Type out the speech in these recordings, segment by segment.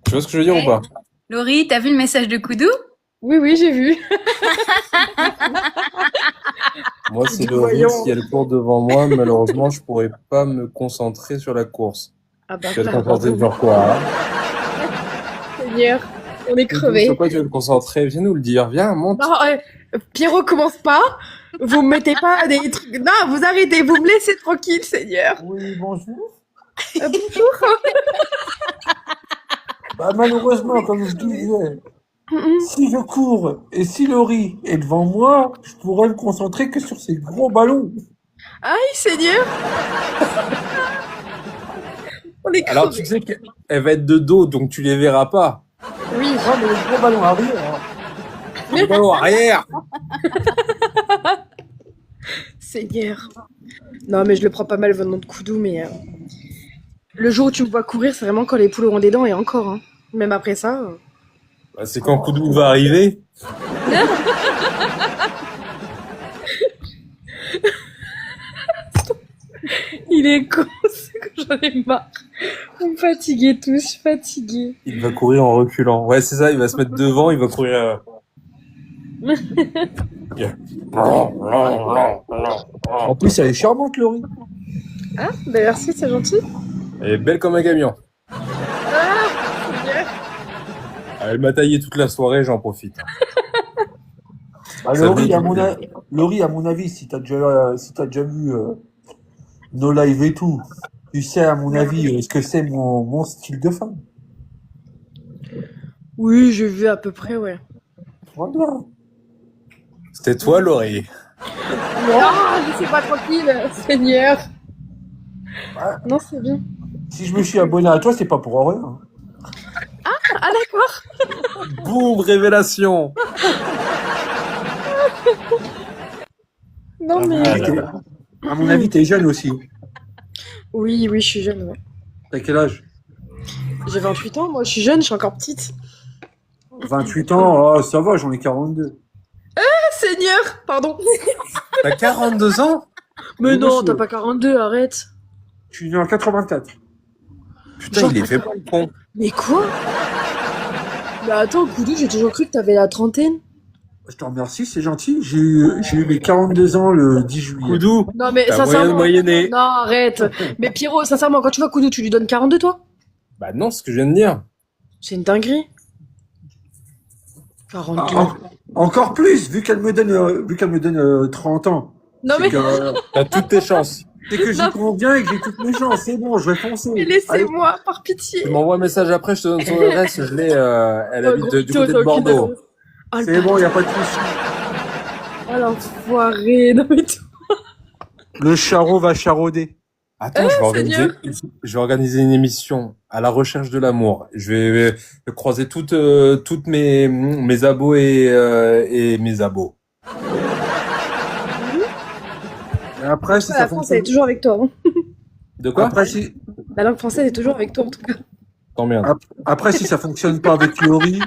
Tu vois ce que je veux dire ou pas? Laurie, t'as vu le message de Koudou? Oui, oui, j'ai vu. Moi, c'est Koudou, le risque. voyons. S'il y a le cours devant moi, malheureusement, je pourrais pas me concentrer sur la course. Ah bah Tu vas te voilà, concentrer sur quoi, hein? Seigneur, on est Sur crevés. quoi tu veux te concentrer? Viens nous le dire. Viens, monte. Non, Pierrot, commence pas. Vous me mettez pas des trucs. Non, vous arrêtez, vous me laissez tranquille, Seigneur. Oui, bonjour. Bonjour. Bah, malheureusement, comme je disais, si je cours et si Laurie est devant moi, je pourrais me concentrer que sur ces gros ballons. Aïe, Seigneur. On est Alors, crevés. tu sais qu'elle va être de dos, donc tu les verras pas. Oui. Ah, mais les gros ballons arrière. Hein. Le ballon arrière. Seigneur. Non, mais je le prends pas mal venant de Koudou, mais le jour où tu me vois courir, c'est vraiment quand les poules auront des dents et encore. Hein. Même après ça. Bah, c'est quand Koudou va arriver. Il est con, c'est que j'en ai marre. Vous me fatiguez tous, je suis fatiguée. Il va courir en reculant. Ouais, c'est ça. Il va se mettre devant. Il va courir. En plus, elle est charmante, Laurie. Ah, bah merci, c'est gentil. Elle est belle comme un camion. Seigneur. Elle m'a taillé toute la soirée. J'en profite. Ah, Ça Laurie, dit- Laurie, à mon avis, si t'as déjà vu nos lives et tout, tu sais, à mon avis, ce que c'est mon style de femme. Oui, j'ai vu à peu près, ouais. Voilà. C'était toi, Laurie. Non, laissez pas tranquille, Seigneur. Non, c'est bien. Si je me suis abonné à toi, c'est pas pour rien. Hein. Ah, d'accord. Boum, révélation. Non, mais. À mon avis, t'es jeune aussi. Oui, oui, je suis jeune, ouais. T'as quel âge? J'ai 28 ans, moi, je suis jeune, je suis encore petite. 28 ans, ah, ça va, j'en ai 42. Ah, Seigneur, pardon. T'as 42 ans? Mais Oui, non, monsieur. t'as pas 42, arrête. Je suis né en 84. Putain, Genre- il est fait pas le con. Mais quoi? Mais attends, Koudou, j'ai toujours cru que t'avais la trentaine. Je te remercie, c'est gentil. J'ai eu mes 42 ans le 10 juillet. Koudou. Non, mais T'as sincèrement. moyenné. Non, arrête. Mais Pierrot, sincèrement, quand tu vois Koudou, tu lui donnes 42, toi? Bah non, c'est ce que je viens de dire. C'est une dinguerie. 42. Ah, encore plus, vu qu'elle me donne 30 ans. Non, C'est mais, que, T'as toutes tes chances. c'est que j'y Non. conviens et que j'ai toutes mes chances. C'est bon, je vais foncer. mais Allez, laissez-moi, par pitié. Tu m'envoies un message après, je te donne son adresse. Je l'ai. Elle Oh, habite gros du mytho, côté t'as de aucune Bordeaux. adresse. Oh, le c'est bon, il n'y a pas de souci. Oh, l'enfoiré. Non, mais Le charreau va charauder. Attends, je vais organiser une émission à la recherche de l'amour. Je vais croiser toutes mes abos et mes abos. Et après, si la ça France, elle fonctionne. est toujours avec toi. Hein. De quoi? Après, si, La langue française est toujours avec toi, en tout cas. T'emmerdes. après, si ça fonctionne pas avec Laurie.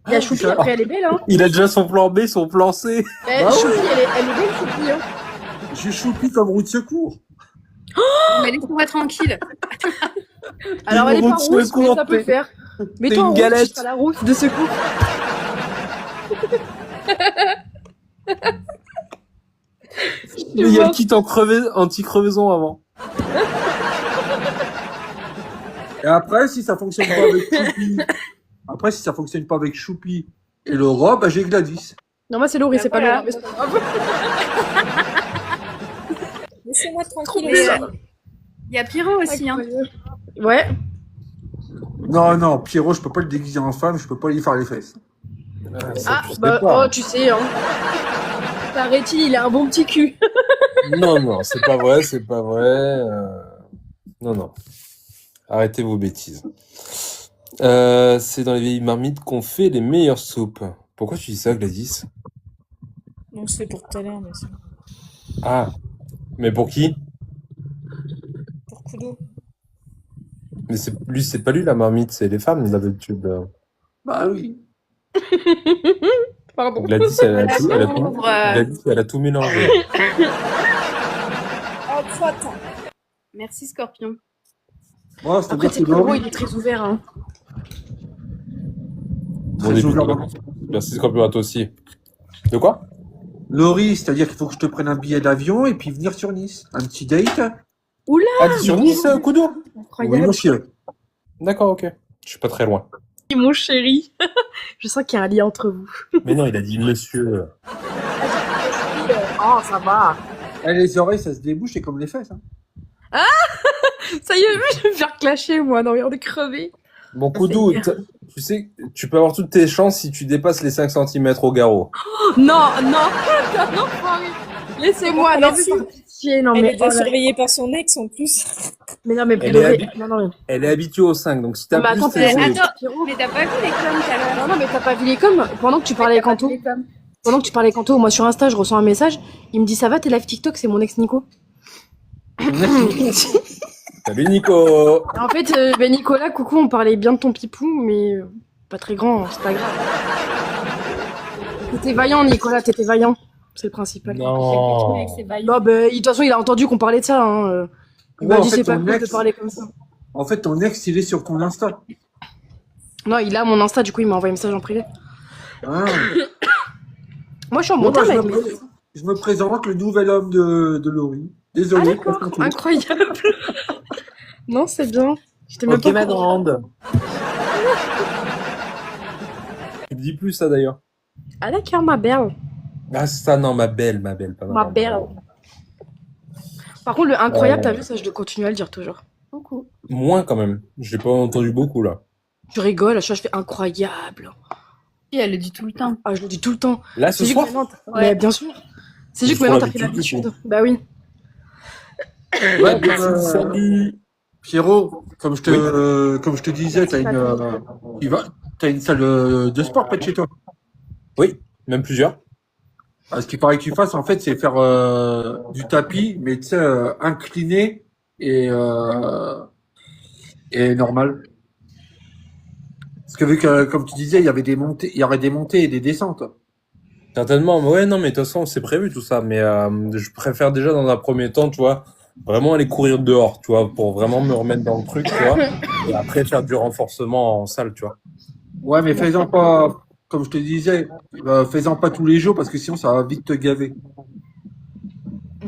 Il y a Choupi, après, elle est belle, hein. Il a déjà son plan B, son plan C. Eh, Bah Choupi, elle est belle, Choupi, hein. J'ai choupi comme roue de secours. Mais laisse-moi tranquille. Alors, elle est roue pas de rousse, mais secours, ça peut t'es- faire. Mets-toi une en rousse, galette. tu seras la rousse de secours. Mais il y a le kit anti-crevaison avant. Et après, si ça fonctionne pas avec Choupi. Après, si ça fonctionne pas avec Choupi et Laura, bah, j'ai Gladys. Non, moi, c'est Laurie, Bah, c'est pas voilà. Laura, mais c'est pas grave. Laissez-moi tranquille Trop aussi. bien. Il y a Pierrot aussi, hein. Ouais. Non, non, Pierrot, je peux pas le déguiser en femme, je peux pas lui faire les fesses. Ah, tu sais bah, pas. oh, tu sais, hein. Arrêtez, il a un bon petit cul. Non, c'est pas vrai, c'est pas vrai. Non, non. Arrêtez vos bêtises. C'est dans les vieilles marmites qu'on fait les meilleures soupes. Pourquoi tu dis ça, Gladys? Non, c'est pour tout à l'heure, mais c'est Ah, mais pour qui? pour Koudou. Mais c'est pas lui la marmite, c'est les femmes d'habitude. Bah oui. Pardon. Gladys, Gladys, elle a tout mélangé. Oh, toi, attends. Merci Scorpion. Moi, c'est Après, dire c'est que que Pierrot, Laurie, il est très ouvert, hein. Bon Très début de ouvert. vacances. Merci Scorpion à toi aussi. De quoi? Laurie, c'est-à-dire qu'il faut que je te prenne un billet d'avion et puis venir sur Nice. Un petit date. Oula, Ah, t'es sur Nice, Kudo? Oui, incroyable. monsieur. D'accord, ok. Je suis pas très loin. Mon chéri. Je sens qu'il y a un lien entre vous. Mais non, il a dit monsieur. Oh, ça va. Eh, les oreilles, ça se débouche, c'est comme les fesses. Hein. Ça y est, je vais me faire clasher, moi. Non, mais on est crevé. Bon, Ça, Kudo, c'est tu sais, tu peux avoir toutes tes chances si tu dépasses les 5 cm au garrot. Non, non, non, Paris. Laissez-moi, non, mais Là-dessus. par pitié, non, Elle mais est déjà oh là là. surveillée par son ex en plus. Mais non, mais Elle est Laurie, non, non, mais. Elle est habituée au 5, donc si t'as Mais plus, attends, c'est... Attends, Pierrot. mais t'as pas vu les coms tout à l'heure? Non, non, mais t'as pas vu les coms pendant que tu parlais Kanto. Pendant que tu parlais Kanto, moi sur Insta, je reçois un message. Il me dit ça va, t'es live TikTok, c'est mon ex Nico. Salut Nico. En fait, ben Nicolas, coucou, on parlait bien de ton pipou, mais pas très grand, c'est pas grave. T'étais vaillant, Nicolas, t'étais vaillant. C'est le principal. Non. Non, ben, de toute façon, il a entendu qu'on parlait de ça. Hein. Il m'a Ouais, en dit fait, c'est pas ton cool de ex- parler comme ça. En fait, ton ex, il est sur ton Insta. Non, il a mon Insta, du coup, il m'a envoyé un message en privé. Ah. Moi, je suis en Bon, bon bah, terme je, avec me, mes ex. je me présente le nouvel homme de Laurie. Ah, Désolé. d'accord, passe ton tour. incroyable. Non, c'est bien. J'étais même Ok, pas ma au courant. grande. Tu me dis plus ça d'ailleurs. Ah, d'accord, ma belle. Ah, ça, non, ma belle, pas Ma grande. belle. Par contre, le incroyable, t'as vu ça, je dois continuer à le dire toujours. Coucou. Moins quand même. J'ai pas entendu beaucoup là. Je rigole, à chaque fois, je fais incroyable. Si, elle le dit tout le temps. Ah, je le dis tout le temps. Là, ce C'est juste soir? que maintenant, Ouais. mais bien sûr. C'est juste que Faut maintenant, t'as pris l'habitude, l'habitude. Bah oui. Ouais, Salut. Pierrot, comme je te disais, t'as une salle de sport près de chez toi. Oui, même plusieurs. Ah, ce qu'il paraît que tu fasses, en fait, c'est faire du tapis, mais tu sais, incliné et normal. Parce que vu que, comme tu disais, il y aurait des montées et des descentes. Certainement. Mais ouais, non, mais de toute façon, c'est prévu tout ça. Mais je préfère déjà dans un premier temps, tu vois, vraiment aller courir dehors, tu vois, pour vraiment me remettre dans le truc, tu vois. Et après faire du renforcement en salle, tu vois. Ouais, mais fais-en pas, comme je te disais, fais-en pas tous les jours parce que sinon ça va vite te gaver. Je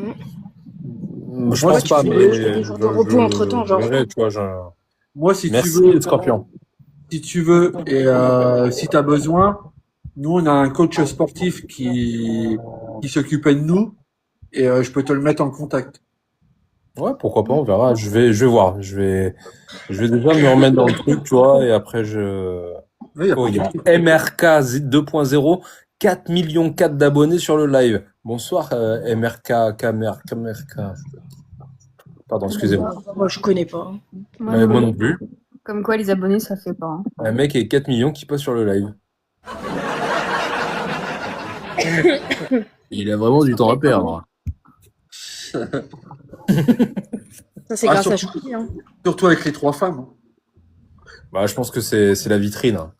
Moi, pense tu pas, fais mais des jours de repos entre-temps, genre. verrai, tu vois, Moi, si Merci, tu veux, Scorpion. et si tu as besoin, nous on a un coach sportif qui s'occupait de nous et je peux te le mettre en contact. Ouais, pourquoi pas, on verra. Je vais voir. Je vais déjà me remettre dans le truc, tu vois, et après Oui, y a Oh, pas il y a de- MRK 2.0, 4 millions 4 d'abonnés sur le live. Bonsoir, MRK, KMRK. Pardon, excusez-moi. Moi, je connais pas. Moi non plus. Comme quoi, les abonnés, ça fait pas. Hein. Un mec et 4 millions qui passe sur le live. Il a vraiment du temps à perdre. Ça, c'est Ah, grâce à surtout- Choupi. Hein. Surtout avec les 3 femmes. Bah, je pense que c'est la vitrine. Hein.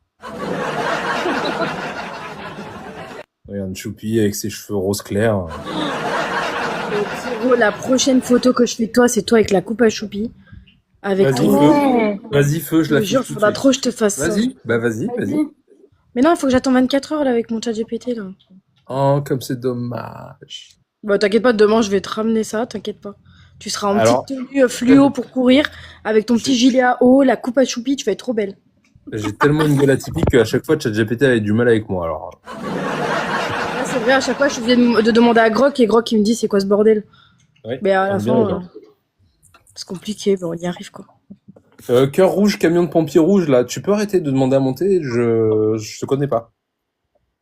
Regarde Choupi avec ses cheveux rose clair. Pierrot, la prochaine photo que je fais de toi, c'est toi avec la coupe à Choupi. Avec Vas-y, ton. feu. Vas-y, feu, je Je la te jure, fiche tout de faudra suite. trop que je te fasse ça. Vas-y, bah vas-y. Mais non, il faut que j'attende 24 heures là avec mon chat GPT là. Oh, comme c'est dommage. Bah t'inquiète pas, demain je vais te ramener ça, t'inquiète pas. Tu seras en Alors- petite tenue fluo pour courir, avec ton petit gilet à eau, la coupe à Choupi, tu vas être trop belle. J'ai tellement une gueule atypique qu'à chaque fois, ChatGPT avait du mal avec moi. Alors, Là, c'est vrai, à chaque fois je faisais de demander à Grok et Grok il me dit c'est quoi ce bordel. oui, Mais à la on est bien fin, d'accord. c'est compliqué, bah on y arrive quoi. Cœur rouge, camion de pompier rouge, là, tu peux arrêter de demander à monter, je te connais pas.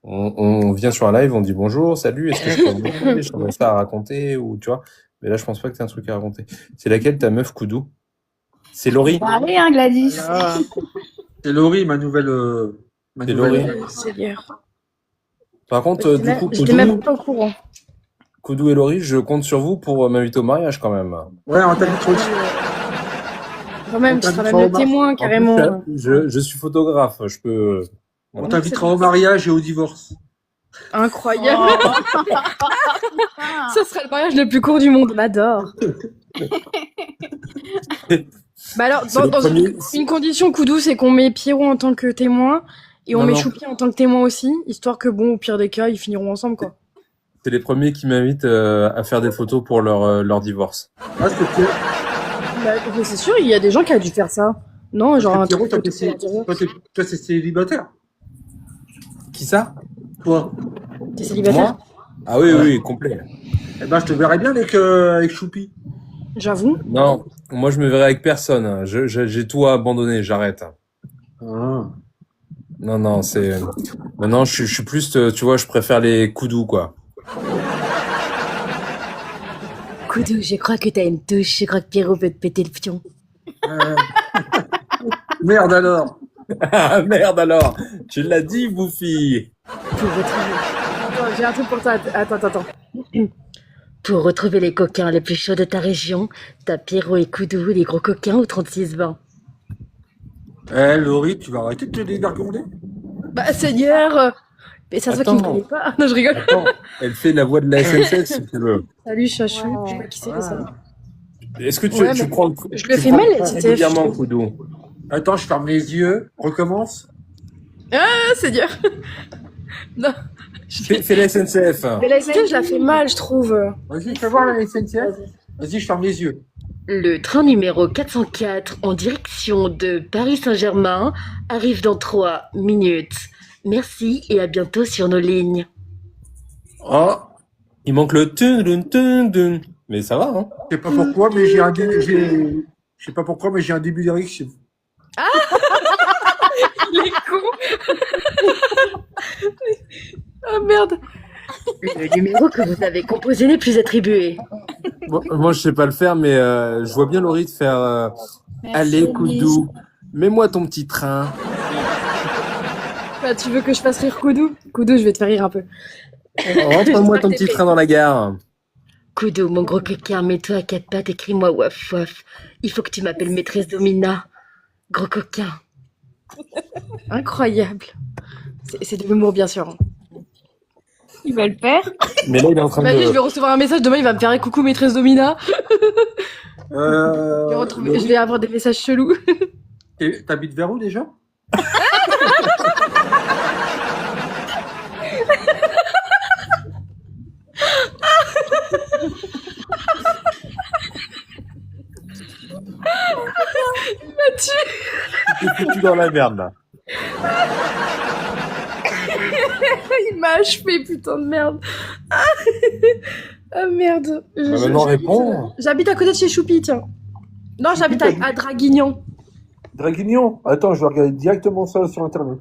On vient sur un live, on dit bonjour, salut, est-ce que je peux monter, je t'aurais ça à raconter, ou tu vois. Mais là, je pense pas que t'aies un truc à raconter. C'est laquelle ta meuf Koudou? C'est Laurie? Allez, hein, Gladys. C'est Laurie, ma nouvelle. C'est Laurie. Seigneur. Par contre, du coup, J'étais même pas au courant. Koudou et Laurie, je compte sur vous pour m'inviter au mariage quand même. Ouais, on t'a dit trop. Quand même, tu seras même le témoin carrément. En plus, je suis photographe, je peux. On t'invitera au mariage et au divorce. Incroyable. Ça serait le mariage le plus court du monde, on adore. Bah alors, C'est le dans premier- une condition Koudou, c'est qu'on met Pierrot en tant que témoin Et on Non, met non. Choupi en tant que témoin aussi, histoire que bon, au pire des cas, ils finiront ensemble, quoi. C'est les premiers qui m'invitent à faire des photos pour leur divorce. Ah, c'est que Bah, mais c'est sûr, il y a des gens qui a dû faire ça. Non, genre un Pierrot, truc. toi, c'est célibataire. Qui ça? Toi. T'es célibataire? Moi? Ah oui, oui, complet. Eh ben, je te verrais bien avec Choupi. J'avoue. Non, moi je me verrai avec personne. J'ai tout abandonné, j'arrête. Ah. Non, non, c'est. Maintenant, je suis plus, tu vois, je préfère les coups quoi. Koudou, je crois que t'as une touche. Je crois que Pierrot veut te péter le pion. Merde alors. Ah merde alors! Tu l'as dit, Bouffi! Pour retrouver. Attends, j'ai un truc pour toi. Attends. Pour retrouver les coquins les plus chauds de ta région, t'as Pierrot et Koudou, les gros coquins au 36-20. Eh, Laurie, tu vas arrêter de te dévergonder? Bah, Seigneur! Mais ça se voit qu'il me Attends. connaît pas. Non, je rigole. Attends, elle fait la voix de la SNCF si tu veux. Salut, Chachou. Je sais pas qui c'est, ça. Est-ce que Ouais, tu mais prends je le tu fais prends mal, la pas SNCF, régulièrement, je trouve. Koudou? Attends, je ferme les yeux. Recommence. Ah, Seigneur! Non. Fais la SNCF. Mais la SNCF, je la fais mal, je trouve. Vas-y, fais voir la SNCF. Vas-y, je ferme les yeux. Le train numéro 404 en direction de Paris Saint-Germain arrive dans 3 minutes. Merci et à bientôt sur nos lignes. Oh, Il manque le tun. Mais ça va, hein? je sais pas pourquoi, mais j'ai un début d'érection. Il est con. Ah merde. Le numéro que vous avez composé n'est plus attribué. Bon, moi, je sais pas le faire, mais je vois bien Laurie te faire allez, Koudou, mets-moi ton petit train. Bah, tu veux que je fasse rire Koudou? Koudou, je vais te faire rire un peu. Rentre-moi ton petit train dans la gare. Koudou, mon gros coquin, mets-toi à 4 pattes, écris-moi waf waf. Il faut que tu m'appelles maîtresse Domina. Gros coquin. Incroyable. C'est de l'humour, bien sûr. Il va le faire. Mais là, il est en train Imagine, je de. vais recevoir un message, demain il va me faire un coucou maîtresse Domina. Je vais avoir des messages chelous. T'habites vers où déjà? T'es foutu dans la merde, là. Il m'a achevé, putain de merde. Ah merde. Bah, maintenant, réponds. J'habite à côté de chez Choupi, tiens. Non, j'habite à Draguignan. Draguignan. Attends, je vais regarder directement ça sur internet.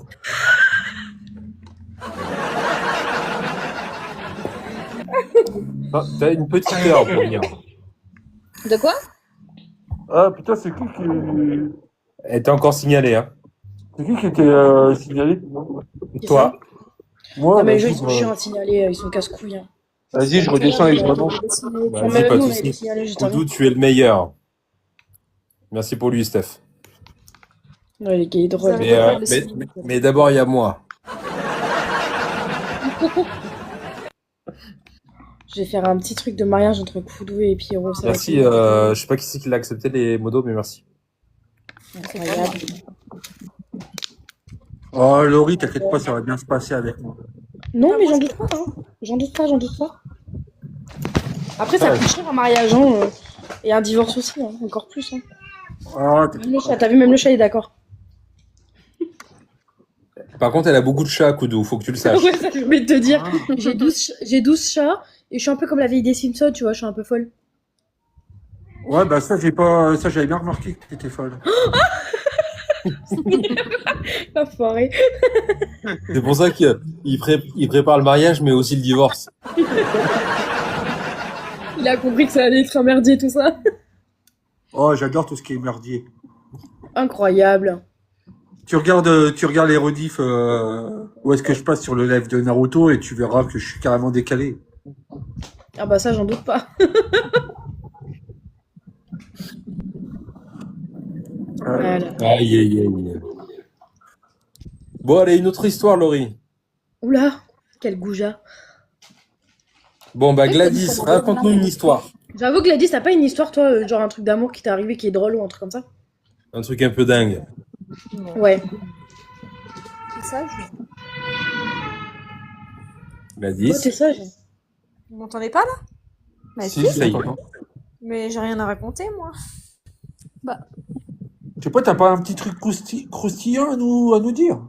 Ah, t'as une petite heure pour venir. De quoi? Ah putain, c'est qui Elle t'a encore signalé, hein. était signalé? Toi. Moi, Non, mais les vas-y, gens, ils sont chiants à signaler, ils sont casse-couilles. Hein. Vas-y, je redescends et je remonte. Vas-y, Même pas nous, de on a été soucis. signalés juste avant. Koudou, tu es le meilleur. Merci pour lui, Steph. Ouais, les gars, il est drôle. Mais d'abord, il y a moi. Je vais faire un petit truc de mariage entre Koudou et Pierrot. ça va Merci. être Je sais pas qui c'est qui l'a accepté, les modos, mais merci. incroyable. Oh, Laurie, t'inquiète pas, ça va bien se passer avec moi. Non, mais j'en doute pas. Hein. J'en doute pas. Après, ça coûte cher un mariage, hein, et un divorce aussi, hein, encore plus. Hein. Ah, Même le chat, t'as vu, même le chat est d'accord. Par contre, elle a beaucoup de chats, Koudou, faut que tu le saches. Ouais, ça, je vais te dire. J'ai 12 chats et je suis un peu comme la vieille des Simpsons, tu vois, je suis un peu folle. ouais, bah ça, j'avais bien remarqué que t'étais folle. Enfoiré. C'est pour ça qu'il prépare le mariage, mais aussi le divorce. Il a compris que ça allait être un merdier, tout ça. Oh, j'adore tout ce qui est merdier. Incroyable. Tu regardes les rediffs où est-ce que je passe sur le live de Naruto et tu verras que je suis carrément décalé. Ah bah ça, j'en doute pas. Voilà. Aïe. Bon, allez, une autre histoire, Laurie. Oula, quel goujat. Bon, bah, Gladys, raconte-nous une histoire. J'avoue, Gladys, t'as pas une histoire, toi, genre un truc d'amour qui t'est arrivé qui est drôle ou un truc comme ça? Un truc un peu dingue. Ouais. sage. La Toi, t'es 10. sage. Vous m'entendez pas là? Bah Si, Ça y est. j'entends. Mais j'ai rien à raconter, moi. Je sais pas, t'as pas un petit truc croustillant à nous dire?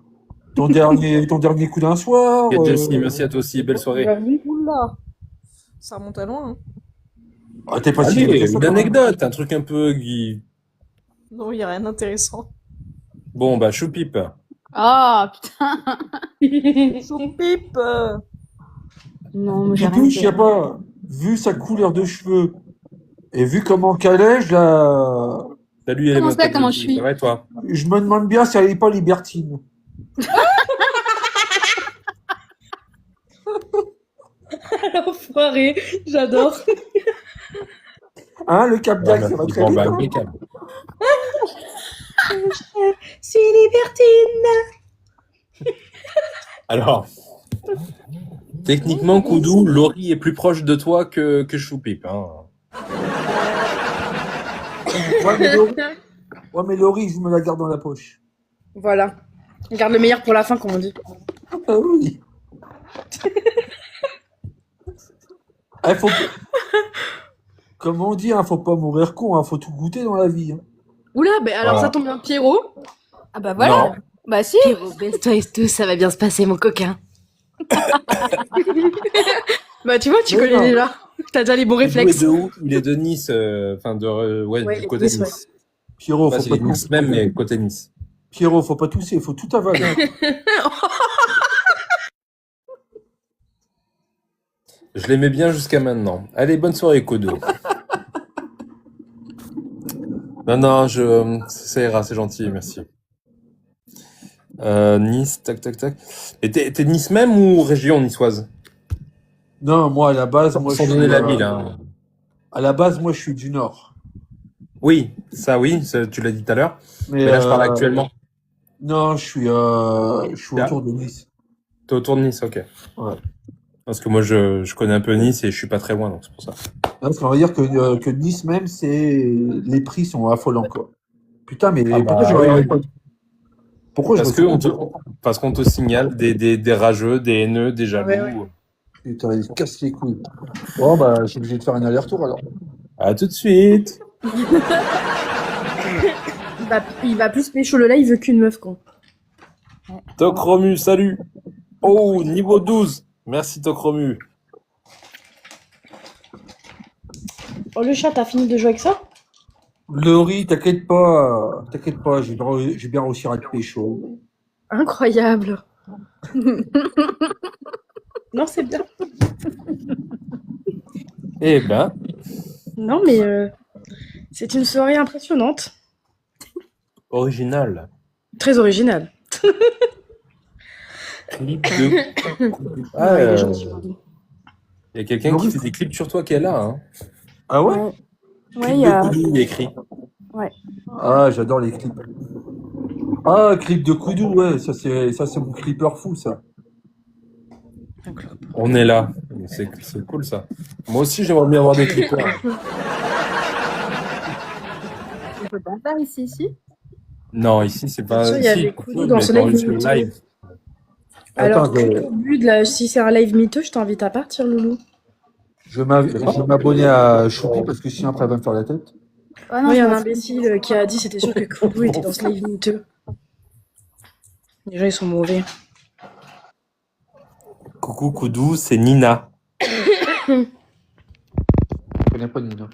Ton dernier coup d'un soir? Ok, Jessie, merci à toi aussi. Belle soirée. Oula. Ça remonte à loin, hein. Ah, t'es pas si Allez, vieux que ça, une quand même. anecdote, un truc un peu qui... Non, il y a rien d'intéressant. Bon, bah, choupipe. Ah, putain. Choupipe. Non, moi j'ai Du rien coup, je sais fait. pas, vu sa couleur de cheveux et vu comment qu'elle est, Salut, Comment Elémon, ça, comment je suis? ça va et toi? je me demande bien si elle est pas libertine. L'enfoiré, j'adore. Hein, le Cap d'Agde, ça va très Bon, vite, bah, hein. impeccable. C'est libertine. Alors, techniquement, Koudou, Laurie est plus proche de toi que Choupipe. Hein. Ouais, mais Laurie, je me la garde dans la poche. Voilà. On garde le meilleur pour la fin, comme on dit. Ah oui. Faut... Comme on dit, hein, faut pas mourir con, hein, faut tout goûter dans la vie. Hein. Oula, ben alors Voilà. ça tombe bien, Pierrot. Ah bah voilà. Non. Bah si. Pierrot, baisse-toi et tout, ça va bien se passer, mon coquin. Bah tu vois, tu Mais connais non. déjà. T'as déjà les bons Koudou réflexes. est de où? Il est de Nice, enfin Ouais, du il est côté de Nice, de Nice. Pierrot, Pas faut si pas il est de Nice même, mais côté Nice. Pierrot, faut pas tousser, faut tout avaler. Je l'aimais bien jusqu'à maintenant. Allez, bonne soirée, Koudou. Non, ça ira, c'est gentil, merci. Nice, tac, tac, tac. Et t'es de Nice même ou région niçoise? Non, moi, à la base, moi, je Sans suis, donner la ville, hein. à la base, moi, je suis du Nord. Oui, ça, tu l'as dit tout à l'heure. Mais, Mais là, je parle actuellement. Non, je suis Là. autour de Nice. T'es autour de Nice, ok. Ouais. Parce que moi, je connais un peu Nice et je suis pas très loin, donc c'est pour ça. Parce qu'on va dire que Nice même, les prix sont affolants, quoi. Putain, mais Ah bah, pourquoi je ouais. Pourquoi Parce je parce qu'on te signale des rageux, des haineux, des jaloux. Ouais, ouais. Putain, il casse les couilles. Bon, bah, je suis obligé de faire un aller-retour, alors. À tout de suite. Il va plus pécho le live qu'une meuf, con. Toc Romu, salut. Oh, niveau 12. Merci Toc Romu. Oh, le chat, t'as fini de jouer avec ça? Laurie, t'inquiète pas, j'ai bien réussi à te pécho. Incroyable. Non, c'est bien. Eh ben, Non, mais c'est une soirée impressionnante. original. Très originale. Clip de... Ah, Ouais, il est gentil. y a quelqu'un qui fait des clips sur toi qui est là. Hein. Ah ouais? Ouais, Clip il y de a... Koudou, il est écrit. Ah, j'adore les clips. Ah, clip de Koudou, ouais, ça c'est mon clipper fou, ça. On est là. C'est cool ça. Moi aussi, j'aimerais bien avoir des clippers. On peut pas faire ici. Non, ici, c'est pas... Sûr, il y a si, des on Koudou peut, dans mais ce pas live, sur le mais- live. Alors, Attends, au but de si c'est un live miteux, je t'invite à partir, Loulou. je vais m'abonner à Choupi parce que sinon après elle va me faire la tête. Ouais, Non, il y a je un m'en fous. imbécile qui a dit c'était sûr que Koudou était dans ce live miteux. Les gens, ils sont mauvais. Coucou Koudou, c'est Nina. Je connais pas Nina.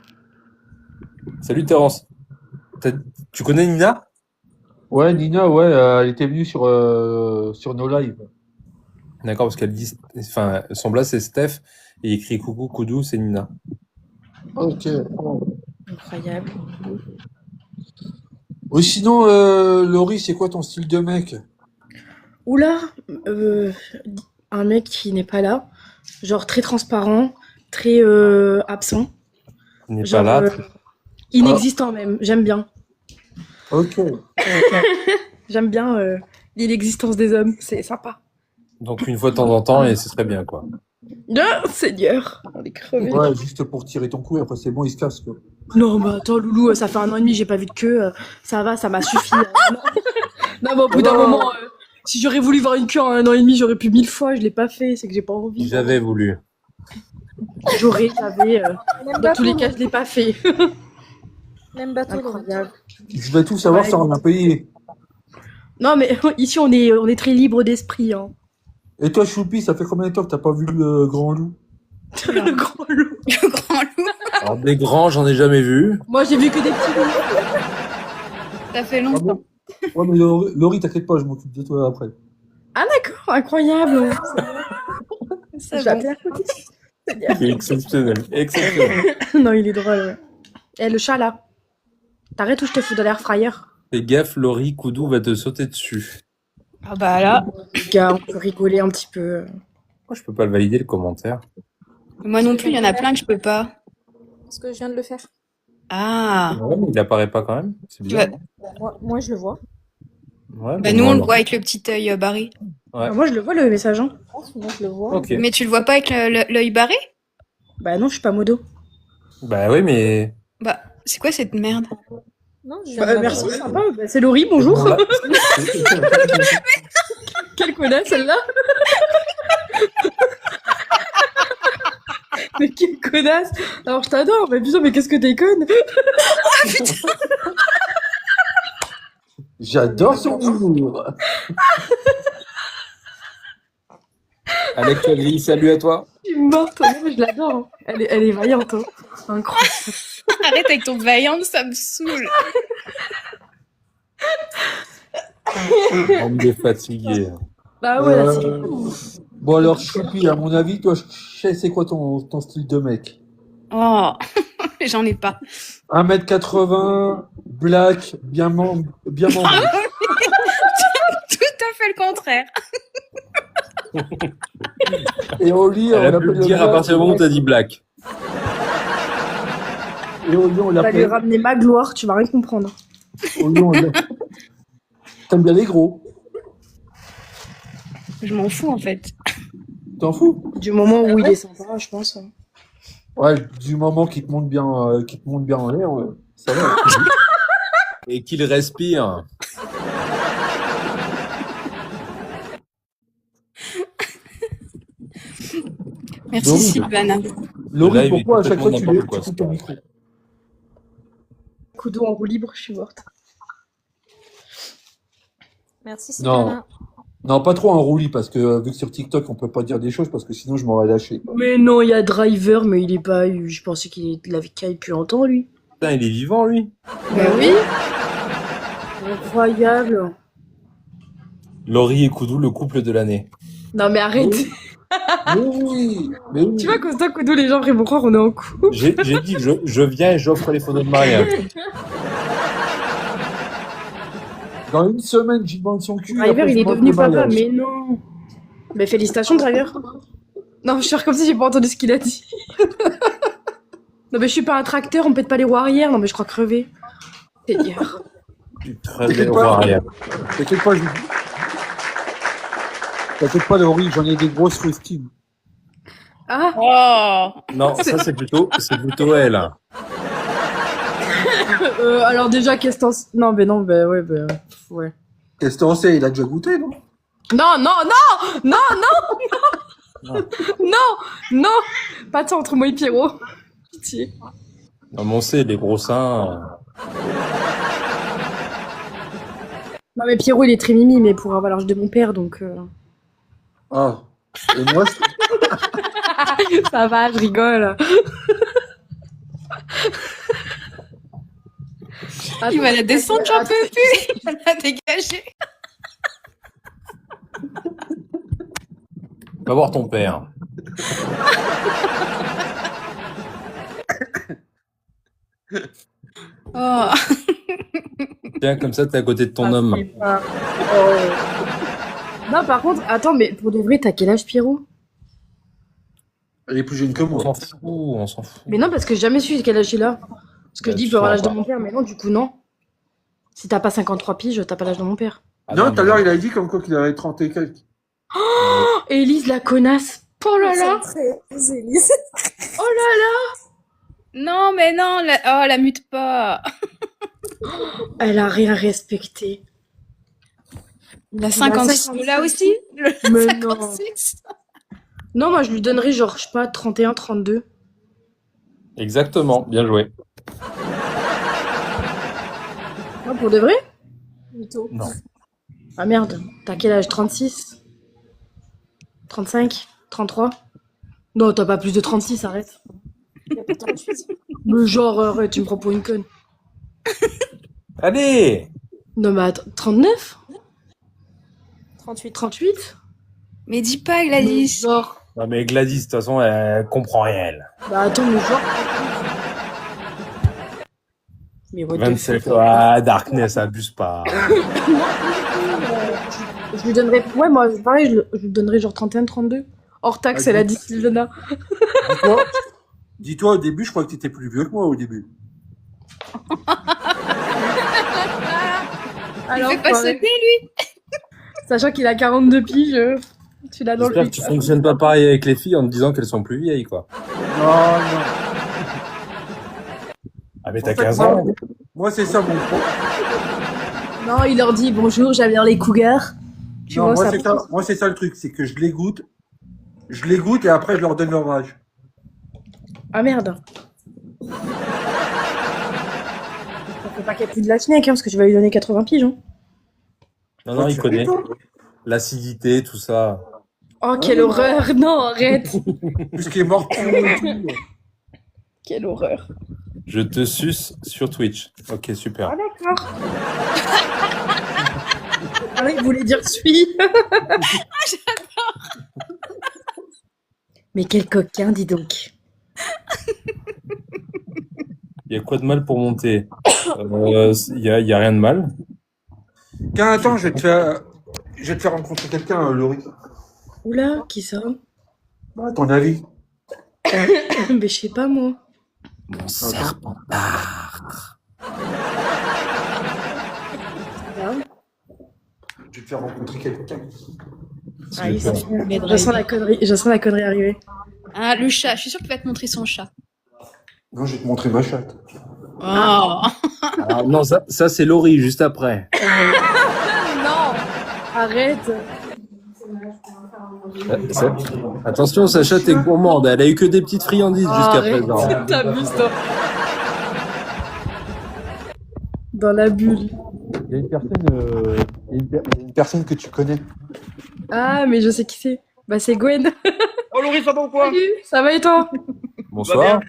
Salut Terence. Tu connais Nina? Ouais, Nina, ouais, elle était venue sur nos lives. D'accord, parce qu'elle dit... Enfin, son blast, c'est Steph. Et il écrit coucou Koudou, c'est Nina. Ok. Incroyable. Oui, sinon, Laurie, c'est quoi ton style de mec? Oula, un mec qui n'est pas là. Genre très transparent, très absent. Il n'est pas Genre là. inexistant même. J'aime bien. Ok. J'aime bien l'inexistence des hommes. C'est sympa. Donc une fois de temps en temps, et ce serait bien, quoi. Oh, Seigneur, on est crevés. Ouais, juste pour tirer ton coup et après c'est bon, il se casse, quoi. Non, mais attends, Loulou, ça fait 1 an et demi, j'ai pas vu de queue. Ça va, ça m'a suffi. Non, mais au bout d'un Non. moment, Si j'aurais voulu voir une queue en 1 an et demi, j'aurais pu 1000 fois. Je l'ai pas fait, c'est que j'ai pas envie. J'avais voulu. J'avais. Même Dans tous les bateau, cas, je l'ai pas fait. même bateau. Incroyable. Je vais tout savoir Ouais. sans rien payer. Non, mais ici, on est très libre d'esprit. Hein. Et toi, Choupi, ça fait combien de temps que t'as pas vu le grand loup? Le grand loup. Le grand loup. Alors, des grands, j'en ai jamais vu. Moi, j'ai vu que des petits loups. Ça fait Ah longtemps. bon? Ouais, mais Laurie, t'inquiète pas, je m'occupe de toi après. Ah, d'accord, incroyable. Ça Je va. l'appelle à côté. C'est exceptionnel. Exceptionnel. Non, il est drôle, ouais. Eh, le chat, là. T'arrêtes ou je te fous dans l'air fryer? Fais gaffe, Laurie, Koudou va te sauter dessus. Ah bah là. Les gars, on peut rigoler un petit peu. Moi, je peux pas le valider, le commentaire. Moi non plus, il y en a plein que je peux pas. Parce que je viens de le faire. Ah. Ouais, mais il apparaît pas quand même. C'est bizarre. Ouais. Moi, je le vois. Ouais, Bah bon, nous on le alors. voit avec le petit œil barré. Ouais. Moi, je le vois, le message. Hein. Moi, je le vois. Ok. Mais tu le vois pas avec l'œil barré? Bah non, je suis pas modo. Bah oui, mais. Bah, c'est quoi cette merde? Non, je viens de Bah, la merci, voir. sympa. Bah, c'est Laurie, bonjour. Voilà. Quelle connasse, celle-là. Mais quelle connasse. Alors, je t'adore. Mais putain, mais qu'est-ce que t'es conne. J'adore son humour. Alex Quadri, salut à toi. Je suis morte. Non, mais je l'adore. Hein. Elle est vaillante. Hein. Incroyable. Arrête avec ton vaillant, ça me saoule. On me fatigué. Bah ouais, là, c'est... Bon alors, Choupi, à mon avis, toi, je sais c'est quoi ton style de mec? Oh, j'en ai pas. 1m80, black, bien membre. Tout à fait le contraire. Et au lit, on Elle a pu l'appelle le dire à black, partir du moment où t'as dit black. Et au lit, on On va lui l'appelle. ramener ma gloire, tu vas rien comprendre. Au lit, on l'appelle. T'aimes bien les gros? Je m'en fous en fait. T'en fous? Du moment où il est sympa, je pense. Ouais, du moment qu'il te monte bien en l'air, ça va. Et qu'il respire. Merci Laurie. Sylvana. Laurie, Là, il est pourquoi à chaque fois complètement tu n'importe quoi, coupes c'est ton pas micro? Coup d'eau en roue libre, je suis morte. Merci, Sylvana. Non, pas trop en roulis, parce que vu que sur TikTok, on peut pas dire des choses, parce que sinon, je m'aurais lâché. Mais non, il y a Driver, mais il est pas... Je pensais qu'il l'avait caillé depuis longtemps, lui. Putain, il est vivant, lui. Bah oui. Incroyable. Laurie et Koudou, le couple de l'année. Non mais arrête. Oui, mais oui. Tu vois, Costa Koudou, les gens vont croire qu'on est en couple. J'ai dit que je viens et j'offre les photos de mariage. Dans une semaine, j'y demande son cul. Driver, après, il je est demande devenu le papa, mariage. mais non. Mais félicitations, Driver. Non, je suis comme si j'ai pas entendu ce qu'il a dit. Non, mais je suis pas un tracteur, on pète pas les roues arrière. Non, mais je crois crever. C'est hier. Très T'inquiète belle pas. mariage. T'inquiète pas, T'inquiète pas, Laurie, j'en ai des grosses rustines. Ah, Oh. Non, ça c'est plutôt elle. alors déjà, qu'est-ce que t'en... Non, mais non, bah ouais, bah... Ouais. Qu'est-ce que t'en sais? Il a déjà goûté, non? Non, non, non. Non, non. Non. Non, non. Pas de ça entre moi et Pierrot. Pitié. Non, mais on sait, les gros seins. Non, mais Pierrot, il est très mimi, mais pour avoir l'âge de mon père, donc... Ah. Et moi, Ça va, je rigole. Il va la descendre, j'en peux plus. Il va la dégager. Va voir ton père. Oh. Tiens, comme ça, t'es à côté de ton Ah, homme. c'est pas- Oh. Non, par contre, attends, mais pour de vrai, t'as quel âge, Pierrot? elle est plus jeune que On moi. s'en fout, on s'en fout. Mais non, parce que j'ai jamais su quel âge il a. Parce que Bah, je dis, tu je dois avoir sauras l'âge de pas. mon père, mais non, du coup, non. Si t'as pas 53 piges, t'as pas l'âge de mon père. Ah Non, tout à l'heure, mais- il a dit comme quoi qu'il avait 30 et quelques. Oh, Élise, la connasse. Oh là là. C'est Élise. Oh là là. Non, mais non. Oh, la mute pas. Elle a rien respecté. Il a 56 là aussi. Le Mais 56. Non, moi, je lui donnerais genre, je sais pas, 31, 32. Exactement, bien joué. Ah, pour de vrai? Mytho. Non. Ah merde, t'as quel âge? 36? 35? 33? Non, t'as pas plus de 36, arrête. Il y a pas de 38. Mais genre, arrête, tu me prends pour une conne. Allez! Non, mais attends, 39? 38. 38? Mais dis pas, Gladys. Genre, Non mais Gladys, de toute façon, elle comprend rien, elle. bah attends, mais genre. Mais what the 27, fuck. ah, Darkness, abuse pas. Je lui donnerais. Ouais, moi, pareil, je lui donnerais genre 31, 32. Hors taxe, elle a dit Sylvana. Dis-toi, au début, je crois que t'étais plus vieux que moi au début. Il fait pas sauter, lui. Sachant qu'il a 42 piges, tu l'as dans le J'espère que cul. tu fonctionnes pas pareil avec les filles en te disant qu'elles sont plus vieilles, quoi. Non. Ah mais En t'as fait, 15 ans. Moi, c'est ça mon pro. Non, il leur dit bonjour, j'adore les cougars. Tu Non, vois, moi, ça. c'est ça le truc, c'est que je les goûte et après, je leur donne leur âge. Ah merde. Faut pas qu'elle ait plus de la snack, hein, parce que je vais lui donner 80 piges. Hein. Non, il connaît. L'acidité, tout ça. Oh, quelle horreur. Non, arrête. Puisqu'il est mort. Quelle horreur. Je te suce sur Twitch. Ok, super. Ah d'accord. Ah oui, il voulait dire suis. J'adore. Mais quel coquin, dis donc. Il y a quoi de mal pour monter? Il y a rien de mal. Tiens, attends, je vais te faire rencontrer quelqu'un, Laurie. Oula, qui ça? À ton avis? Mais je sais pas, moi. Mon serpentard. Je vais te faire rencontrer quelqu'un. Ah oui, c'est bien. Je sens la connerie arriver. Ah, le chat. Je suis sûre qu'il va te montrer son chat. Non, je vais te montrer ma chatte. Oh. Ah, non, ça c'est Laurie, juste après. Non. Arrête. Attention, sa chatte est gourmande. Elle a eu que des petites friandises jusqu'à présent. T'abuses, toi. Dans la bulle. Il y a une personne que tu connais. Ah, mais je sais qui c'est. Bah, c'est Gwen. Oh Laurie, ça va ou quoi? Salut, ça va et toi? Bonsoir.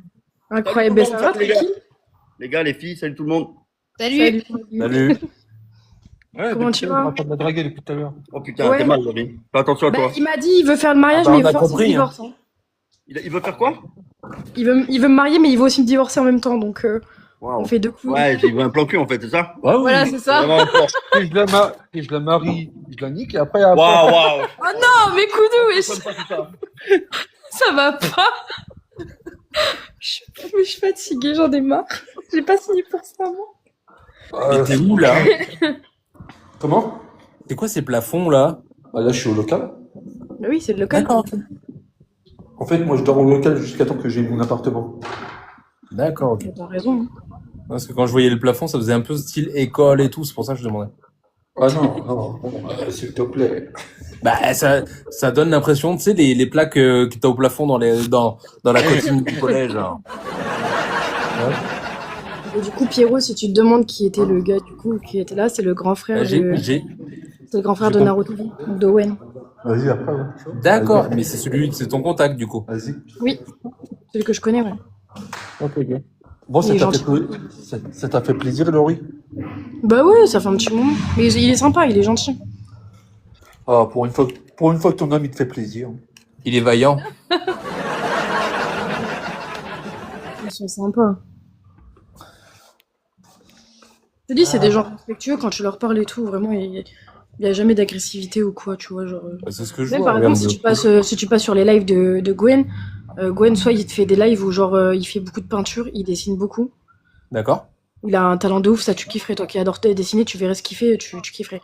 Incroyable, Salut ça tout le va, monde, les gars. tranquille? Les gars, les filles, salut tout le monde. Salut. Salut. Comment tu vas? de la draguer depuis tout à l'heure. Oh putain, Ouais. t'es mal, Laurie. Fais attention à Bah, toi. il m'a dit il veut faire le mariage, Ah bah, mais il on a veut aussi compris, me divorcer. Hein. Il veut faire quoi? Il veut me marier, mais il veut aussi me divorcer en même temps, donc Waouh. on fait deux coups. Ouais, il veut un plan cul en fait, c'est ça? Ouais, oui. Voilà, c'est ça. Vraiment fort. Et je la marie, je la nique et après. Waouh, waouh. Oh non, mais Koudou, Comme ça, c'est ça. ça va pas. Je suis fatiguée, j'en ai marre. J'ai pas signé pour ça, moi. Mais t'es où là? Comment? C'est quoi ces plafonds là? Bah là, je suis au local. Bah oui, c'est le local. D'accord. En fait, moi, je dors au local jusqu'à temps que j'ai mon appartement. D'accord, ok. T'as raison. Hein. Parce que quand je voyais le plafond, ça faisait un peu style école et tout, c'est pour ça que je demandais. Ah non, s'il te plaît. Bah, ça donne l'impression, tu sais, les plaques que t'as au plafond dans la cantine du collège. Hein. Et du coup, Pierrot, si tu te demandes qui était le gars du coup qui était là, c'est le grand frère Bah, de, c'est le grand frère de Naruto, donc d'Owen. Vas-y, après, ouais. D'accord, mais c'est ton contact du coup. Vas-y. Oui, celui que je connais, ouais. Ok, ok. Bon, Il est ça t'a fait plaisir, Laurie? Bah ouais, ça fait un petit moment. Mais il est sympa, il est gentil. Ah, pour une fois que ton homme, il te fait plaisir. Il est vaillant. Ils sont sympas. Je te dis, c'est des gens respectueux quand tu leur parles et tout. Vraiment, il y a jamais d'agressivité ou quoi, tu vois. Genre, Bah, c'est ce que je même vois. par exemple, regarde. si tu passes sur les lives de Gwen, Gwen, soit il te fait des lives où genre il fait beaucoup de peinture, il dessine beaucoup. D'accord. Il a un talent de ouf, ça tu kifferais. Toi qui adores dessiner, tu verrais ce qu'il fait, tu kifferais.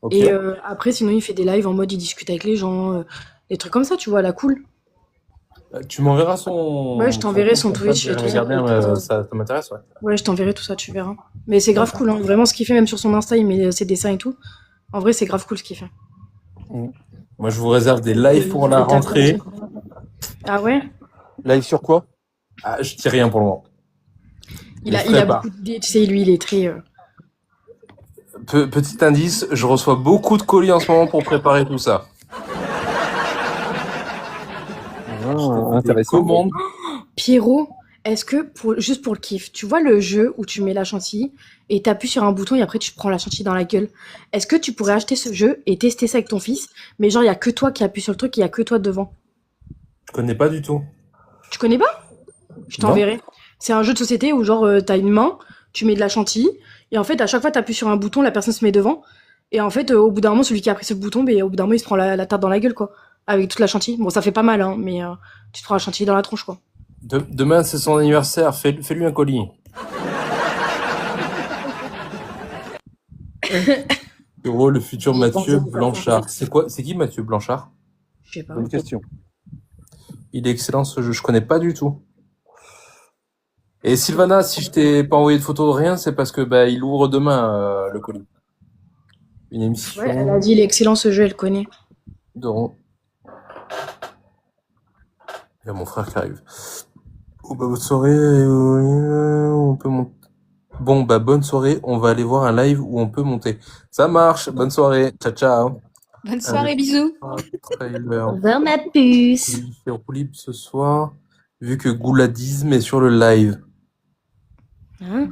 Ok. Et après, sinon, il fait des lives en mode il discute avec les gens, des trucs comme ça, tu vois, la cool. Tu m'enverras son. Ouais, je t'enverrai son Twitch Je et vais tout ça. regarder, ça m'intéresse, ouais. Ouais, je t'enverrai tout ça, tu verras. Mais c'est grave cool, hein. Vraiment ce qu'il fait, même sur son Insta, il met ses dessins et tout. En vrai, c'est grave cool ce qu'il fait. Moi, je vous réserve des lives pour la rentrée. Ah ouais? Live sur quoi? Ah, je dis rien pour le moment. Il a prépare. beaucoup d'idées, tu sais, lui, il est très... Petit indice, je reçois beaucoup de colis en ce moment pour préparer tout ça. Intéressant. Commande. Pierrot, est-ce que, juste pour le kiff, tu vois le jeu où tu mets la chantilly et t'appuies sur un bouton et après tu prends la chantilly dans la gueule? Est-ce que tu pourrais acheter ce jeu et tester ça avec ton fils? Mais genre, il y a que toi qui appuies sur le truc, il y a que toi devant. Je connais pas du tout. Tu connais pas? Je t'enverrai. C'est un jeu de société où genre, t'as une main, tu mets de la chantilly et en fait, à chaque fois, t'appuies sur un bouton, la personne se met devant. Et en fait, au bout d'un moment, celui qui a pris ce bouton, ben, au bout d'un moment, il se prend la tarte dans la gueule, quoi. Avec toute la chantilly. Bon, ça fait pas mal, hein, mais tu te prends la chantilly dans la tronche, quoi. Demain, c'est son anniversaire. Fais-lui un colis. Pierrot, le futur Mathieu Blanchard. C'est qui Mathieu Blanchard? Je sais pas. Bonne question. Il est excellent ce jeu, je connais pas du tout. Et Sylvana, si je t'ai pas envoyé de photo de rien, c'est parce que bah il ouvre demain le colis. Une émission Ouais, elle a dit, il est excellent ce jeu, elle connaît. de Il y a mon frère qui arrive. Oh bah bonne soirée, on peut monter. Bon bah bonne soirée, on va aller voir un live où on peut monter. Ça marche, bonne soirée, ciao ciao. Bonne soirée, bisous. Trailer. Revoir ma puce. C'est libre ce soir, vu que Gouladisme est sur le live. Hein?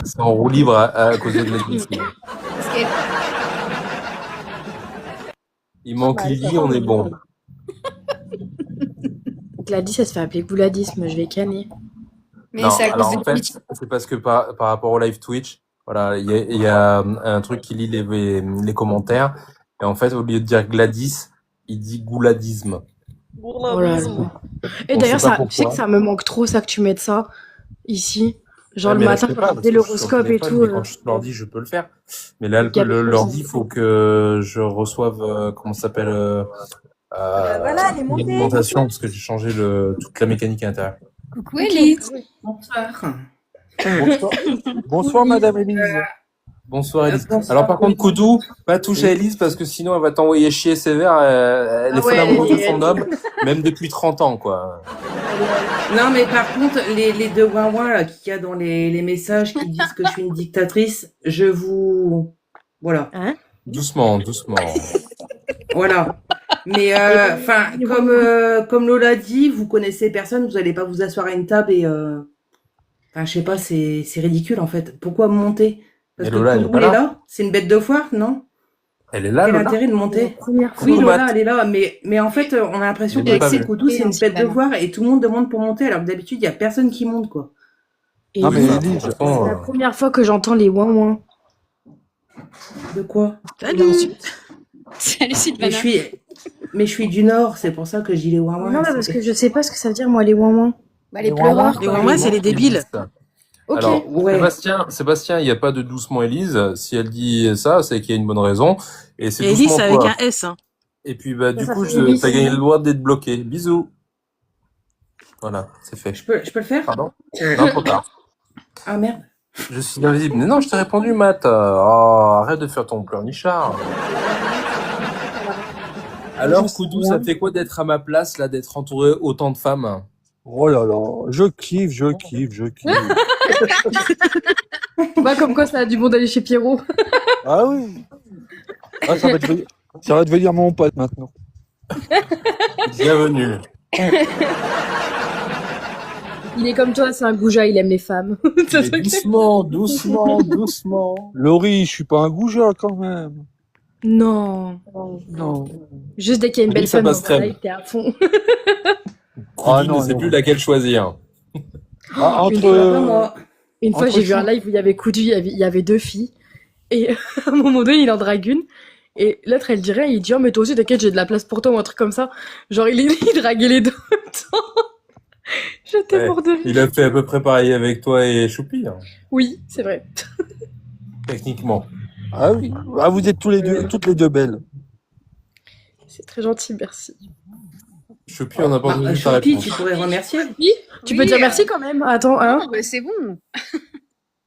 C'est en roue libre à cause de Gouladisme. Parce que- Il manque Lily, on est bon. Gladys, elle se fait appeler Gouladisme, je vais canner. Mais Non, c'est à alors cause en de fait, Twitch. c'est parce que par rapport au live Twitch, voilà, il y a un truc qui lit les commentaires, et en fait, au lieu de dire Gladys, il dit Gouladisme. Oh là là. Et On d'ailleurs, sait pas ça, tu sais que pourquoi. ça me manque trop, ça, que tu mettes ça, ici. Genre Ouais, le mais là, matin, je peux quand pas, je parce faisais que je suis sur l'horoscope et téléphone, tout. mais quand je leur dis, je peux le faire. Mais là, l'ordi, il faut que je reçoive, comment ça s'appelle, Voilà, elle est montée. l'alimentation, parce que j'ai changé toute la mécanique à l'intérieur. Coucou Elise. Bonsoir. Bonsoir, Madame Élise. Bonsoir, Elise. Bonsoir. Alors, par contre, Koudou, pas toucher à Elise, parce que sinon, elle va t'envoyer chier sévère. Elle est folle ouais, amoureuse de elle- son homme, même depuis 30 ans, quoi. Non, mais par contre, les deux ouin là qu'il y a dans les messages qui disent que je suis une dictatrice, je vous... Voilà. Doucement, doucement. Voilà. Mais, enfin, comme Lola dit, vous connaissez personne, vous n'allez pas vous asseoir à une table et... Enfin, je sais pas, c'est ridicule, en fait. Pourquoi monter? Parce Et que Lola, elle est Koudou, pas elle est là. là. C'est une bête de foire, non? Elle est là, Quel Lola. intérêt de monter? Première fois. Oui, Coucou, Lola, Matt. elle est là, mais en fait, on a l'impression Je l'ai que pas c'est vu. Koudou, c'est une bête de foire et tout le monde demande pour monter, alors que d'habitude, il y a personne qui monte, quoi. Et Non, mais oui, Élise, c'est la première fois que j'entends les ouin-ouin. De quoi? Salut Mais Sylvana. je suis du Nord, c'est pour ça que je dis les ouin Non, mais parce que je sais pas ce que ça veut dire, moi, les ouin-ouin. Bah, les pleureurs. Les quoi. ouin-ouin, c'est les débiles. Ok. Alors, Ouais. Sébastien, il n'y a pas de doucement Élise. Si elle dit ça, c'est qu'il y a une bonne raison. Et c'est Et Elise, doucement c'est avec toi. un S. Hein. Et puis, bah, du Ça coup, fait Élise, t'as c'est gagné bon. le droit d'être bloqué. Bisous. Voilà, c'est fait. Je peux le faire? Pardon? Non, trop tard. Ah merde. Je suis invisible. Mais non, je t'ai répondu, Matt. Oh, arrête de faire ton pleurnichard. Alors, Koudou, ça fait quoi d'être à ma place, là, d'être entouré autant de femmes? Oh là là, je kiffe. Bah, comme quoi, ça a du bon d'aller chez Pierrot. Ah oui. Ah, ça va devenir mon pote maintenant. Bienvenue. Il est comme toi, c'est un goujat, il aime les femmes. Mais doucement. Laurie, je suis pas un goujat quand même. Non. Non. Juste dès qu'il y a une Oui, belle ça femme dans passe le crème. live, t'es à fond. Ah Koudou non, ne sait non. plus laquelle choisir. Ah, Une Pas entre. moi. Une fois, Entre j'ai vu un filles. live où il y avait Coudu, il y avait deux filles. Et à un moment donné, il en drague une. Et l'autre, elle dirait, il dit, oh, mais toi aussi, t'inquiète, j'ai de la place pour toi, ou un truc comme ça. Genre, il draguait les deux en même temps. J'étais Ouais. mort de rire. Il a fait à peu près pareil avec toi et Choupi, hein, Oui, c'est vrai. techniquement. Ah oui. Ah, vous êtes toutes les deux belles. C'est très gentil, merci. Choupi, on n'a pas entendu ta Choupi, réponse. tu pourrais remercier. Tu peux dire merci quand même. Attends, hein. Non, bah, c'est bon.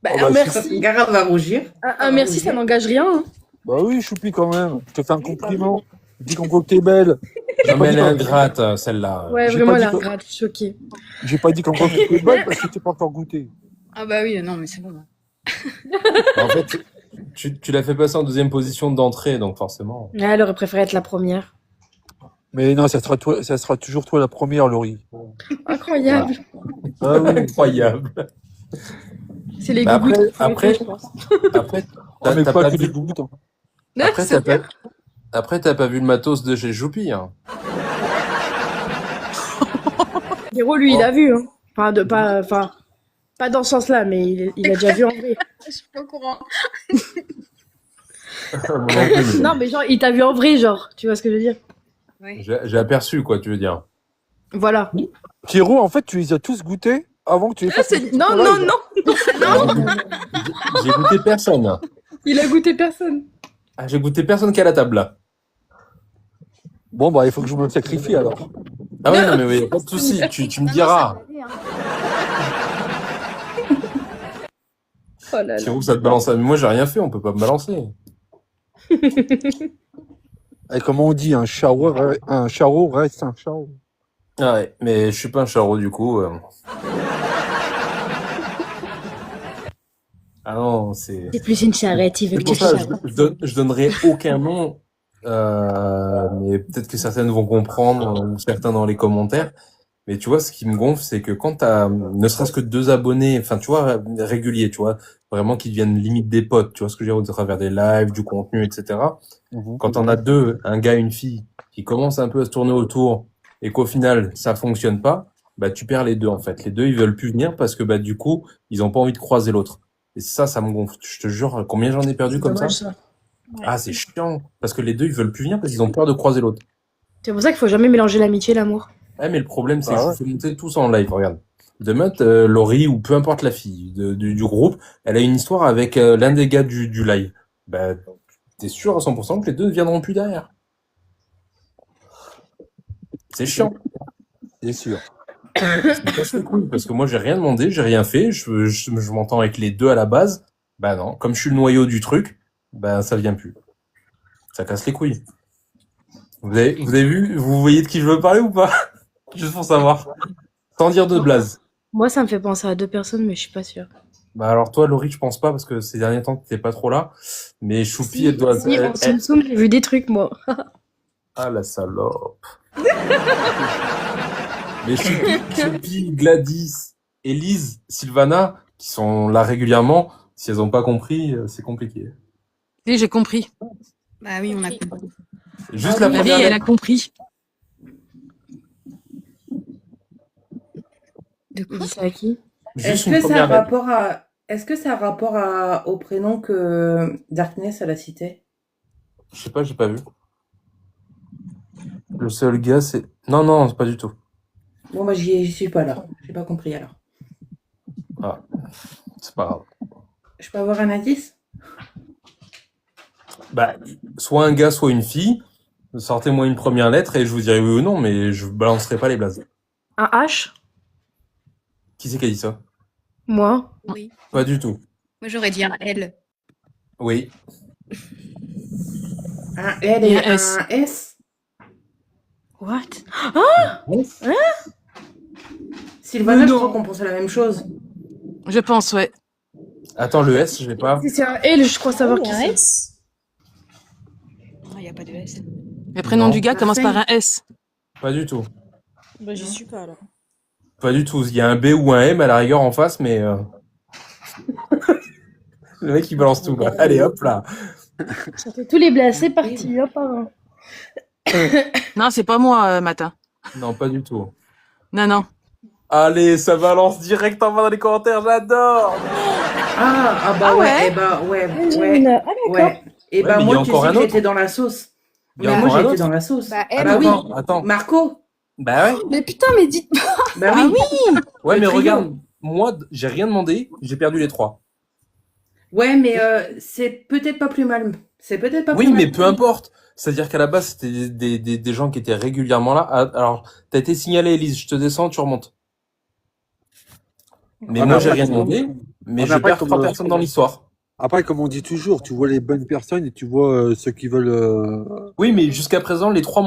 Bah, Oh, bah, un merci. Gara va rougir. Un merci, ça n'engage rien. Hein. Bah oui, choupi quand même. Je te fais un compliment. Je dis qu'encore que t'es belle. J'ai Non, pas mais dit elle est qu'en- ingrate, celle-là. Ouais, J'ai vraiment, pas elle dit est que- ingrate, je suis choquée. J'ai pas dit qu'encore que t'es belle parce que t'es pas encore goûté. Ah bah oui, non, mais c'est bon. En fait, tu l'as fait passer en deuxième position d'entrée, donc forcément. Ouais, elle aurait préféré être la première. Mais non, ça sera toujours toi la première, Laurie. Incroyable. Ah oui. Incroyable. C'est les Bah gougouttes qui font après, effet, je pense. après, Ah, mais t'as pas pas que vu, des gouttes. Hein. après, C'est t'as pas vu le matos de chez Joupi, hein. Héros, lui, il a vu. Hein. Pas dans ce sens-là, mais il a déjà vu en vrai. Je suis pas au courant. Non, mais genre, il t'a vu en vrai, genre. Tu vois ce que je veux dire? Ouais. J'ai aperçu, quoi, tu veux dire. Voilà. Pierrot, en fait, tu les as tous goûtés avant que tu les fasses. Non, non, non. J'ai goûté personne. Il a goûté personne. Ah, j'ai goûté personne qui est à la table, là. Bon, bah, il faut que je me sacrifie alors. Ah ouais, non, mais oui, pas de soucis, tu me diras. Oh là là. Thierry, ça te balance. Mais moi, j'ai rien fait, on peut pas me balancer. Et comment on dit, un charreau reste un charreau. Ah ouais, mais je suis pas un charreau, du coup. Ah non, c'est... C'est plus une charrette, il veut C'est que pour tu ça, charrettes. je donnerai aucun nom, mais peut-être que certaines vont comprendre, ou certains dans les commentaires. Mais tu vois, ce qui me gonfle, c'est que quand t'as ne serait-ce que 2 abonnés, enfin, tu vois, réguliers, tu vois, vraiment qui deviennent limite des potes, tu vois ce que je veux dire, au travers des lives, du contenu, etc. Quand on a 2, un gars, une fille, qui commencent un peu à se tourner autour, et qu'au final, ça fonctionne pas, bah, tu perds les 2, en fait. Les 2, ils veulent plus venir parce que, bah, du coup, ils ont pas envie de croiser l'autre. Et ça me gonfle. Je te jure, combien j'en ai perdu comme Dommage, ça? ça. Ah, c'est chiant. Parce que les 2, ils veulent plus venir parce qu'ils ont peur de croiser l'autre. C'est pour ça qu'il faut jamais mélanger l'amitié et l'amour. Ah, mais le problème, c'est Bah que ouais. je fais monter tous en live, regarde. Demain, Laurie, ou peu importe la fille du groupe, elle a une histoire avec l'un des gars du live. Bah, t'es sûr à 100% que les 2 ne viendront plus derrière. C'est chiant. C'est sûr. Ça me casse les couilles, parce que moi, j'ai rien demandé, j'ai rien fait, je m'entends avec les 2 à la base. Bah non, comme je suis le noyau du truc, bah ça vient plus. Ça casse les couilles. Vous avez vu, vous voyez de qui je veux parler ou pas? Juste pour savoir. Sans dire de blaze. Moi, ça me fait penser à 2 personnes, mais je suis pas sûre. Bah alors toi, Laurie, je pense pas, parce que ces derniers temps, t'étais pas trop là. Mais Choupi, elle doit... Si, en Samsung, j'ai vu des trucs, moi. Ah, la salope. Mais Choupi, Gladys, Élise, Sylvana, qui sont là régulièrement, si elles ont pas compris, c'est compliqué. Oui, j'ai compris. Bah oui, on a compris. Juste Ah la oui, La première vieille, elle lettre. a compris. De quoi? C'est à qui? Juste Est-ce une que ça a première lettre. rapport à, est-ce que ça a rapport au prénom que Darkness elle a cité? Je sais pas, j'ai pas vu. Le seul gars, c'est... Non, c'est pas du tout. Bon, moi, j'y suis pas là. J'ai pas compris alors. Ah, c'est pas grave. Je peux avoir un indice? Bah, soit un gars, soit une fille. Sortez-moi une première lettre et je vous dirai oui ou non, mais je balancerai pas les blazes. Un H? Qui c'est qui a dit ça? Moi? Oui. Pas du tout. Moi, j'aurais dit un L. Oui. Un L Et et un S. un S? What? Sylvana, je Non. crois qu'on pense à la même chose. Je pense, ouais. Attends, le S, je l'ai pas. Si c'est un L, je crois savoir qui c'est. S. Il n'y a pas de S. Le prénom Non. du gars commence par un S. Pas du tout. Bah, j'y suis pas, alors. Pas du tout. Il y a un B ou un M à la rigueur en face, mais... Le mec, il balance tout, là. Allez, hop, là. Sortez tous les blazes, c'est parti, hop, un. Non, c'est pas moi, Matin. Non, pas du tout. Non. Allez, ça balance direct en bas dans les commentaires, j'adore. Bah Ah ouais, ouais? eh bah ouais, Ah, ouais, d'accord. ouais. Et Ouais, bah mais il y moi, a tu encore sais un que autre. j'étais dans la sauce. Il y a Bah, encore moi, un j'étais autre. dans la sauce. Bah, Ah elle, bah oui, Attends. Marco. Bah ouais. Mais putain, mais dites. Bah Ah oui. Ouais, Le mais trio. regarde, moi, j'ai rien demandé, j'ai perdu les 3. Ouais, mais c'est peut-être pas plus mal. C'est peut-être pas Oui, plus mal. mais peu importe. C'est-à-dire qu'à la base, c'était des gens qui étaient régulièrement là. Ah, alors, t'as été signalé, Elise, je te descends, tu remontes. Mais Ah, moi, mais j'ai après, rien demandé, mais Ah, mais je après, perds comme 3 le- personnes dans l'histoire. Après, comme on dit toujours, tu vois les bonnes personnes et tu vois ceux qui veulent. Oui, mais jusqu'à présent, les trois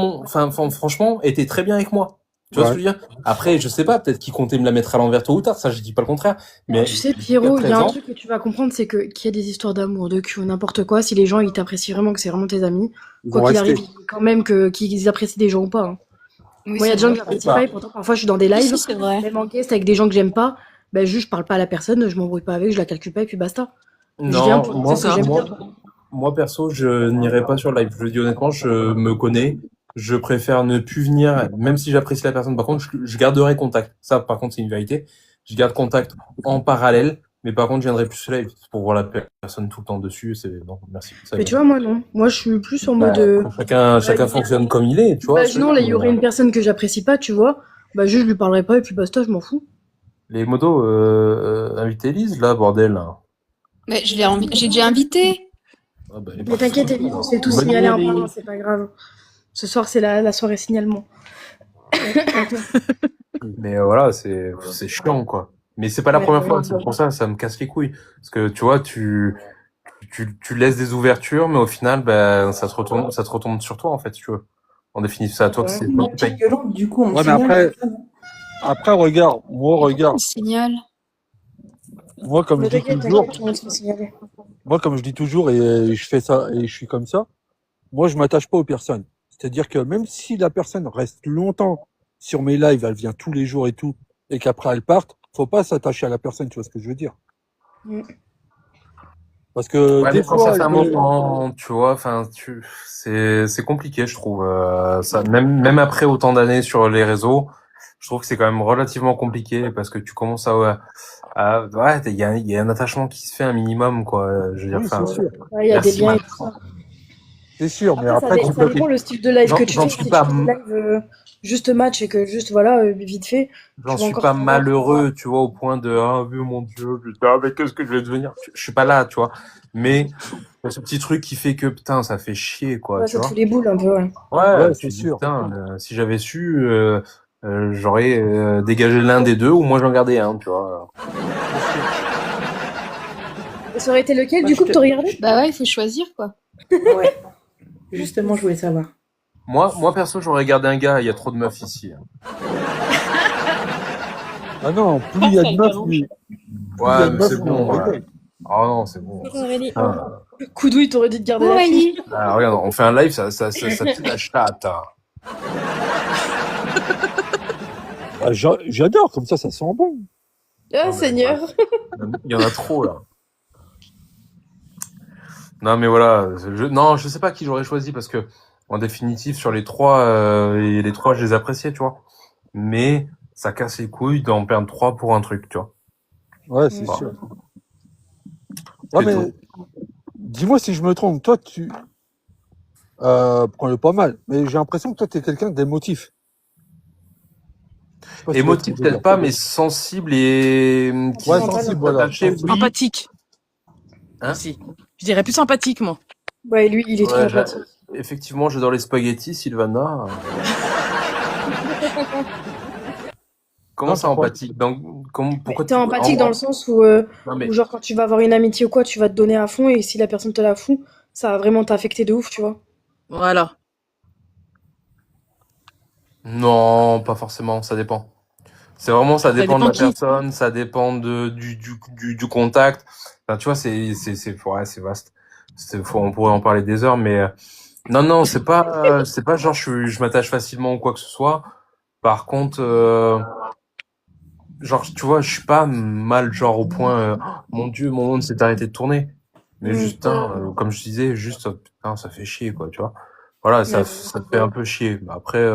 franchement, étaient très bien avec moi. Tu vois ce que je veux dire? Après, je sais pas, peut-être qu'ils comptaient me la mettre à l'envers tôt ou tard, ça, je dis pas le contraire. Mais Tu sais, jusqu'à Pierrot, il y a un présent, truc que tu vas comprendre, c'est que qu'il y a des histoires d'amour, de cul ou n'importe quoi. Si les gens ils t'apprécient vraiment, que c'est vraiment tes amis, Ils quoi vont qu'il rester. arrive, il faut quand même qu'ils apprécient des gens ou pas. Hein. Oui, Moi, il y a c'est des gens vrai. que j'apprécie pas et pourtant parfois je suis dans des Si, lives, si, c'est vrai. même en guest avec des gens que j'aime pas. Ben juste, je parle pas à la personne, je m'embrouille pas avec, je la calcule pas et puis basta. Je viens non, pour moi, dire ce que j'aime moi, bien. moi, perso, je n'irai pas sur live. Je le dis honnêtement, je me connais. Je préfère ne plus venir, même si j'apprécie la personne. Par contre, je garderai contact. Ça, par contre, c'est une vérité. Je garde contact en parallèle, mais par contre, je viendrai plus sur live pour voir la personne tout le temps dessus. Non, merci. Ça, Mais tu vois, moi non. Moi, je suis plus en mode. chacun fonctionne comme il est, tu vois. Imaginons, là, il y aurait une personne que j'apprécie pas, tu vois. Bah, juste, je lui parlerai pas et puis basta, je m'en fous. Les modos, invitez Elise, là, bordel. Là. Mais j'ai déjà invité. Ah, bah, elle est Mais t'inquiète, partie. Elise, on s'est tous Bonne signalés nuit, un par un, Elise. c'est pas grave. Ce soir, c'est la soirée signalement. Mais voilà, c'est chiant, quoi. Mais c'est pas la Ouais, première ouais, fois, ouais. c'est pour ça me casse les couilles. Parce que, tu vois, tu laisses des ouvertures, mais au final, ben, ça te retombe sur toi, en fait, si tu veux. En définitive, c'est à toi que Ouais. c'est Ma toi qui payes. petite violente, du coup, on me Ouais, mais signale. après, regarde, On signale. moi, comme Mais je dis t'inquiète, toujours, tout le monde se fait signaler. moi, comme je dis toujours, et je fais ça, et je suis comme ça, moi, je m'attache pas aux personnes. C'est-à-dire que même si la personne reste longtemps sur mes lives, elle vient tous les jours et tout, et qu'après elle parte, faut pas s'attacher à la personne, tu vois ce que je veux dire? Mm. Parce que Ouais, des mais quand fois, ça fait un moment, tu vois, enfin, c'est compliqué, je trouve. Ça, même après autant d'années sur les réseaux, je trouve que c'est quand même relativement compliqué parce que tu commences ouais, il y a un attachement qui se fait un minimum, quoi. Je veux dire, oui, enfin, c'est sûr, Ouais, il y a des merci, liens et man. tout ça. c'est sûr, mais Après, après, tu ça peux, dépend le style de live que tu J'en fais. suis Si tu pas, fais des lives juste match et que juste, voilà, vite fait, j'en tu vas suis encore pas savoir, malheureux, tu vois, au point de, ah, mais mon Dieu, putain, mais qu'est-ce que je vais devenir? Je suis pas là, tu vois. Mais, il y a ce petit truc qui fait que, putain, ça fait chier, quoi, ouais, tu ça te vois. fout les boules un peu, ouais. Ouais, ouais, tu c'est te dis, sûr. putain, si j'avais su, j'aurais dégagé l'un des deux, ou moi j'en gardais un, tu vois. Et ça aurait été lequel, Moi, du je coup, que te- t'aurais regardé? Bah ouais, il faut choisir, quoi. Ouais. Justement, je voulais savoir. Moi, perso, j'aurais gardé un gars, il y a trop de meufs ici. Ah non, plus il y a de meufs, plus il y a Ouais, de mais meufs, c'est plus bon, on ouais. rigole. Oh non, c'est bon. Putain. Coudouille, t'aurais dû te garder Oh, la fille. Ellie. Ah, regarde, on fait un live, ça pue la chatte. Hein. Ah, j'adore, comme ça sent bon. Ah, mais Seigneur. Il y en a trop, là. Non, mais voilà, non, je sais pas qui j'aurais choisi parce que, en définitive, sur les trois, et les trois, je les appréciais, tu vois. Mais ça casse les couilles d'en perdre trois pour un truc, tu vois. Ouais, c'est Bon. sûr. Ouais, C'est mais tout. dis-moi si je me trompe. Toi, prends-le pas mal, mais j'ai l'impression que toi, t'es quelqu'un d'émotif. Je sais pas si tu vois ce que Émotif, je veux peut-être dire. pas, mais sensible et qui Ouais, Sentimental. sensible, voilà. attaché, oui. Empathique. Hein Aussi. Je dirais plus empathique, moi. Ouais, lui, il est trop Ouais, empathique. effectivement, j'adore les spaghettis, Sylvana. Comment Non, ça pourquoi empathique? Pourquoi T'es tu empathique dans le sens où, Non, mais où, genre, quand tu vas avoir une amitié ou quoi, tu vas te donner à fond et si la personne te la fout, ça va vraiment t'affecter de ouf, tu vois. Voilà. non, pas forcément, ça dépend. C'est vraiment, ça dépend de dépend la qui. personne, ça dépend du contact. Enfin, tu vois, ouais, c'est vaste. On pourrait en parler des heures, mais non, c'est pas genre je m'attache facilement ou quoi que ce soit. Par contre, genre, tu vois, je suis pas mal, genre au point, oh, mon Dieu, mon monde s'est arrêté de tourner. Mais Mm. juste, putain, comme je disais, juste, putain, ça fait chier, quoi, tu vois. Voilà, ça te fait un peu chier. Mais après,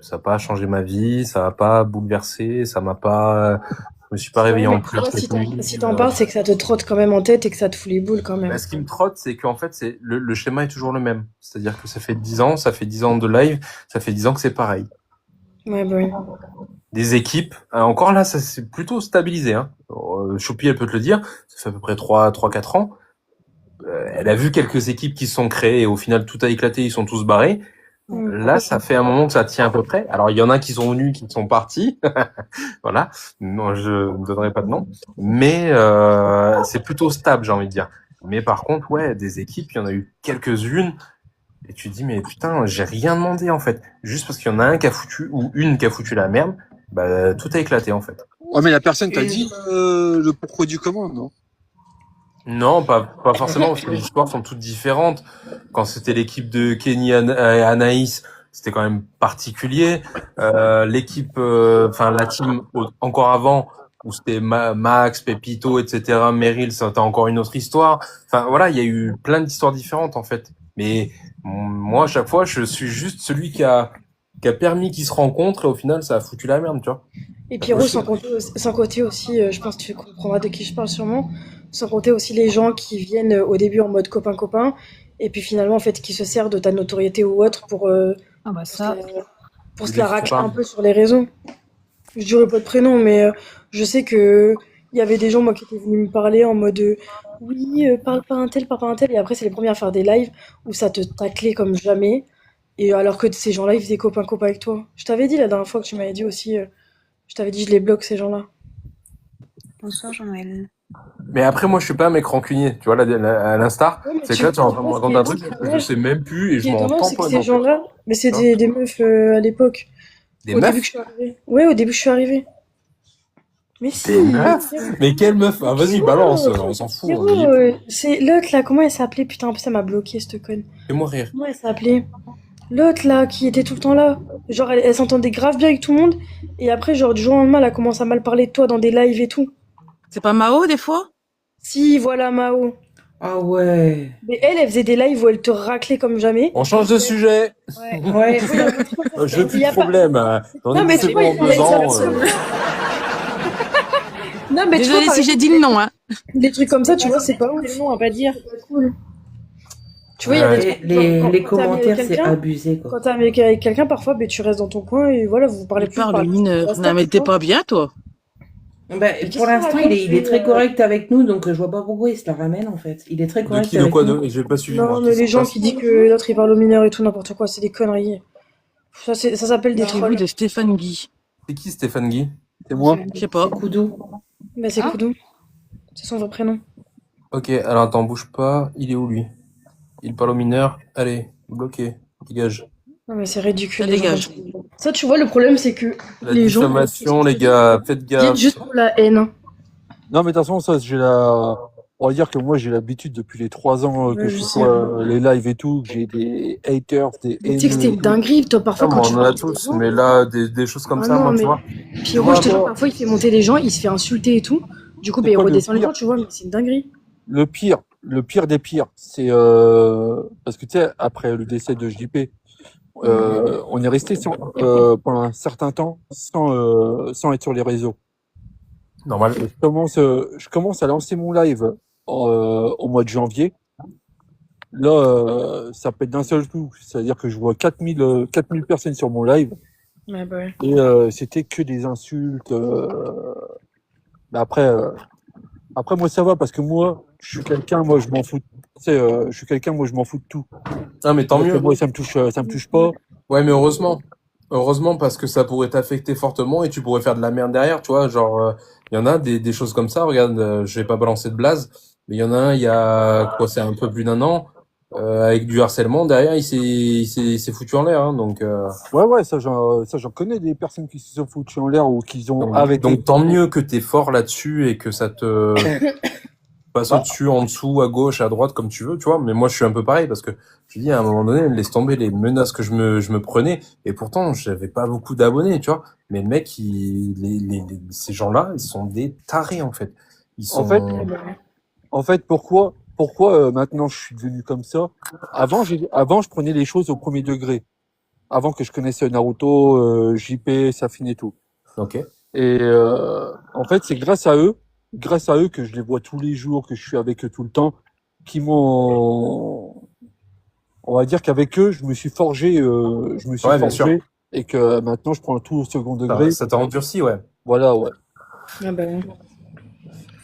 ça n'a pas changé ma vie, ça n'a pas bouleversé, ça m'a pas, je me suis pas réveillé Ouais, en mais tu pleurs vois, cette nuit. si t'en parles, c'est que ça te trotte quand même en tête et que ça te fout les boules quand même. Ce qui me trotte, c'est qu'en fait, le schéma est toujours le même. C'est-à-dire que ça fait 10 ans, ça fait 10 ans de live, ça fait 10 ans que c'est pareil. Ouais, bah oui. Des équipes, encore là, ça s'est plutôt stabilisé, hein. Choupi, elle peut te le dire, ça fait à peu près 3-4 ans. Elle a vu quelques équipes qui se sont créées et au final, tout a éclaté, ils sont tous barrés. Mm. Là, ça fait un moment que ça tient à peu près. Alors, il y en a qui sont venus, qui sont partis. Voilà. Non, je ne donnerai pas de nom. Mais c'est plutôt stable, j'ai envie de dire. Mais par contre, ouais, des équipes, il y en a eu quelques-unes. Et tu te dis, mais putain, j'ai rien demandé, en fait. Juste parce qu'il y en a un qui a foutu, ou une qui a foutu la merde, bah, tout a éclaté, en fait. Ouais, mais la personne t'a dit le pourquoi du comment, non? Non, pas forcément, parce que les histoires sont toutes différentes. Quand c'était l'équipe de Kenny et Anaïs, c'était quand même particulier. L'équipe, enfin, la team encore avant, où c'était Max, Pepito, etc., Meryl, c'était encore une autre histoire. Enfin, voilà, il y a eu plein d'histoires différentes, en fait. Mais moi, à chaque fois, je suis juste celui qui a permis qu'ils se rencontrent, et au final, ça a foutu la merde, tu vois. Et Pierrot, sans compter aussi, je pense que tu comprendras de qui je parle sûrement, sans compter aussi les gens qui viennent au début en mode copain-copain, et puis finalement, en fait, qui se servent de ta notoriété ou autre Ah bah ça. pour se Des la racler copains. un peu sur les réseaux. Je dirais pas de prénom, mais je sais que il y avait des gens, moi, qui étaient venus me parler en mode oui, parle pas un tel, et après, c'est les premiers à faire des lives où ça te taclait comme jamais, et alors que ces gens-là, ils faisaient copain-copain avec toi. Je t'avais dit la dernière fois que tu m'avais dit aussi. Je t'avais dit, je les bloque, ces gens-là. Bonsoir Jean-Noël. Mais après, moi, je suis pas un mec rancunier. Tu vois, à l'instar, Ouais, mais c'est que là, tu es en train de me ce qui raconter un est truc ce qui est que je dommage, sais même plus et ce qui je est m'en dommage, c'est que tamponne, ces en fait. gens-là, mais c'est Hein. des meufs à l'époque. Des Au début que meufs? je suis arrivée. Ouais, au début que je suis arrivée. Mais si, Des meufs? Pierrot, Mais quelle meuf? Ah, vas-y, balance, Pierrot, on s'en fout. Pierrot, c'est l'autre là, comment elle s'appelait? Putain, en plus, ça m'a bloqué, cette conne. Fais-moi rire. Comment elle s'appelait? L'autre là, qui était tout le temps là. Genre, elle s'entendait grave bien avec tout le monde, et après, genre, du jour au lendemain, elle a commencé à mal parler de toi dans des lives et tout. C'est pas Mao, des fois? Si, voilà, Mao. Ah ouais. Mais elle faisait des lives où elle te raclait comme jamais. On change de sujet. Ouais. Ouais. Oui, un peu trop comme ça. Je veux Il plus y de a pas- problème. J'en ai Non, mais bouffé tu vois, pendant il y a 2 ans. Non, mais tu Désolée vois, par si j'ai exemple, dit le nom, hein. des trucs comme ça, tu vois, c'est pas ouf. C'est le nom à pas dire. C'est pas cool. Tu vois, il y a des Ouais. trucs, Les, genre, les quand t'es ami avec commentaires, c'est quelqu'un, abusé, quoi. quand t'es ami avec quelqu'un, parfois, ben, tu restes dans ton coin et voilà, vous parlez Il plus, vous parle parlez plus. mineur. Basta, Non, mais tu t'es vois. pas bien, toi. Bah, Mais qu'est-ce pour qu'il l'instant, raconte, il est très lui, correct avec nous, donc je vois pas pourquoi il se la ramène, en fait. Il est très De correct qui, de avec quoi, nous. j'ai pas suivi, moi. Non, mais Qu'est-ce les qui se gens passe? qui disent que l'autre, il parle aux mineurs et tout, n'importe quoi, c'est des conneries. Ça s'appelle des J'ai vu trolls. de Stéphane Guy. C'est qui, Stéphane Guy? C'est moi. Je sais pas. C'est Koudou. Bah, c'est Ah. Koudou. C'est son vrai prénom. Ok, alors attends, bouge pas. Il est où, lui? Il parle aux mineurs. Allez, bloqué. Dégage. Non, mais c'est ridicule, Ça les gens dégage. comme ça. Ça, tu vois, le problème, c'est que La les gens diffamation, les gars, faites viennent gaffe. juste pour la haine. Non, mais de toute façon, ça, on va dire que moi, j'ai l'habitude depuis les 3 ans que Ouais, je je suis sais. sur les lives et tout, que j'ai des haters, des Mais tu sais que c'était haineux une et tout. dinguerie, toi, Ah, parfois, quand mais tu on en a parles des tous, gens. mais là, des choses comme Ah ça, non, moi, tu mais vois. Pierrot, je te jure, Moi, parfois, il fait monter les gens, il se fait insulter et tout. Du coup, C'est ben, il quoi le redescend les pire? gens, tu vois, mais c'est une dinguerie. Le pire des pires, c'est parce que tu sais, après le décès de JP, on est resté pendant un certain temps sans être sur les réseaux. normal. Je commence à lancer mon live au mois de janvier. Là, ça pète d'un seul coup. C'est-à-dire que je vois 4000 personnes sur mon live Ouais, bah ouais. et c'était que des insultes. Mais après, moi, ça va parce que moi, je suis quelqu'un, moi, je m'en fous. Tu sais, je suis quelqu'un, moi, je m'en fous de tout. Ah, mais tant Donc, mieux. moi, ça me touche pas. Ouais, mais heureusement. Heureusement, parce que ça pourrait t'affecter fortement et tu pourrais faire de la merde derrière, tu vois. Genre, il y en a des choses comme ça. Regarde, je vais pas balancer de blaze, mais il y en a un, il y a, quoi, c'est un peu plus d'1 an, avec du harcèlement. Derrière, il s'est foutu en l'air, hein, donc, Ouais, ça, j'en connais des personnes qui se sont foutues en l'air ou qui ont arrêté. donc tant mieux que t'es fort là-dessus et que ça te passe Bah. au-dessus, en dessous, à gauche, à droite, comme tu veux, tu vois. Mais moi, je suis un peu pareil parce que je dis à un moment donné, laisse tomber les menaces que je me prenais. Et pourtant, j'avais pas beaucoup d'abonnés, tu vois. Mais le mec, ces gens-là, ils sont des tarés, en fait. Ils sont, En fait, pourquoi maintenant je suis devenu comme ça? Avant, je prenais les choses au premier degré. Avant que je connaisse Naruto, JP, Safin et tout. ok. Et en fait, c'est grâce à eux que je les vois tous les jours, que je suis avec eux tout le temps, qui m'ont, on va dire qu'avec eux, je me suis forgé, Ouais, bien sûr. et que maintenant je prends tout au second degré. Ça t'a endurci, ouais. Voilà, ouais. Ah bah ouais.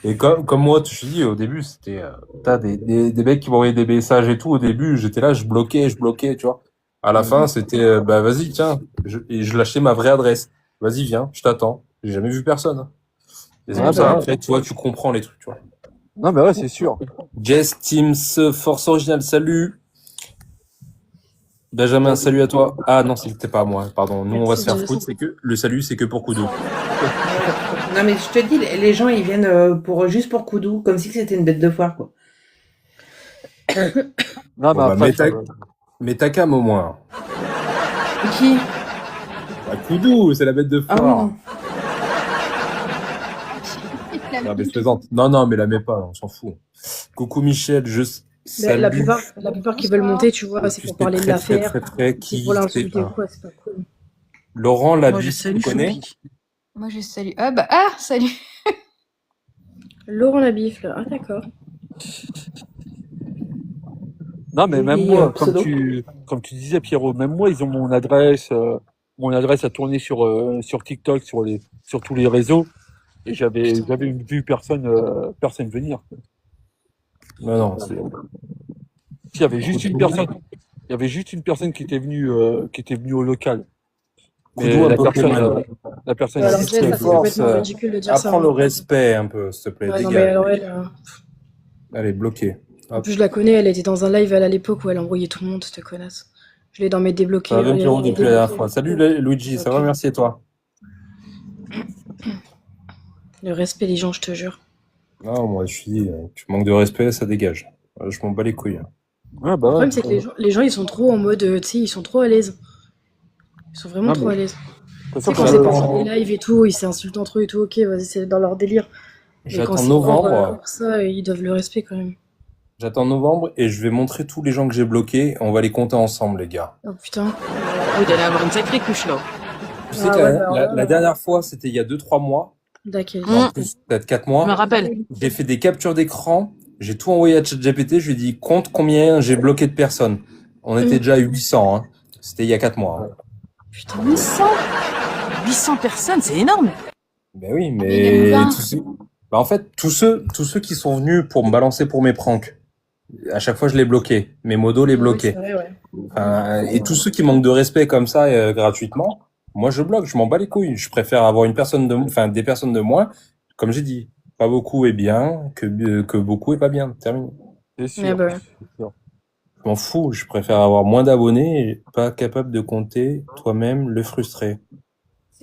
Et comme moi, tu dis, au début, c'était, t'as des mecs qui m'envoyaient des messages et tout. Au début, j'étais là, je bloquais, tu vois. À la fin, c'était, bah, vas-y, tiens. Et je lâchais ma vraie adresse. Vas-y, viens, je t'attends. J'ai jamais vu personne, hein. Et c'est Ah, comme ça, bah, après, tu vois, tu comprends les trucs, tu vois. Non, mais ouais, c'est sûr. Jess Teams Force Original, salut. Benjamin, salut à toi. Ah non, c'était pas à moi, pardon. Nous, on va Merci, se faire Jess. foutre. C'est que le salut, c'est que pour Kudo. Non, mais je te dis, les gens, ils viennent juste pour Koudou, comme si c'était une bête de foire, quoi. Non, mais Bon, bah, après, mets ta cam au moins. Qui? Bah, Kudo, c'est la bête de Ah foire. oui, non. Non, mais je plaisante. Non, mais la mets pas, on s'en fout. Coucou Michel, La salue. plupart qui veulent monter, tu vois, c'est Tu pour sais parler de très, l'affaire. très C'est qui pour c'est. l'insulter ou quoi, c'est pas cool. Laurent Moi, je Labiche, salue tu connais? Choupi. Moi, je salue. Salut. Laurent Labifle, ah d'accord. non, mais même Oui, moi, pseudo. comme tu disais, Pierrot, même moi, ils ont mon adresse à tourner sur TikTok, sur tous les réseaux. Et j'avais vu personne venir. Non, c'est. Il y avait juste une personne. Il y avait juste une personne qui était venue au local. Mais Kudo, un la Pokémon. personne, la personne Alors, ici, Jess, ça, c'est Force, complètement ridicule de dire ça. apprends le hein. respect un peu, s'il te plaît. Ouais, non, mais Dégage. alors elle, Allez, bloqué. en Hop. plus, je la connais, elle était dans un live à l'époque où elle envoyait tout le monde, cette connasse. Je l'ai dans mes débloqués. Ça va bien, Pierrot, les depuis la dernière débloqués. fois. Salut Luigi, ça va, Ok. merci et toi? Le respect, les gens, je te jure. Non, moi, je suis dit, tu manques de respect, ça dégage. Je m'en bats les couilles. Ouais, bah Le ouais. problème, c'est que les gens, ils sont trop en mode, tu sais, ils sont trop à l'aise. Ils sont vraiment Non, trop mais à l'aise. de toute Tu sais, façon, quand quand c'est le- pas sur les lives et tout, ils s'insultent entre eux et tout, ok, vas-y, c'est dans leur délire. Mais quand J'attends c'est novembre. hors ça, ils doivent le respect quand même. J'attends novembre et je vais montrer tous les gens que j'ai bloqués. On va les compter ensemble, les gars. Oh putain. Oui, d'aller avoir une sacrée couche là. Tu sais Ah que ouais, bah, la ouais. dernière fois, c'était il y a 2-3 mois. D'accord. En plus, peut-être 4 Je me mois. rappelle. J'ai fait des captures d'écran. J'ai tout envoyé à ChatGPT. Je lui ai dit, compte combien j'ai bloqué de personnes. On était déjà à 800. Hein. C'était il y a 4 mois. Hein. Putain. 800 personnes, c'est énorme. Ben oui, il mais aime bien. bah, en fait, tous ceux qui sont venus pour me balancer pour mes pranks, à chaque fois je les bloquais. Mes modos les Oui, c'est bloquaient. vrai, ouais. Et tous ceux qui manquent de respect comme ça gratuitement, moi je bloque, je m'en bats les couilles. Je préfère avoir des personnes de moins. Comme j'ai dit, pas beaucoup est bien que beaucoup est pas bien. Terminé. c'est sûr. Ouais, bah ouais. c'est sûr. Je m'en fous. Je préfère avoir moins d'abonnés et pas capable de compter toi-même le frustré.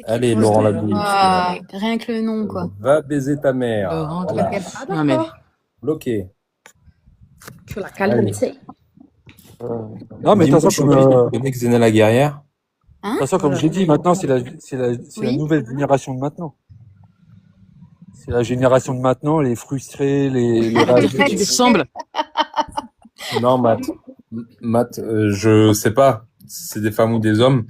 Allez, Ouais, Laurent c'est Labiche. Ah, rien que le nom, quoi. Va baiser ta mère. Laurent Voilà. Labiche. Ah, Non, mais d'accord. Bloqué. Tu la calmes, tu sais. Non, mais de toute Dis-moi, façon, le mec Zena la guerrière. Hein? de toute façon, comme j'ai dit, maintenant, c'est la Oui. nouvelle génération de maintenant. C'est la génération de maintenant, les frustrés, les tu lui ressembles. Non, Matt, je sais pas si c'est des femmes ou des hommes.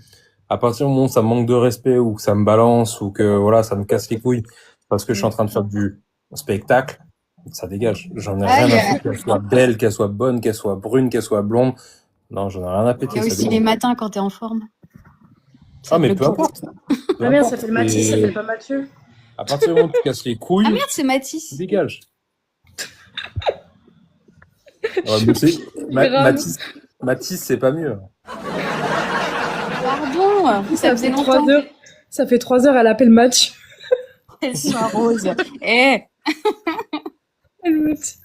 À partir du moment où ça me manque de respect ou que ça me balance ou que voilà, ça me casse les couilles parce que je suis en train de faire du spectacle, ça dégage. J'en ai rien à foutre qu'elle soit belle, qu'elle soit bonne, qu'elle soit brune, qu'elle soit blonde. Non, j'en ai rien à Il y péter. a Ça aussi dégage. les matins quand t'es en forme. Ah, mais bloque peu tout. importe. Peu Ah merde, ça importe. fait le Mathis, ça Et fait le pas Mathieu. à partir du moment où tu casses les couilles, Ah merde, c'est Mathis. dégage. Ouais, mais c'est- Grave. Mathis, c'est pas mieux. Pardon, ça Ça faisait fait longtemps 3 heures. Ça fait 3 heures, elle appelle Mathieu. qu'elle soit rose. Eh, Elle me dit.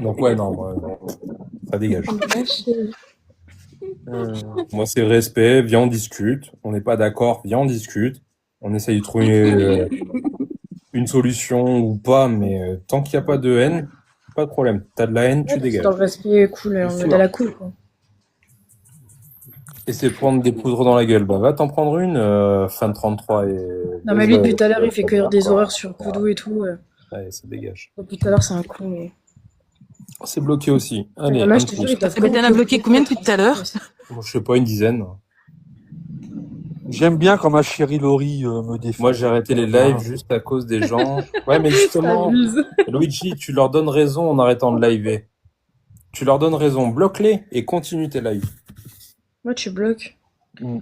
Donc ouais, non, ça dégage. Vache. Moi, c'est respect, viens, on discute. On n'est pas d'accord, viens, on discute. On essaye de trouver une solution ou pas, mais tant qu'il n'y a pas de haine, pas de problème. T'as de la haine, tu Ouais, dégages. dans le respect cool, on sûr. est de la cool, quoi. Et c'est prendre des poudres dans la gueule. Bah, va t'en prendre une, fin de 33 et... Non, mais lui, depuis tout à l'heure, il fait cueillir des horreurs sur Kudo et tout. Ouais, ça dégage. Depuis tout à l'heure, c'est un con. Mais... C'est bloqué aussi. Allez, Moi, un je te de jure, plus. ils doivent Mais t'en as bloqué combien depuis tout à l'heure? Moi, je sais pas, une dizaine. J'aime bien quand ma chérie Laurie me défend. Moi, j'ai arrêté les lives juste à cause des gens. Ouais, mais justement, Abuse. Luigi, tu leur donnes raison en arrêtant de liver. Tu leur donnes raison. Bloque-les et continue tes lives. Moi, tu bloques. Mm. De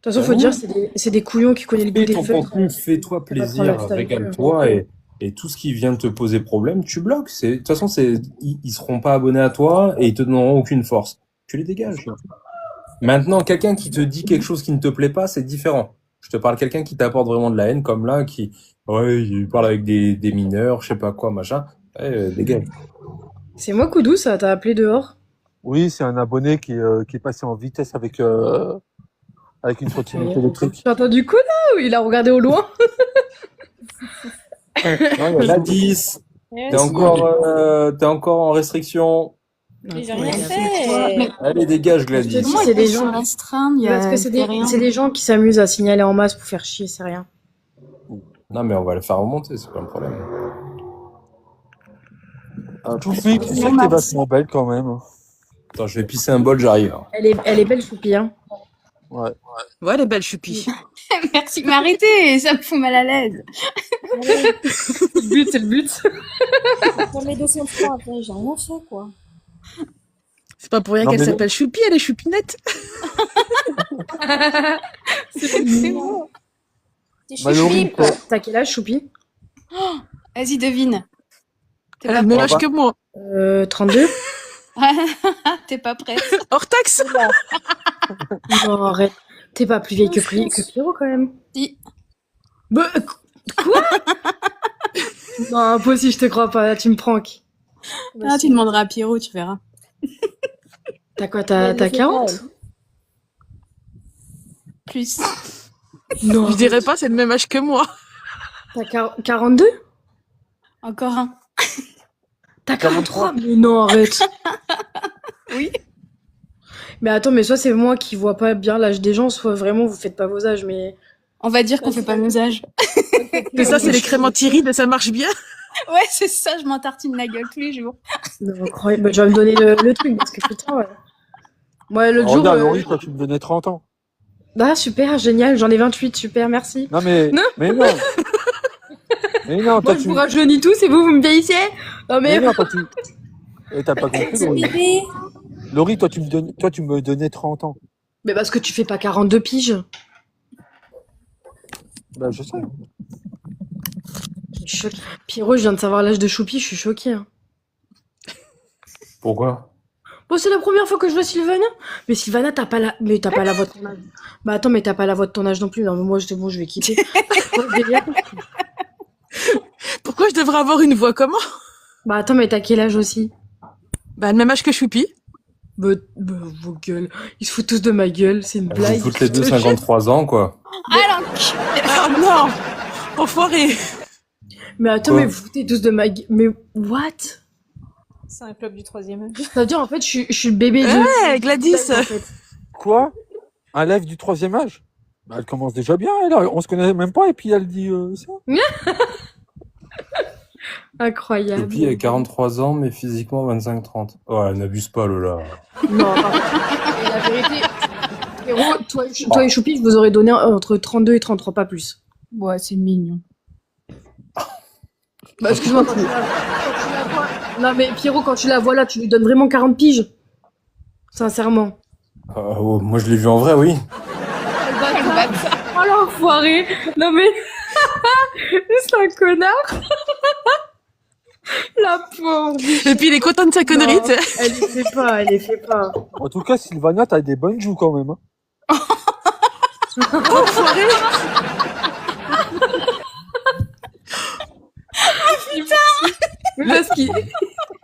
toute façon, faut dire, c'est des couillons qui connaissent le goût Fais des ton feutres. contenu, fais-toi prendre la plaisir, tête avec régale-toi et tout ce qui vient de te poser problème, tu bloques. De toute façon, ils seront pas abonnés à toi et ils te donneront aucune force. Tu les dégages. Maintenant, quelqu'un qui te dit quelque chose qui ne te plaît pas, c'est différent. Je te parle de quelqu'un qui t'apporte vraiment de la haine, comme là, ouais, il parle avec des mineurs, je sais pas quoi, machin. Dégage. C'est moi, Koudou, ça t'a appelé dehors? Oui, c'est un abonné qui est passé en vitesse avec une trottinette électrique. J'ai entendu Koudou, il a regardé au loin. Gladys, t'es encore en restriction. Mais j'ai rien fait. Allez, dégage, Gladys. Comment c'est des gens restreints, Parce que c'est des gens qui s'amusent à signaler en masse pour faire chier, c'est rien. Non, mais on va le faire remonter, c'est pas un problème. Choupi, tu sais que t'es vachement belle quand même. Attends, je vais pisser un bol, j'arrive. Elle est belle, Choupi, hein. Ouais. Ouais, elle est belle, Choupi. Merci, mais arrêtez, ça me fout mal à l'aise. C'est le but. Pour mes 203 après, j'ai rien fait, quoi. C'est pas pour rien Non, qu'elle mais- s'appelle Choupi, elle est choupinette. C'est bon. T'es Bah, Laurie, choupi. T'as quel âge, Choupi? Vas-y, devine. Elle a le même âge que moi. 32? T'es pas prête. Hors taxe. Non, arrête. T'es pas plus vieille que Pierrot, quand même. Si. Bah, quoi? Non, impossible, je te crois pas, tu me pranks. Ah, tu demanderas à Pierrot, tu verras. T'as quoi, t'as 40? Plus. Non. Je dirais pas, c'est le même âge que moi. T'as 42? Encore un. T'as 43? Mais non, arrête. Oui. Mais attends, mais soit c'est moi qui vois pas bien l'âge des gens, soit vraiment vous faites pas vos âges, mais... On va dire qu'on fait pas nos âges. Mais ça, c'est les crèmes anti-rides et ça marche bien. Ouais, c'est ça, je m'en tartine la gueule tous les jours. Non, incroyable. Bah, je vais me donner le truc, parce que putain, ouais. Moi, l'autre jour... Regarde, Laurie, toi, tu me donnais 30 ans. Ah, super, génial, j'en ai 28, super, merci. Non, mais. Non. Mais non. Mais non, Moi, toi, je tu. vous rajeunis tous et vous me vieillissez? Non, Mais mais... non, toi, tu. Et t'as pas compris, C'est Laurie. bébé. Laurie, toi, tu me donnais 30 ans. Mais parce que tu fais pas 42 piges. Bah, je sais. Je suis choquée. Pierrot, je viens de savoir l'âge de Choupi, je suis choquée. Hein. Pourquoi? Bon, c'est la première fois que je vois Sylvana. Mais Sylvana, t'as pas la voix de ton âge. Bah attends, mais t'as pas la voix de ton âge non plus. Non, mais moi, bon, je vais quitter. Pourquoi je devrais avoir une voix comment? Bah attends, mais t'as quel âge aussi? Bah, le même âge que Choupi. Bah, vos gueules. Ils se foutent tous de ma gueule, c'est une blague. Vous toutes les deux 53 ans, quoi. Alors, Ah non! Enfoiré! Mais attends, Quoi mais vous foutez tous de ma gueule. Mais what? C'est un club du 3e âge. Ça veut dire, en fait, je suis le bébé de... Ouais, Gladys! en fait. Quoi? Un live du 3e âge? Bah, elle commence déjà bien, elle. On se connaît même pas, et puis elle dit ça. Incroyable. Choupi a 43 ans, mais physiquement 25-30. Oh, elle n'abuse pas, Lola. Non, par contre, et la vérité, Pierrot, toi et Choupi, je vous aurais donné entre 32 et 33, pas plus. ouais, c'est mignon. Bah, excuse-moi, quand tu la vois... Non, mais Pierrot, quand tu la vois là, tu lui donnes vraiment 40 piges. Sincèrement. Oh, moi, je l'ai vu en vrai, oui. Oh l'enfoiré. Non, mais... c'est un connard. La pauvre. Et puis il est content de sa connerie, Non, tu sais. elle les fait pas. En tout cas, Sylvana, t'as des bonnes joues quand même. Hein. Enfoiré! Là, ce qui...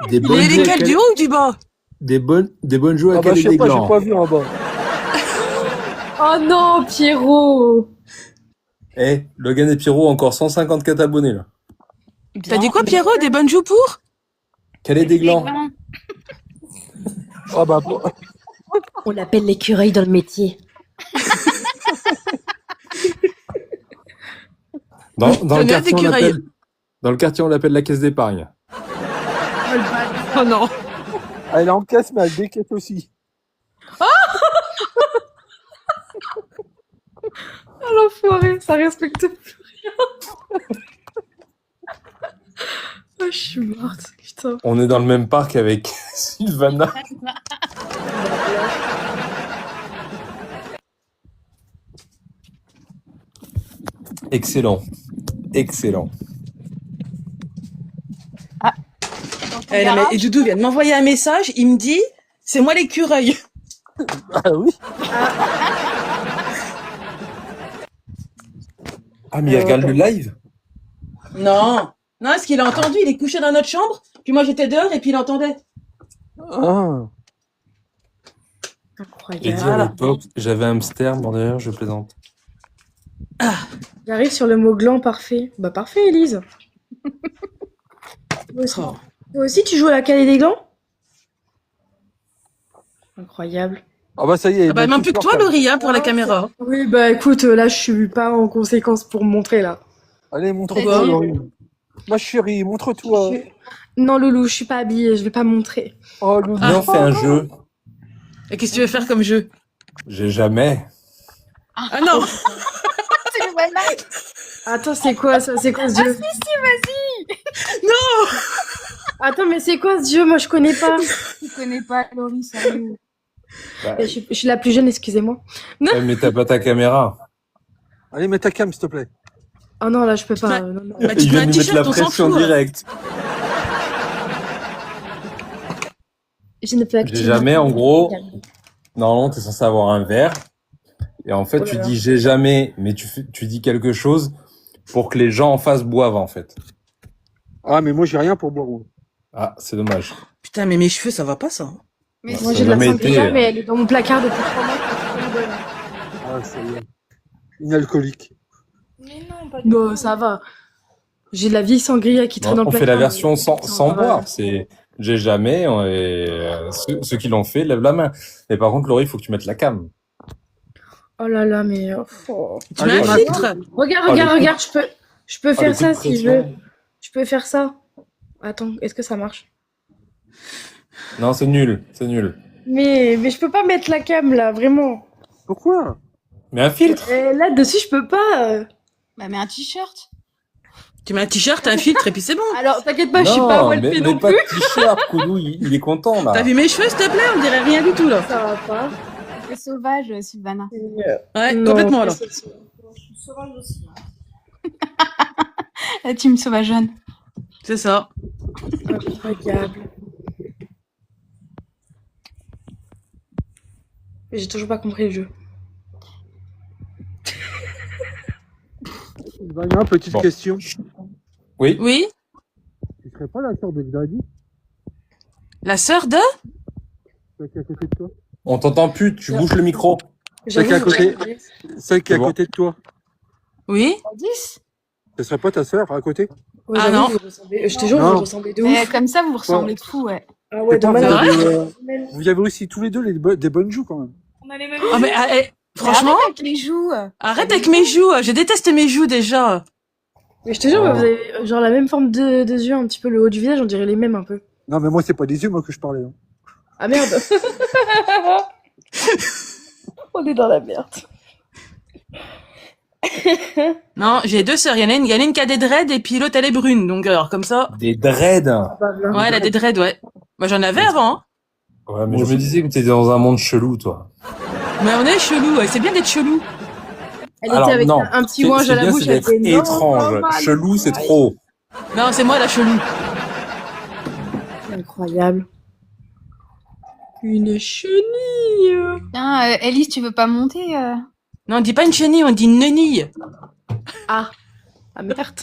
Des Il est joues lesquels, du haut ou du bas? des bonnes joues à Ah bah, caler je sais des pas, j'ai glands. pas vu en bas. Oh non, Pierrot. Eh, Logan et Pierrot, encore 154 abonnés, là. T'as dit quoi, Pierrot? Des bonnes joues pour? Caler des glands. Ah bah, On l'appelle l'écureuil dans le métier. Dans le J'en ai un quartier, on d'écureuil. l'appelle... Dans le quartier, on l'appelle la caisse d'épargne. Oh non! elle encaisse, mais elle décaisse aussi. Oh l'enfoiré, ça respecte plus rien. Oh, je suis morte, putain. On est dans le même parc avec Sylvana. Excellent. Excellent. Et Doudou vient de m'envoyer un message, il me dit, c'est moi l'écureuil. Ah oui. Ah, mais il regarde le live? Non, Non, parce qu'il a entendu, il est couché dans notre chambre, puis moi j'étais dehors et puis il entendait. Ah. J'ai dit à Voilà. l'époque, j'avais un hamster, bon d'ailleurs, je plaisante. J'arrive sur le mot gland parfait. Bah parfait, Elise. Toi aussi. Oh. Toi aussi, tu joues à la calée des glands? Incroyable. Ah bah ça y est. Ah bah, même plus que toi, Laurie, hein, pour la caméra. Oui, bah écoute, là, je suis pas en conséquence pour montrer, là. Allez, montre-toi, Pourquoi Laurie. Ma chérie, montre-toi. Non, Loulou, je suis pas habillée, je vais pas montrer. Oh, Loulou. Viens, on fait un jeu. Et qu'est-ce que tu veux faire comme jeu? J'ai jamais. Ah non. C'est le voilà. Attends, c'est quoi ça? C'est quoi ce jeu? Non. Attends, mais c'est quoi ce jeu? Moi, je connais pas. Tu connais pas Laurie, sérieux. Bah, Je suis la plus jeune, excusez-moi. mais t'as pas ta caméra. Allez, mets ta cam, s'il te plaît. Oh non, là, je peux pas. Bah, non, non. Bah, tu Il te mets vient un de nous mettre la t-shirt, on s'en pression fout. directe. Je ne peux J'ai activer. jamais, en gros, normalement, t'es censé avoir un verre. Et en fait, Oh là tu là. dis j'ai jamais, mais tu dis quelque chose pour que les gens en face boivent, en fait. Ah, mais moi, j'ai rien pour boire. Ah, c'est dommage. Putain, mais mes cheveux, ça va pas, ça. Mais Ouais, Moi, ça j'ai de a la jamais sangria, été, mais elle est dans mon placard depuis 3 mois. Ah, ça y est. Une alcoolique. Mais non, pas du Bon, tout. ça va. J'ai de la vieille sangria qui traîne dans le On placard. fait la version sans Ça va. boire. C'est j'ai jamais, et ceux qui l'ont fait, lèvent la main. Et par contre, Laurie, il faut que tu mettes la cam. Oh là là, mais... oh. Tu mets un Allez, filtre? Regarde, Oh, regarde, le coup- regarde, je peux Ah, le faire coup ça de si je pression. veux. Je peux faire ça. Attends, est-ce que ça marche? Non, c'est nul, c'est nul. Mais je peux pas mettre la cam, là, vraiment. Pourquoi? Mais un filtre. Là, dessus, je peux pas. Bah, mets un t-shirt. Tu mets un t-shirt, un filtre et puis c'est bon. Alors, t'inquiète pas, je suis pas mais, Walpé mais non pas plus. de t-shirt, Koudou, il est content, là. T'as vu mes cheveux, s'il te plaît? On dirait rien du tout, là. Ça va pas. C'est sauvage, Sylvana. Ouais, Non, complètement, alors. Je suis sauvage aussi. Hein. La team sauvageonne. C'est ça. Incroyable. J'ai toujours pas compris le jeu. Vania, petite Bon. question. Oui. Oui? Tu serais pas la sœur de Xadi? La sœur de? Celle qui est à côté de toi? On t'entend plus, tu bouges le micro. Celle qui est à côté. Celle qui est à C'est bon. côté de toi. Oui? 10. Ce serait pas ta sœur à côté? Ouais, Ah j'avoue, non. vous ressemblez- Je te jure, Non. vous ressemblez de Mais ouf. comme ça, vous ressemblez de fou, ouais. Ah ouais, Pourtant, dommage. C'est vrai vous avez aussi tous les deux des bonnes joues quand même. On a les mêmes. Oh, mais franchement, Arrête avec les joues. arrête avec mes joues. Je déteste mes joues déjà. Mais je te jure, Oh. vous avez genre la même forme de yeux, un petit peu le haut du visage, on dirait les mêmes un peu. Non, mais moi, c'est pas des yeux, moi, que je parlais. Hein. Ah merde. On est dans la merde. Non, j'ai deux sœurs. Il y en a une qui a des dreads et puis l'autre elle est brune. Donc alors comme ça. Des dreads. Bah, bien. Ouais, elle a des dreads, ouais. Moi j'en avais avant. Hein. Ouais, mais je me disais que t'étais dans un monde chelou, toi. Mais on est chelou. Ouais. C'est bien d'être chelou. Elle Alors, était avec non, un petit c'est ouange à la bien, bouche. c'est Elle d'être était non, étrange. normal. Chelou, c'est trop. Non, c'est moi la chelou. Incroyable. Une chenille. Tiens, Elise, tu veux pas monter Non, on dit pas une chenille, on dit une nenille. Ah merde.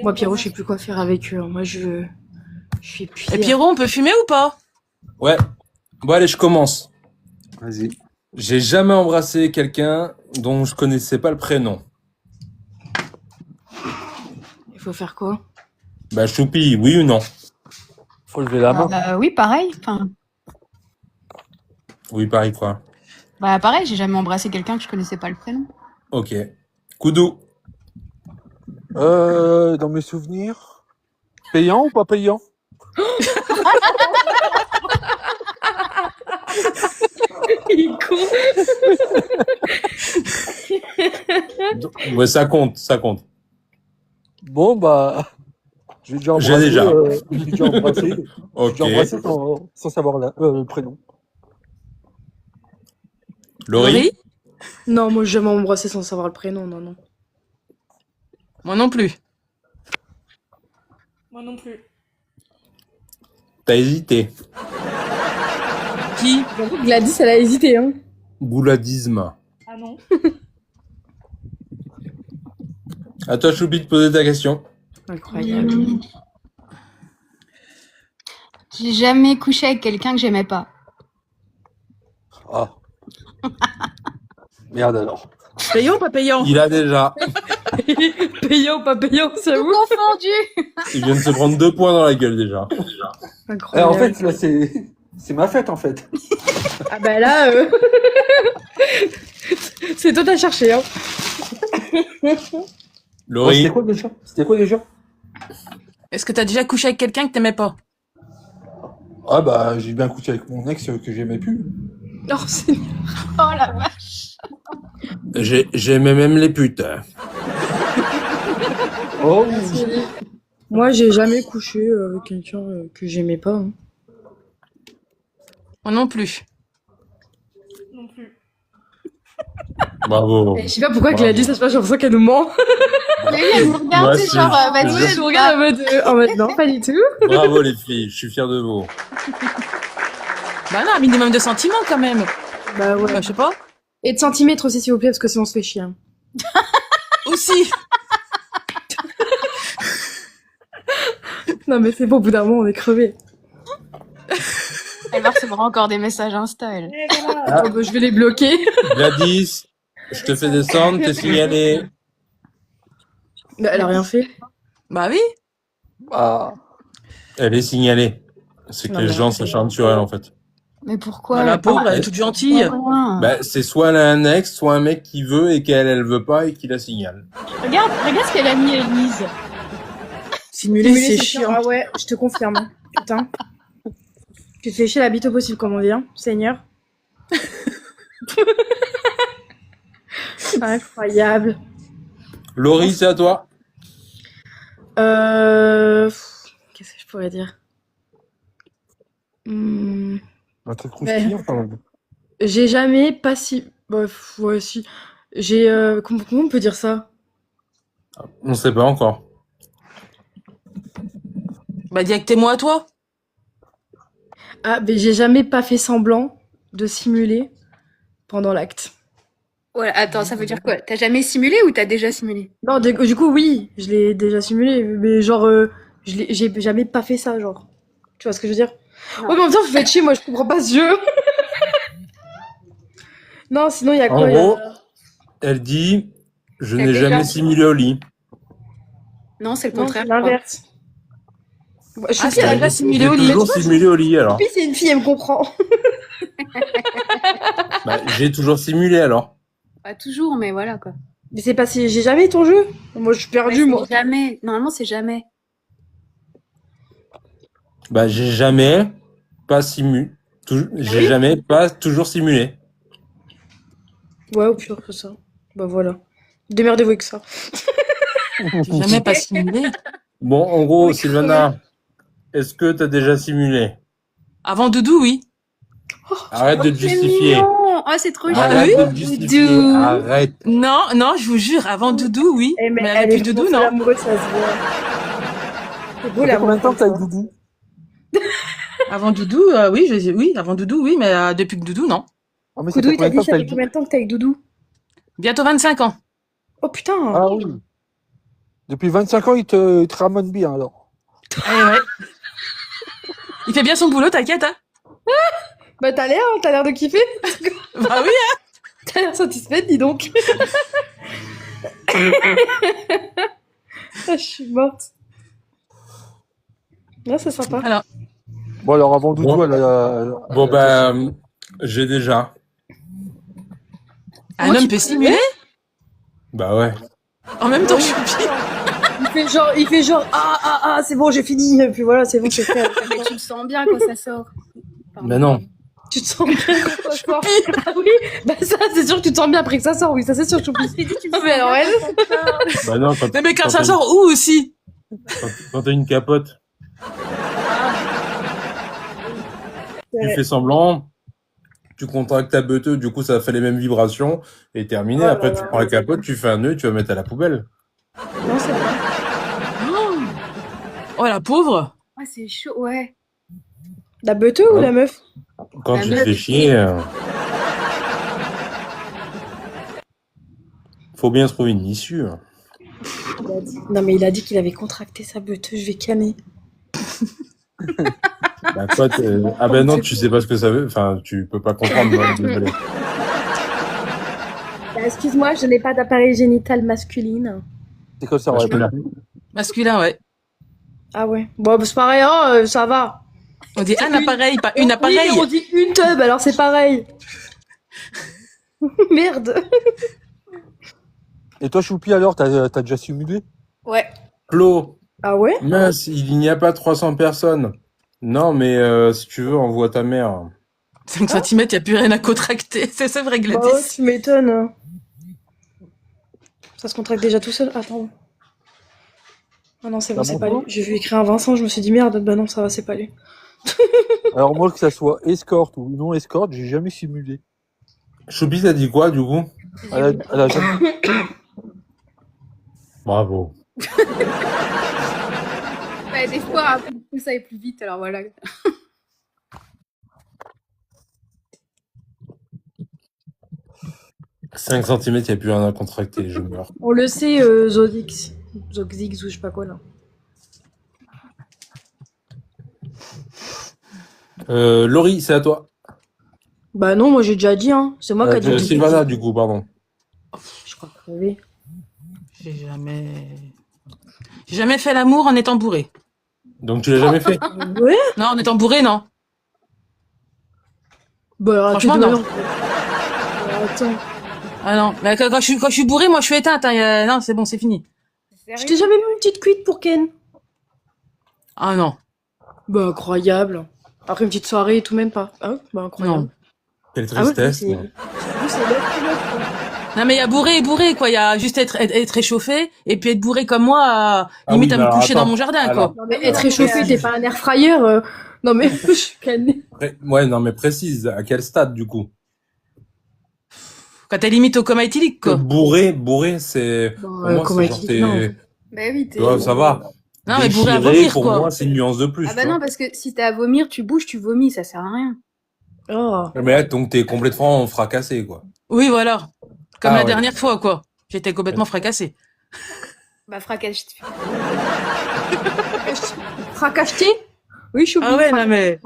Moi, Pierrot, je sais plus quoi faire avec eux. Moi, je suis épuisée. Et Pierrot, on peut fumer ou pas? Ouais. Bon, allez, je commence. Vas-y. J'ai jamais embrassé quelqu'un dont je connaissais pas le prénom. Il faut faire quoi? Bah, choupi, oui ou non? Faut lever la main. Oui, pareil. Enfin, Oui, pareil, quoi. bah pareil, j'ai jamais embrassé quelqu'un que je connaissais pas le prénom. Ok. Koudou. Dans mes souvenirs. Payant ou pas payant? Il est con. Ouais, ça compte, ça compte. Bon, bah. J'ai déjà embrassé. J'ai déjà. J'ai déjà embrassé. Ok. J'ai embrassé sans savoir le prénom. Laurie. Non, moi, j'ai jamais embrassé sans savoir le prénom. Non, non. Moi non plus. Moi non plus. T'as hésité. Qui? J'avoue que Gladys, elle a hésité, hein. Gouladisme. Ah non. À toi, Choupi, de poser ta question. Incroyable. J'ai jamais couché avec quelqu'un que j'aimais pas. Ah. Merde alors. Payant ou pas payant? Il a déjà. Payant ou pas payant, c'est Tout vous? confondu. Il vient de se prendre 2 points dans la gueule déjà. Incroyable. En fait, là, c'est ma fête, en fait. Ah bah là, c'est toi t'as cherché, hein. Laurie, C'était quoi déjà? Est-ce que t'as déjà couché avec quelqu'un que t'aimais pas? Ah bah, j'ai bien couché avec mon ex que j'aimais plus. Oh, c'est... Oh la vache. j'aimais même les putes. Oh, Moi, j'ai jamais couché avec quelqu'un que j'aimais pas. Hein. Moi non plus. Bravo. Je sais pas pourquoi qu'elle a dit ça, je sais pas, j'ai l'impression qu'elle nous ment. Mais oui, elle nous regarde, Ouais, c'est c'est- genre, c'est- vas-y, Elle nous regarde en mode non, pas du tout. Bravo les filles, je suis fier de vous. Bah non, un minimum de sentiments quand même. Bah ouais. Bah, je sais pas. Et de centimètres aussi, s'il vous plaît, parce que sinon on se fait chier. Hein. Aussi. Non mais c'est bon, au bout d'un moment, on est crevé. Elle va recevoir encore des messages Insta, elle. Oh, bah, je vais les bloquer. Gladys, je te fais descendre, t'es signalé. Bah, elle a rien fait. Bah oui. ah. Elle est signalée. C'est que Non, les mais gens s'acharnent sur elle en fait. Mais pourquoi? Bah, la pauvre, elle est toute gentille. Bah, c'est soit elle a un ex, soit un mec qui veut et qu'elle elle veut pas et qui la signale. Regarde ce qu'elle a mis, Elise. Simuler, c'est chiant. Ah ouais, je te confirme. Putain. Tu te fais chier la bite au possible, comme on dit, hein, Seigneur. Incroyable. Laurie, c'est à toi. Qu'est-ce que je pourrais dire? Un truc croustillant, quand même. J'ai jamais pas si... Bref, ouais, si. J'ai... comment on peut dire ça? On sait pas encore. Bah dis avec tes mots à toi. Ah, mais j'ai jamais pas fait semblant de simuler pendant l'acte. Ouais, attends, ça veut dire quoi? T'as jamais simulé ou t'as déjà simulé? Non, du coup, oui, je l'ai déjà simulé, mais genre, j'ai jamais pas fait ça, genre. Tu vois ce que je veux dire? Non. Ouais, mais en même temps, vous faites chier, moi, je comprends pas ce jeu. Non, sinon, il y a En quoi? Il y a- gros, elle dit je T'as n'ai déjà- jamais simulé au lit. Non, c'est le Non, contraire. c'est l'inverse. Ouais, je Ah, suis c'est elle a déjà déjà simulé J'ai au lit. toujours simulé au lit alors. Sophie, c'est une fille, elle me comprend. Bah, j'ai toujours simulé alors. Pas toujours, mais voilà, quoi. Mais c'est pas si j'ai jamais ton jeu. Moi, je suis perdue, Ouais, moi. c'est jamais. Normalement, c'est jamais. Bah, j'ai jamais pas simulé. J'ai oui jamais pas toujours simulé. Ouais, au pire que ça. Bah voilà. Démerdez-vous avec ça. J'ai jamais pas simulé. Bon, en gros, Oui, Sylvana, est-ce que t'as déjà simulé? Avant Doudou, oui. Arrête de te justifier. Non, oh, c'est trop Ah, Arrête oui de te justifier. Doudou. Arrête. Non, non, je vous jure, avant Doudou, oui. Eh, Mais elle avec est Doudou, trop non. amoureuse, ça se voit. C'est beau, Ça fait l'amour. combien de temps que t'as comme avec ça. Doudou? Avant Doudou, oui, oui, avant Doudou, oui, mais depuis que Doudou, non. Ah, mais ça Koudou, fait il t'a combien de temps dit que ça t'as fait avec combien de temps que t'es avec Doudou? Bientôt 25 ans. Oh putain. Ah oui. Depuis 25 ans, il te ramène bien, alors. Eh ouais. Il fait bien son boulot, t'inquiète, hein. Bah t'as l'air de kiffer. Bah oui, hein. T'as l'air satisfaite, dis donc. Ah, je suis morte. Là, c'est sympa. Alors, Bon, alors, avant Doudou, Bon. elle a... Bon, bah, j'ai déjà. un homme peut simuler. Bah ouais. En même temps, je suis pire. Il fait genre, ah, c'est bon, j'ai fini. Et puis voilà, c'est bon, c'est fait. Mais tu le sens bien quand ça sort. Pardon. Mais non. Tu te sens bien quand ça sort. Ah oui, bah ça, c'est sûr que tu te sens bien après que ça sort. Oui, ça, c'est sûr, Choupi. Ah, mais alors, elle. Bah non, quand, Non, mais quand quand ça t'as- sort où aussi? quand t'as une capote, tu Ouais. fais semblant, tu contractes ta beuteux, du coup ça fait les mêmes vibrations, et terminé. Oh là Après, là. tu prends la capote, tu fais un nœud, tu vas mettre à la poubelle. Non, c'est vrai. Oh, la pauvre. Ah, c'est chaud, ouais. La beuteux ou Ouais. la meuf? Quand La tu te meuf. fais chier, faut bien se trouver une issue. Non, mais il a dit qu'il avait contracté sa beuteuse, je vais canner. Bah, quoi, ah ben non, tu sais pas ce que ça veut. Enfin, tu peux pas comprendre. Moi, désolé. Excuse-moi, je n'ai pas d'appareil génital masculine. C'est comme ça, ouais. Masculin. Masculin, ouais. Ah ouais. Bon, bah, c'est pareil, hein, ça va. On dit un appareil, pas une appareil. Oui, on dit une tub, alors c'est pareil. Merde. Et toi, Choupi, alors, t'as déjà simulé? Ouais. Flo, Ah ouais? mince, il n'y a pas 300 personnes. Non, mais si tu veux, envoie ta mère. 5 cm, il n'y a plus rien à contracter. C'est vrai, Bah Gladys. ouais, tu m'étonnes. Ça se contracte déjà tout seul. Attends. Ah non, c'est bon, Ah c'est bon, pas lui. bon. J'ai vu écrire un Vincent, je me suis dit merde, bah non, ça va, c'est pas lui. Alors, moi, que ça soit escorte ou non escorte, j'ai jamais simulé. Choupi, t'as dit quoi, du coup? Elle a jamais... Bravo. Bah, des fois, plus ça est plus vite, alors voilà. 5 cm, il n'y a plus rien à contracter, je meurs. On le sait, Zodix. Zogzix ou je sais pas quoi là. Laurie, c'est à toi. Bah non, moi j'ai déjà dit, hein. C'est moi qui a dit. Sylvana, du coup, pardon. Je crois crever. J'ai jamais fait l'amour en étant bourré. Donc tu l'as jamais fait? Ouais? Non, en étant bourré, non. Bah alors, Franchement, non. Attends. Ah non, mais quand je suis bourré, moi je suis éteinte. Hein. Non, c'est bon, c'est fini. Je t'ai jamais mis une petite cuite pour Ken? Ah non. Bah incroyable. Après une petite soirée et tout, même pas. Ah, bah incroyable. Non. Quelle Ah ouais, tristesse. c'est l'autre, quoi. Non, mais il y a bourré et bourré, quoi. Il y a juste être réchauffé et puis être bourré comme moi, limite à mais me alors, coucher attends. dans mon jardin, Alors, quoi. Non, mais être réchauffé, t'es pas un air fryer. Non mais je suis cannée. Ouais, non, mais précise, à quel stade, du coup? Quand t'es limite au coma éthylique, quoi. Bourré, c'est... Bon, pour moi, coma c'est genre éthylique, non. t'es... Bah oui, Tu vois, ça va. Non, mais bourré à Déchiré, vomir, pour quoi. moi, c'est une nuance de plus. Ah bah tu vois. non, parce que si t'as à vomir, tu bouges, tu vomis, ça sert à rien. Oh. Mais là, donc t'es complètement fracassé, quoi. Oui, voilà. Comme Ah la ouais. dernière fois, quoi. J'étais complètement fracassée. Bah fracasse. Fracacheté? Oui, je suis Ah ouais, non, mais...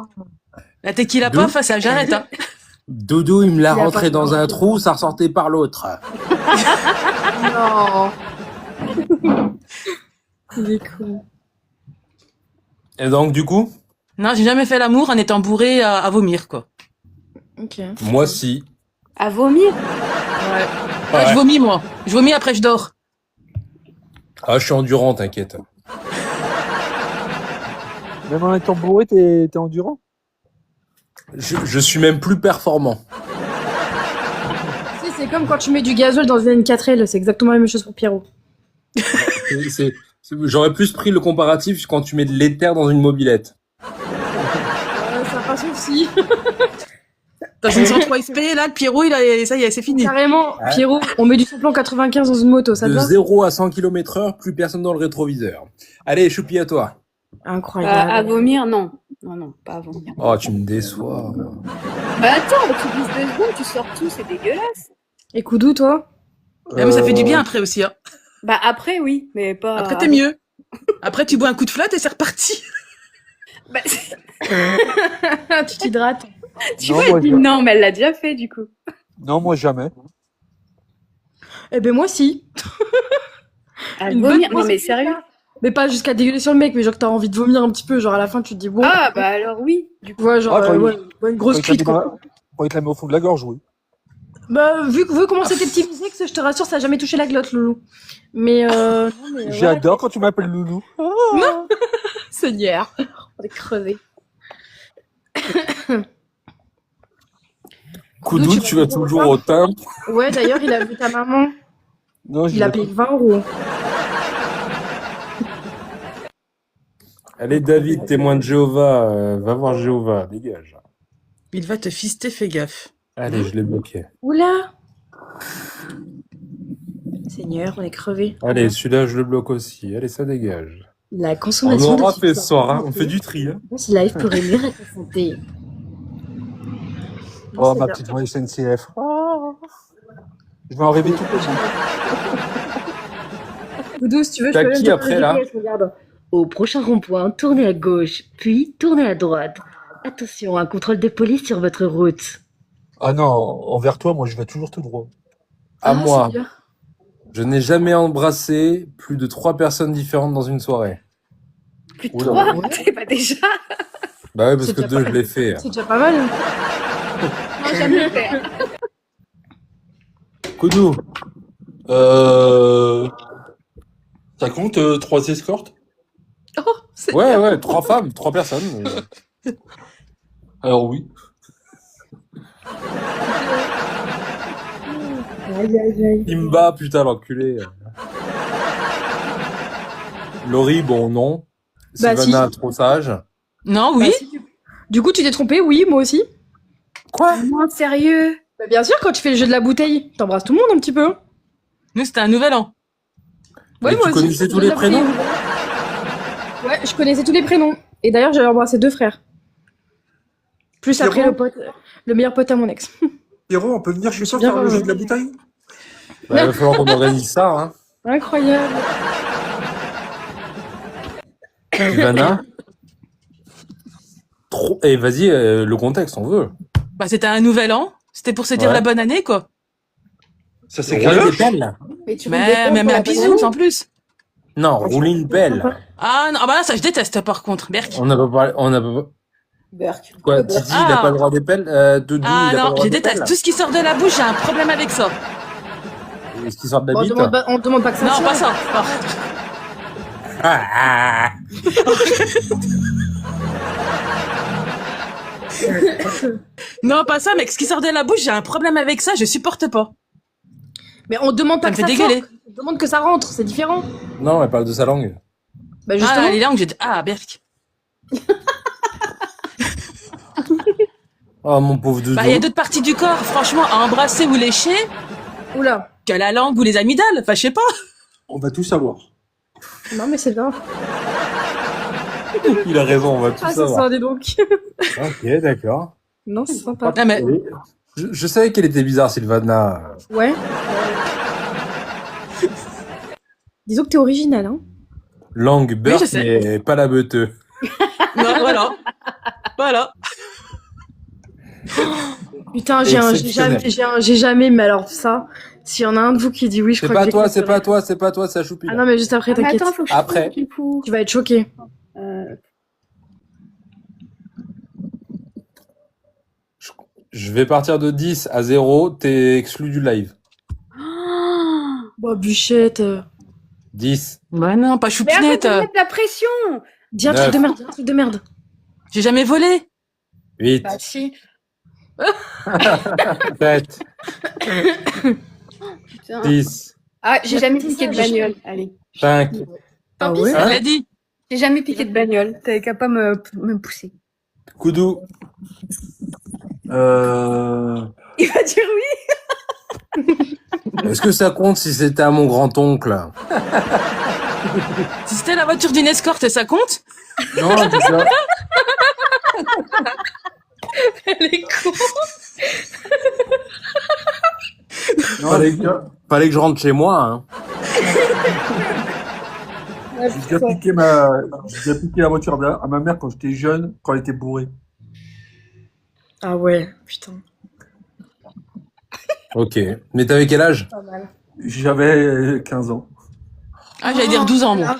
La tequila D'où puff, ça j'arrête, hein. Doudou, il me l'a Il a rentré pas dans un trou, ça ressortait par l'autre. Non. Il est con. Et donc, du coup, Non, j'ai jamais fait l'amour en étant bourré à vomir, quoi. Ok. moi, si. À vomir? Ouais. Ouais. Je vomis, moi. Je vomis après je dors. Ah, je suis endurant, t'inquiète. Même en étant bourré, t'es endurant? Je suis même plus performant. Tu sais, c'est comme quand tu mets du gazole dans une N4L, c'est exactement la même chose pour Pierrot. J'aurais plus pris le comparatif quand tu mets de l'éther dans une mobilette. Ça passe aussi. Dans une 103 SP, là, le Pierrot, ça y est, c'est fini. Carrément, Pierrot, on met du samplon 95 dans une moto, ça te De va? 0 à 100 km/h, plus personne dans le rétroviseur. Allez, Choupi, à toi. Incroyable. À vomir, non. Non, pas à vomir. Oh, tu me déçois. Bah attends, tu bouges 2 secondes, tu sors tout, c'est dégueulasse. Et Koudou, toi? Ah, mais ça fait du bien après aussi, hein. Bah après, oui, mais pas... Après, t'es mieux. Après, tu bois un coup de flotte et c'est reparti. Bah, Tu t'hydrates. tu Non, vois, moi, elle dit non, mais elle l'a déjà fait, du coup. Non, moi, jamais. Eh ben moi si. À Une vomir? bonne Non, mais pause. sérieux? Mais pas jusqu'à dégueuler sur le mec, mais genre que t'as envie de vomir un petit peu, genre à la fin tu te dis bon. Ah, bah alors oui, du coup. Ouais, genre Ah, ouais, une grosse cuite quoi. Pour être la met au fond de la gorge, oui. Bah vu comment c'était petit bisex, je te rassure, ça a jamais touché la glotte, Loulou. Mais non, mais J'adore quand tu m'appelles Loulou. Non. Seigneur, on est crevés. Koudou, tu vas toujours au timbre. Ouais, d'ailleurs, il a vu ta maman. Non, Il a payé 20 €. Allez, David, témoin de Jéhovah, va voir Jéhovah, dégage. Il va te fister, fais gaffe. Allez, je l'ai bloqué. Oula. Seigneur, on est crevés. Allez, celui-là, je le bloque aussi. Allez, ça dégage. La On consommation aura de fait substances ça, hein. On fait du tri. Hein. Ce live pourrait nuire à ta santé. Oh, C'est ma bien. petite voix SNCF. Je vais en rêver tout le temps. Doudou, si tu veux, je T'as peux même qui te après, faire là le GPS, regarde. Au prochain rond-point, tournez à gauche, puis tournez à droite. Attention, un contrôle de police sur votre route. Ah non, envers toi, moi, je vais toujours tout droit. À Ah, moi. c'est bien. Je n'ai jamais embrassé plus de 3 personnes différentes dans une soirée. Plus de Oula. 3, Ouais. c'est pas déjà. Bah ouais, parce C'est que déjà 2, pas- je l'ai fait. C'est déjà pas mal. Non, jamais le faire. Koudou, ça compte 3 escortes? Oh, c'est Ouais, 3 femmes, 3 personnes. Alors oui. Il me bat, putain, l'enculé. Laurie, bon, non. Bah, Sylvana, si. trop sage. Non, oui. Bah, si, du coup, tu t'es trompé, oui, moi aussi. Quoi? non, sérieux. Bah, bien sûr, quand tu fais le jeu de la bouteille, t'embrasses tout le monde un petit peu. Nous, c'était un nouvel an. Ouais, Et moi tu aussi, connaissais le tous jeu de les la prénoms? bouteille. Ouais, je connaissais tous les prénoms. Et d'ailleurs, j'avais embrassé 2 frères. Plus Pierrot après le meilleur pote à mon ex. Pierrot, on peut venir chez toi bien faire le vu. jeu de la bouteille? Bah, il va falloir qu'on organise ça, hein. Incroyable. Sylvana. Trop. Eh, vas-y, le contexte, on veut. Bah, c'était un nouvel an. C'était pour se dire Ouais. la bonne année, quoi. Ça, c'est Rouler grave. des pelles. Mais tu Mais un bisou, en plus. Non, rouler une pelle. Ah, non, ah bah là, ça, je déteste, par contre. Berk. On n'a pas parlé, on n'a pas. Berk. Quoi, Titi, il n'a Ah. pas le droit des pelles? Doudou, Ah il a pas le non, droit je des déteste. pelles? Tout ce qui sort de la bouche, j'ai un problème avec ça. Est-ce qu'il sort de la Bon, bite? on demande pas que ça. Non, tire. pas ça. Non. Ah. Non, pas ça, mec. Ce qui sort de la bouche, j'ai un problème avec ça, je supporte pas. Mais on demande pas Ça me que fait ça dégueuler. sorte. On demande que ça rentre, c'est différent. Non, elle parle de sa langue. Bah justement. Ah, les langues, j'ai dit, ah, Berk. Oh, mon pauvre Doudou. Bah, il y a d'autres parties du corps, franchement, à embrasser ou lécher, Oula. que la langue ou les amygdales. Enfin, je sais pas. On va tout savoir. Non mais c'est bien. Il a raison, on va tout Ah ça savoir. sent, dis donc. Ok, d'accord. Non, c'est sympa. Ah, mais, Je savais qu'elle était bizarre, Sylvana. Ouais. Disons que t'es original, hein. Langue beurre, je sais. mais pas la beuteux. non, voilà. Voilà. Putain, j'ai jamais, mais alors ça, s'il y en a un de vous qui dit oui, je C'est crois pas que toi, j'écouterai. c'est pas toi, c'est pas toi, c'est la choupine. Ah non, mais juste après, Ah, mais t'inquiète. attends, faut que je Après. trouve, du coup. Tu vas être choqué. Je vais partir de 10 à 0, t'es exclu du live. Bah, bûchette. 10. Bah non, pas Mais arrête choupinette. de mettre la pression. Dis un truc Neuf. de merde, dis un truc de merde. J'ai jamais volé. 8. Bah si. 7. Putain. 10. Ah, j'ai jamais C'est piqué ça, de je- bagnole. Allez. 5. Ah Tant pis, ouais ça. Elle l'a dit. J'ai jamais piqué de bagnole. T'avais qu'à pas me pousser. Koudou. Il va dire oui. Est-ce que ça compte si c'était à mon grand-oncle? Si c'était la voiture d'une escorte, ça compte? Non, c'est ça. Elle est con. Fallait que je rentre chez moi, hein. J'ai déjà piqué la voiture à ma mère quand j'étais jeune, quand elle était bourrée. Ah ouais, putain. Ok. Mais t'avais quel âge? Pas mal. J'avais 15 ans. Ah, j'allais dire 12 ans, moi.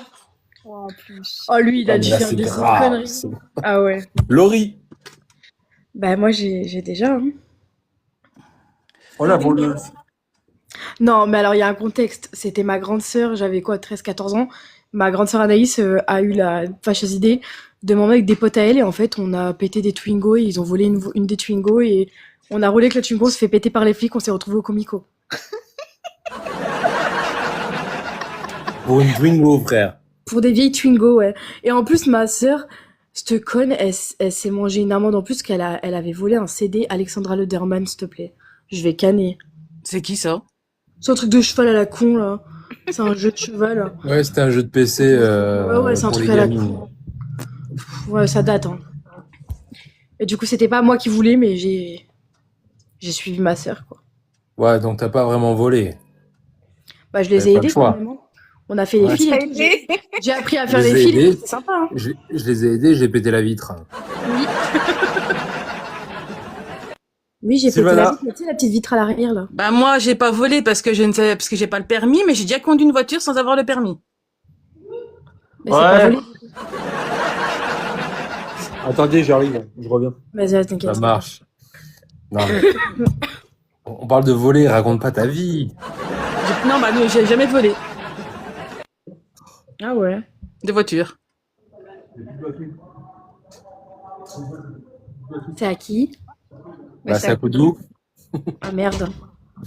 Oh, en plus. Oh, lui, il a Ah, mais dû là, faire c'est des grave. conneries. Ah ouais. Laurie. Bah, moi, j'ai déjà. Hein. Oh la voleuse. Non, mais alors, il y a un contexte. C'était ma grande sœur, j'avais quoi, 13-14 ans. Ma grande sœur Anaïs a eu la fâcheuse idée de m'emmener avec des potes à elle. Et en fait, on a pété des Twingo et ils ont volé une des Twingo. Et on a roulé avec la Twingo, on se fait péter par les flics, on s'est retrouvés au Comico. Pour une Twingo, frère. Pour des vieilles Twingo, ouais. Et en plus, ma sœur, cette conne, elle s'est mangé une amende en plus qu'elle elle avait volé un CD Alexandra Lederman, s'il te plaît. Je vais canner. C'est qui, ça? C'est un truc de cheval à la con, là. C'est un jeu de cheval, là. Ouais, c'était un jeu de PC Ouais, c'est un pour truc les à la gamines. con. Ouais, ça date, hein. Et du coup, c'était pas moi qui voulais, mais j'ai suivi ma sœur, quoi. Ouais, donc t'as pas vraiment volé. Bah, je les T'avais ai pas le aidés choix. quand même. Hein. On a fait les Ouais. fils Ça a et tout. été. J'ai appris à Je faire les les ai fils. aidés. C'est sympa. Hein. Je les ai aidés, j'ai pété la vitre. Oui. Oui, j'ai pété la Sylvana. vitre, mais tu sais, la petite vitre à l'arrière, là. Bah moi, j'ai pas volé parce que je ne sais, parce que j'ai pas le permis, mais j'ai déjà conduit une voiture sans avoir le permis. Mais c'est pas Ouais. volé. Attendez, j'arrive, je reviens. Vas-y, t'inquiète. Ça marche. Non, mais on parle de voler, raconte pas ta vie. Non, bah non, j'ai jamais volé Ah ouais. de voiture. C'est à qui? Bah, c'est à Koudou. Ah merde.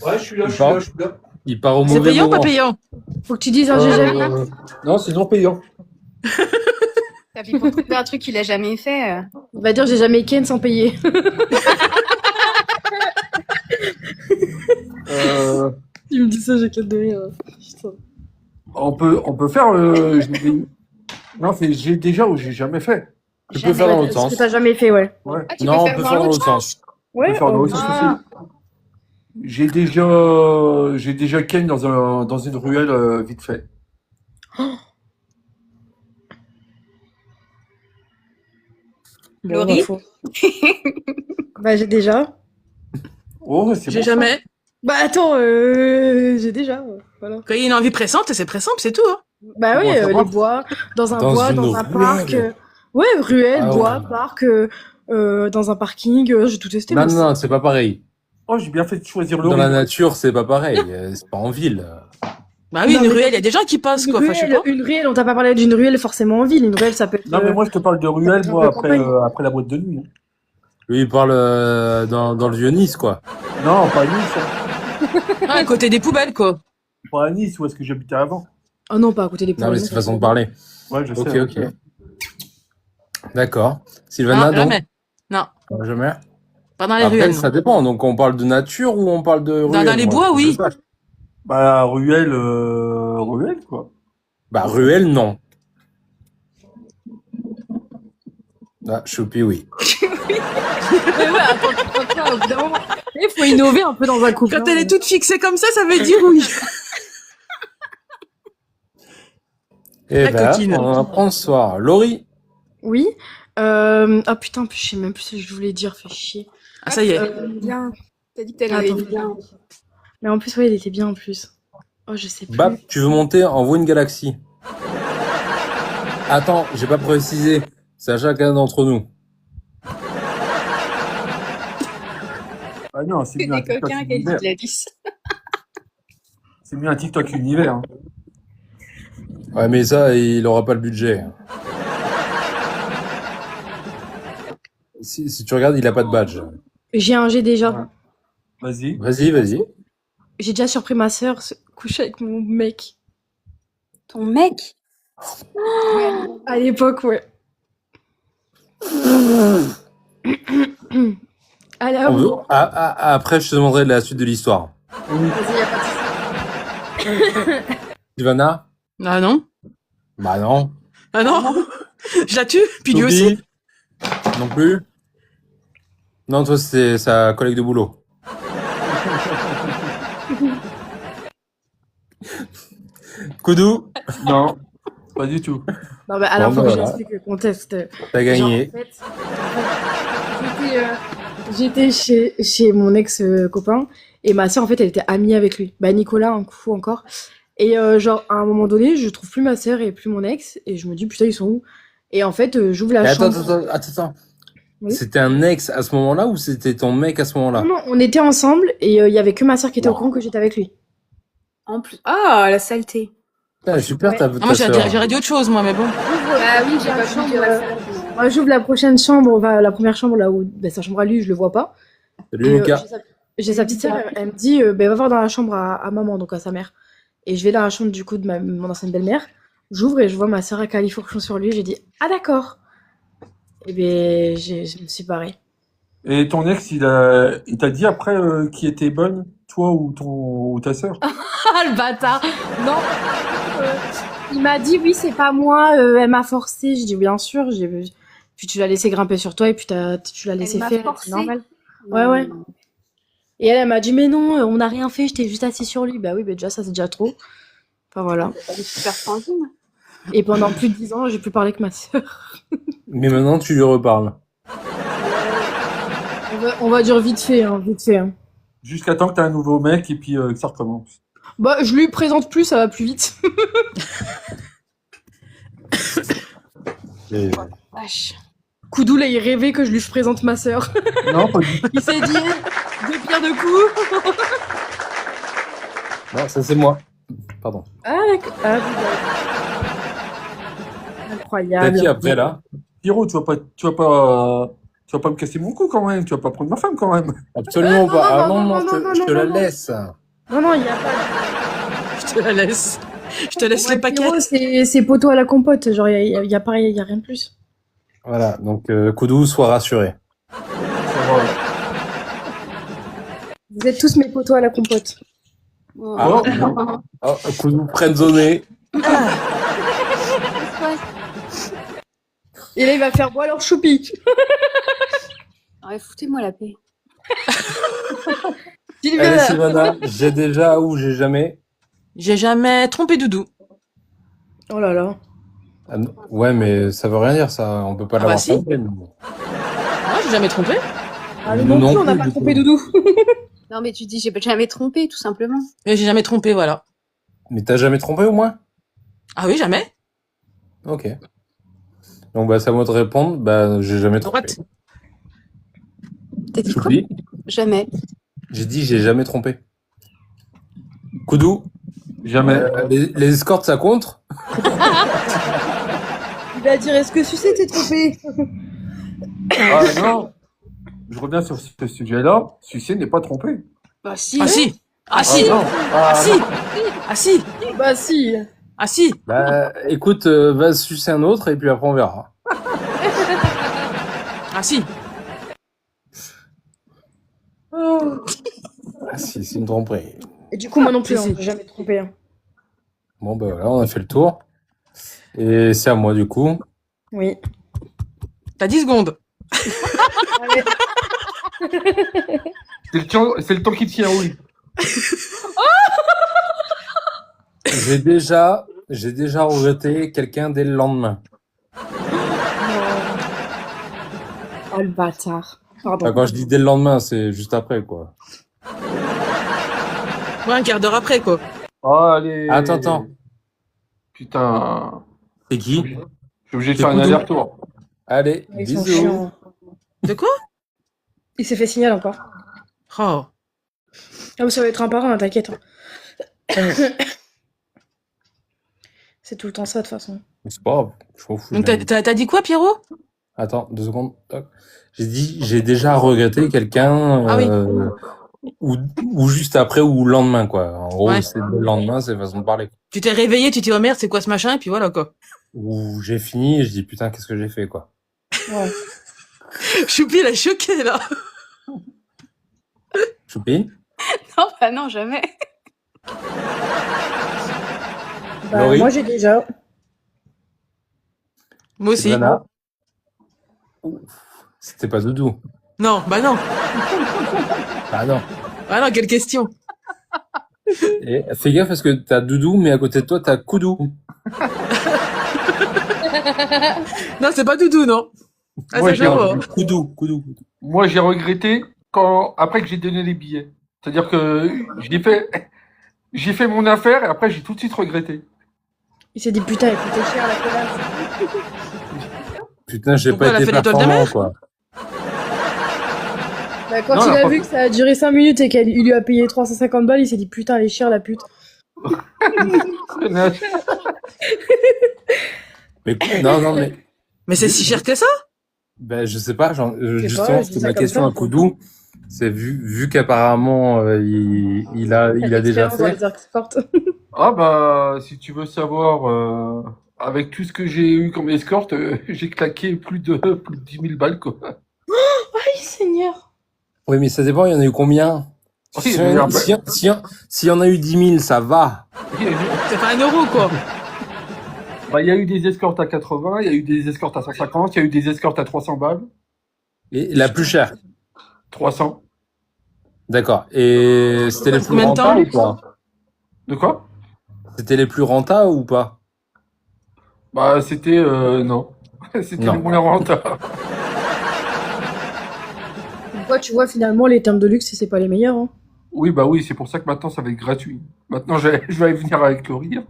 Ouais, je suis là, je suis là, je suis là. Il part au C'est mauvais payant ou moment. pas payant? Faut que tu dises, j'ai jamais. Non, c'est non payant. T'as vu pour trouver un truc qu'il a jamais fait. Il va dire, j'ai jamais ken sans payer. Tu me dis ça, j'ai qu'à de rire. Putain. On peut faire. Non, c'est j'ai déjà ou j'ai jamais fait. Tu peux faire dans l'autre Ce sens. que t'as jamais fait, ouais. Ouais. Ah, tu Non, peux on faire peut dans faire dans l'autre l'autre sens. On peut faire dans l'autre sens aussi. J'ai déjà ken dans une ruelle vite fait. Laurie? Bon, bah, j'ai déjà. Oh, c'est J'ai bon, ça. jamais. Bah, attends, j'ai déjà. Voilà. Quand il y a une envie pressante, c'est pressant, puis c'est tout. Hein. Bah oui, Comment ça les marche bois, dans un Dans bois, une dans un ruelle. parc. Ouais, ruelle, Ah ouais. bois, parc, dans un parking, j'ai tout testé. Non, moi. non, non, c'est pas pareil. Oh, j'ai bien fait de choisir Dans la Laurie. nature, c'est pas pareil. C'est pas en ville. Bah oui, Non, une mais- ruelle, il y a des gens qui passent, quoi. Enfin, je sais pas. Une ruelle, on t'a pas parlé d'une ruelle forcément en ville. Une ruelle, ça peut être. Non, mais moi, je te parle de ruelle, un moi, peu campagne. après la boîte de nuit. Hein. Lui, il parle dans le vieux Nice, quoi. Non, pas à Nice. Hein. Ah, à côté des poubelles, quoi. Pas à Nice, où est-ce que j'habitais avant. Oh non, pas à côté des Non, poubelles. mais c'est façon de parler. Ouais, je sais. Ok, hein. ok. D'accord. Sylvana, Non, donc jamais. Non, Jamais. pas dans les Après, ruelles. ça non. dépend. Donc, on parle de nature ou on parle de ruelle, dans les moi, bois, faut que oui. je sache. Bah, ruelle, quoi. Bah, ruelle, non. Ah, choupi, oui. Mais ouais, attends, tu crois quoi, au bout d'un moment il faut innover un peu dans un couple. Quand hein. elle est toute fixée comme ça veut dire oui. Eh La ben, coquine. on apprend ce soir. Laurie. Oui. Ah putain, je sais même plus ce que je voulais dire, fait chier. Ah, ça y est. Bien. T'as dit que t'allais Attends. aller bien. Mais en plus, ouais, il était bien en plus. Oh, je sais plus. Bap, tu veux monter, envoie une galaxie. Attends, j'ai pas précisé. C'est à chacun d'entre nous. Ah non, c'est C'est mieux un des TikTok coquins qui a dit univers. de la lisse. C'est mieux un TikTok univers. Hein. Ouais, mais ça, il aura pas le budget. Si tu regardes, il a pas de badge. J'ai déjà. Ouais. Vas-y. Vas-y, vas-y. J'ai déjà surpris ma sœur coucher avec mon mec. Ton mec? À l'époque, ouais. Allez, On veut- après, je te demanderai la suite de l'histoire. vas-y, y a pas de souci. Sylvana? Ah non. Bah non. Ah non. Je la tue, puis lui Toby? aussi. Non plus? Non, toi, c'est sa collègue de boulot. Koudou, Non, pas du tout. Non, mais alors, Bon, faut bah, que voilà. j'explique le contexte. t'as gagné. Genre, j'étais chez mon ex-copain et ma sœur, en fait, elle était amie avec lui. Bah, Nicolas, un coup encore. Et genre, à un moment donné, je trouve plus ma sœur et plus mon ex et je me dis, putain, ils sont où? Et en fait, j'ouvre la Mais attends, chambre. attends. Oui. C'était un ex à ce moment-là ou c'était ton mec à ce moment-là? Non, non, on était ensemble et il y avait que ma sœur qui était au Wow. courant que j'étais avec lui. En plus. Ah, la saleté. Putain, super, Ouais. ta Ah, moi, sœur. j'aurais dit autre chose, moi, mais bon. Bah oui, j'ai La pas chambre, vu Moi, j'ouvre la prochaine chambre, enfin, la première chambre là où sa chambre à lui, je le vois pas. Salut, Et, Lucas. j'ai sa petite sœur, elle me dit, va voir dans la chambre à maman, donc à sa mère. Et je vais dans la chambre du coup de mon ancienne belle-mère. J'ouvre et je vois ma sœur à califourchon sur lui. J'ai dit, ah d'accord. Et ben, je me suis barrée. Et ton ex, il t'a dit après qui était bonne, toi ou ta sœur? Ah le bâtard. Non. Il m'a dit, oui, c'est pas moi. Elle m'a forcé. J'ai dit, bien sûr. Puis tu l'as laissé grimper sur toi et puis tu l'as laissé m'a faire. forcé. C'est normal. Ouais, ouais. Et elle m'a dit, mais non, on n'a rien fait. J'étais juste assis sur lui. Bah oui, bah déjà, ça c'est déjà trop. Enfin voilà. Elle est super tranquille. Et pendant plus de 10 ans, j'ai plus parlé que ma sœur. Mais maintenant, tu lui reparles. On va dire vite fait, hein, vite fait. Hein. Jusqu'à temps que t'as un nouveau mec et puis que ça recommence. Bah, je lui présente plus, ça va plus vite. Et- Vache. Koudou, là, il rêvait que je lui présente ma sœur. Non, pas du tout. Il s'est dit, deux pierres deux coups. Non, ça c'est moi. Pardon. Ah, d'accord. Ah, oui, T'as incroyable. qui après là? Pierrot, tu vas pas me casser mon cou quand même. Tu vas pas prendre ma femme quand même. Absolument non, pas. Ah non, non, non, non, non, non, je te non, la non. laisse. Non, non, il y a pas. Je te la laisse. Je te laisse Ouais, les paquets. Pierrot, c'est poteau à la compote. Genre, il y a pareil, il y a rien de plus. Voilà, donc Koudou, sois rassuré. Vous êtes tous mes poteaux à la compote. Oh. Ah. Oh, Koudou, friendzoné. Et là, il va faire boire leur choupi. Ouais, foutez-moi la paix. Sylvia, Allez, là. Sylvana, j'ai déjà ou j'ai jamais. J'ai jamais trompé Doudou. Oh là là. Ah non. Ouais, mais ça veut rien dire ça. On peut pas Ah bah l'avoir si. trompé, nous. Moi, j'ai jamais trompé. Ah, nous Nous non plus, non on n'a plus, pas du trompé coup. Doudou. Non, mais tu dis, j'ai jamais trompé, tout simplement. Mais j'ai jamais trompé, voilà. Mais t'as jamais trompé au moins? Ah oui, jamais. Ok. Donc bah c'est à moi de répondre. Bah j'ai jamais trompé. Droite. T'as dit quoi? Choupi, Jamais. j'ai dit j'ai jamais trompé. Koudou, Jamais. les escortes ça compte? Il va dire, est-ce que sucer t'es trompé? Ah non. Je reviens sur ce sujet-là. Sucer n'est pas trompé. Bah si. Ah si. Ah si. non. Ah si. Ah si. Bah si. Ah si. Bah écoute, va sucer un autre et puis après on verra. Ah si. Ah si, c'est une tromperie. Et du coup, moi non plus, Si, hein, si. j'ai jamais trompé. Hein. Bon bah voilà, on a fait le tour. Et c'est à moi du coup. Oui. T'as 10 secondes. Allez. C'est le temps qui tient, oui. J'ai déjà regretté quelqu'un dès le lendemain. Oh le bâtard. Pardon. Enfin, quand je dis dès le lendemain, c'est juste après quoi. Ouais, un quart d'heure après, quoi. Allez. Attends. Putain. C'est qui? Je suis obligé de C'est faire un Koudou. aller-retour. Allez, Ils sont bisous. chiants. De quoi? Il s'est fait signaler encore. Oh. Ah, ça va être un par un, t'inquiète. Hein. C'est tout le temps ça, de toute façon. C'est pas grave, je m'en fous. Donc, je l'ai dit. t'as dit quoi, Pierrot? Attends, 2 secondes. Toc. J'ai dit, j'ai déjà regretté quelqu'un, Ah oui. ou juste après ou le lendemain, quoi. En gros, Ouais. c'est le lendemain, c'est façon de parler. Tu t'es réveillé, tu t'es dit, oh merde, c'est quoi ce machin? Et puis voilà, quoi. Ou j'ai fini et je dis, putain, qu'est-ce que j'ai fait, quoi. Ouais. Choupi, elle est choquée, là. Choupi? Non, bah non, jamais. Bah, Laurie moi, j'ai déjà. Moi aussi. Sylvana? C'était pas Doudou. Non, bah non. Ah non. Ah non, quelle question. Et fais gaffe parce que t'as Doudou, mais à côté de toi, t'as Koudou. Non, c'est pas Doudou, non. Ah, Moi, ça, j'ai je vois. Koudou. Moi, j'ai regretté après que j'ai donné les billets. C'est-à-dire que j'ai fait mon affaire et après j'ai tout de suite regretté. Il s'est dit, putain, il coûtait cher, la connasse. Putain, j'ai Pourquoi pas elle a été fait l'étoile de performant, mer quoi. Bah, quand Non, il elle a a pas vu que ça a duré 5 minutes et qu'il lui a payé 350 balles, il s'est dit, putain, elle est chère, la pute. Mais non, mais Mais c'est si cher que ça? ben je sais pas. sais Justement, pas, je dis c'était ça ma comme question ça. à Koudou. C'est vu qu'apparemment il a déjà Expérience dans fait. les escortes. Ah bah, si tu veux savoir, avec tout ce que j'ai eu comme escorte, j'ai claqué plus de 10 000 balles, quoi. Aïe, Seigneur. Oui, mais ça dépend. Il y en a eu combien? Oui, Si mais y en a eu 10 000, ça va. C'est pas 1 euro, quoi. Bah, il y a eu des escortes à 80, il y a eu des escortes à 150, il y a eu des escortes à 300 balles. Et la plus chère. 300. D'accord. Et c'était les plus Combien de temps rentables ou pas? De quoi? C'était les plus rentables ou pas? Bah, c'était, non. C'était Non. les moins rentables. Pourquoi tu vois, finalement, les termes de luxe, c'est pas les meilleurs. Hein. Oui, bah oui, c'est pour ça que maintenant, ça va être gratuit. Maintenant, je vais venir avec le rire.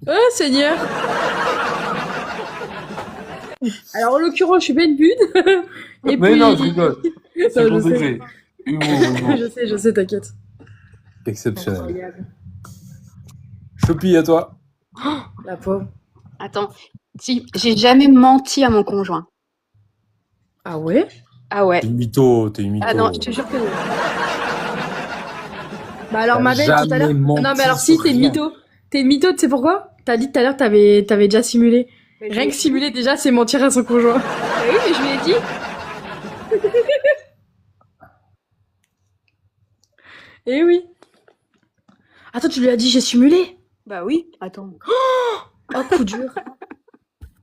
Oh, Seigneur. Alors, en l'occurrence, je suis pas une pute. Et Mais puis... non, je rigole. Non, Second je sais. degré. Humour. Je sais, t'inquiète. Exceptionnel. Incroyable. Choupi, à toi. La pauvre. Attends, si, j'ai jamais menti à mon conjoint. Ah ouais? Ah ouais. T'es une mytho, t'es une mytho. Ah non, je te jure que non. Bah alors, T'as ma belle, tout à l'heure... jamais menti Non, mais alors si, sur t'es une rien. mytho. T'es une mytho, tu sais pourquoi? T'as dit tout à l'heure, t'avais déjà simulé. Mais Rien que simuler, déjà, c'est mentir à son conjoint. Bah oui, mais je lui ai dit. Eh oui. Attends, tu lui as dit j'ai simulé? Bah oui, attends. Oh, coup dur.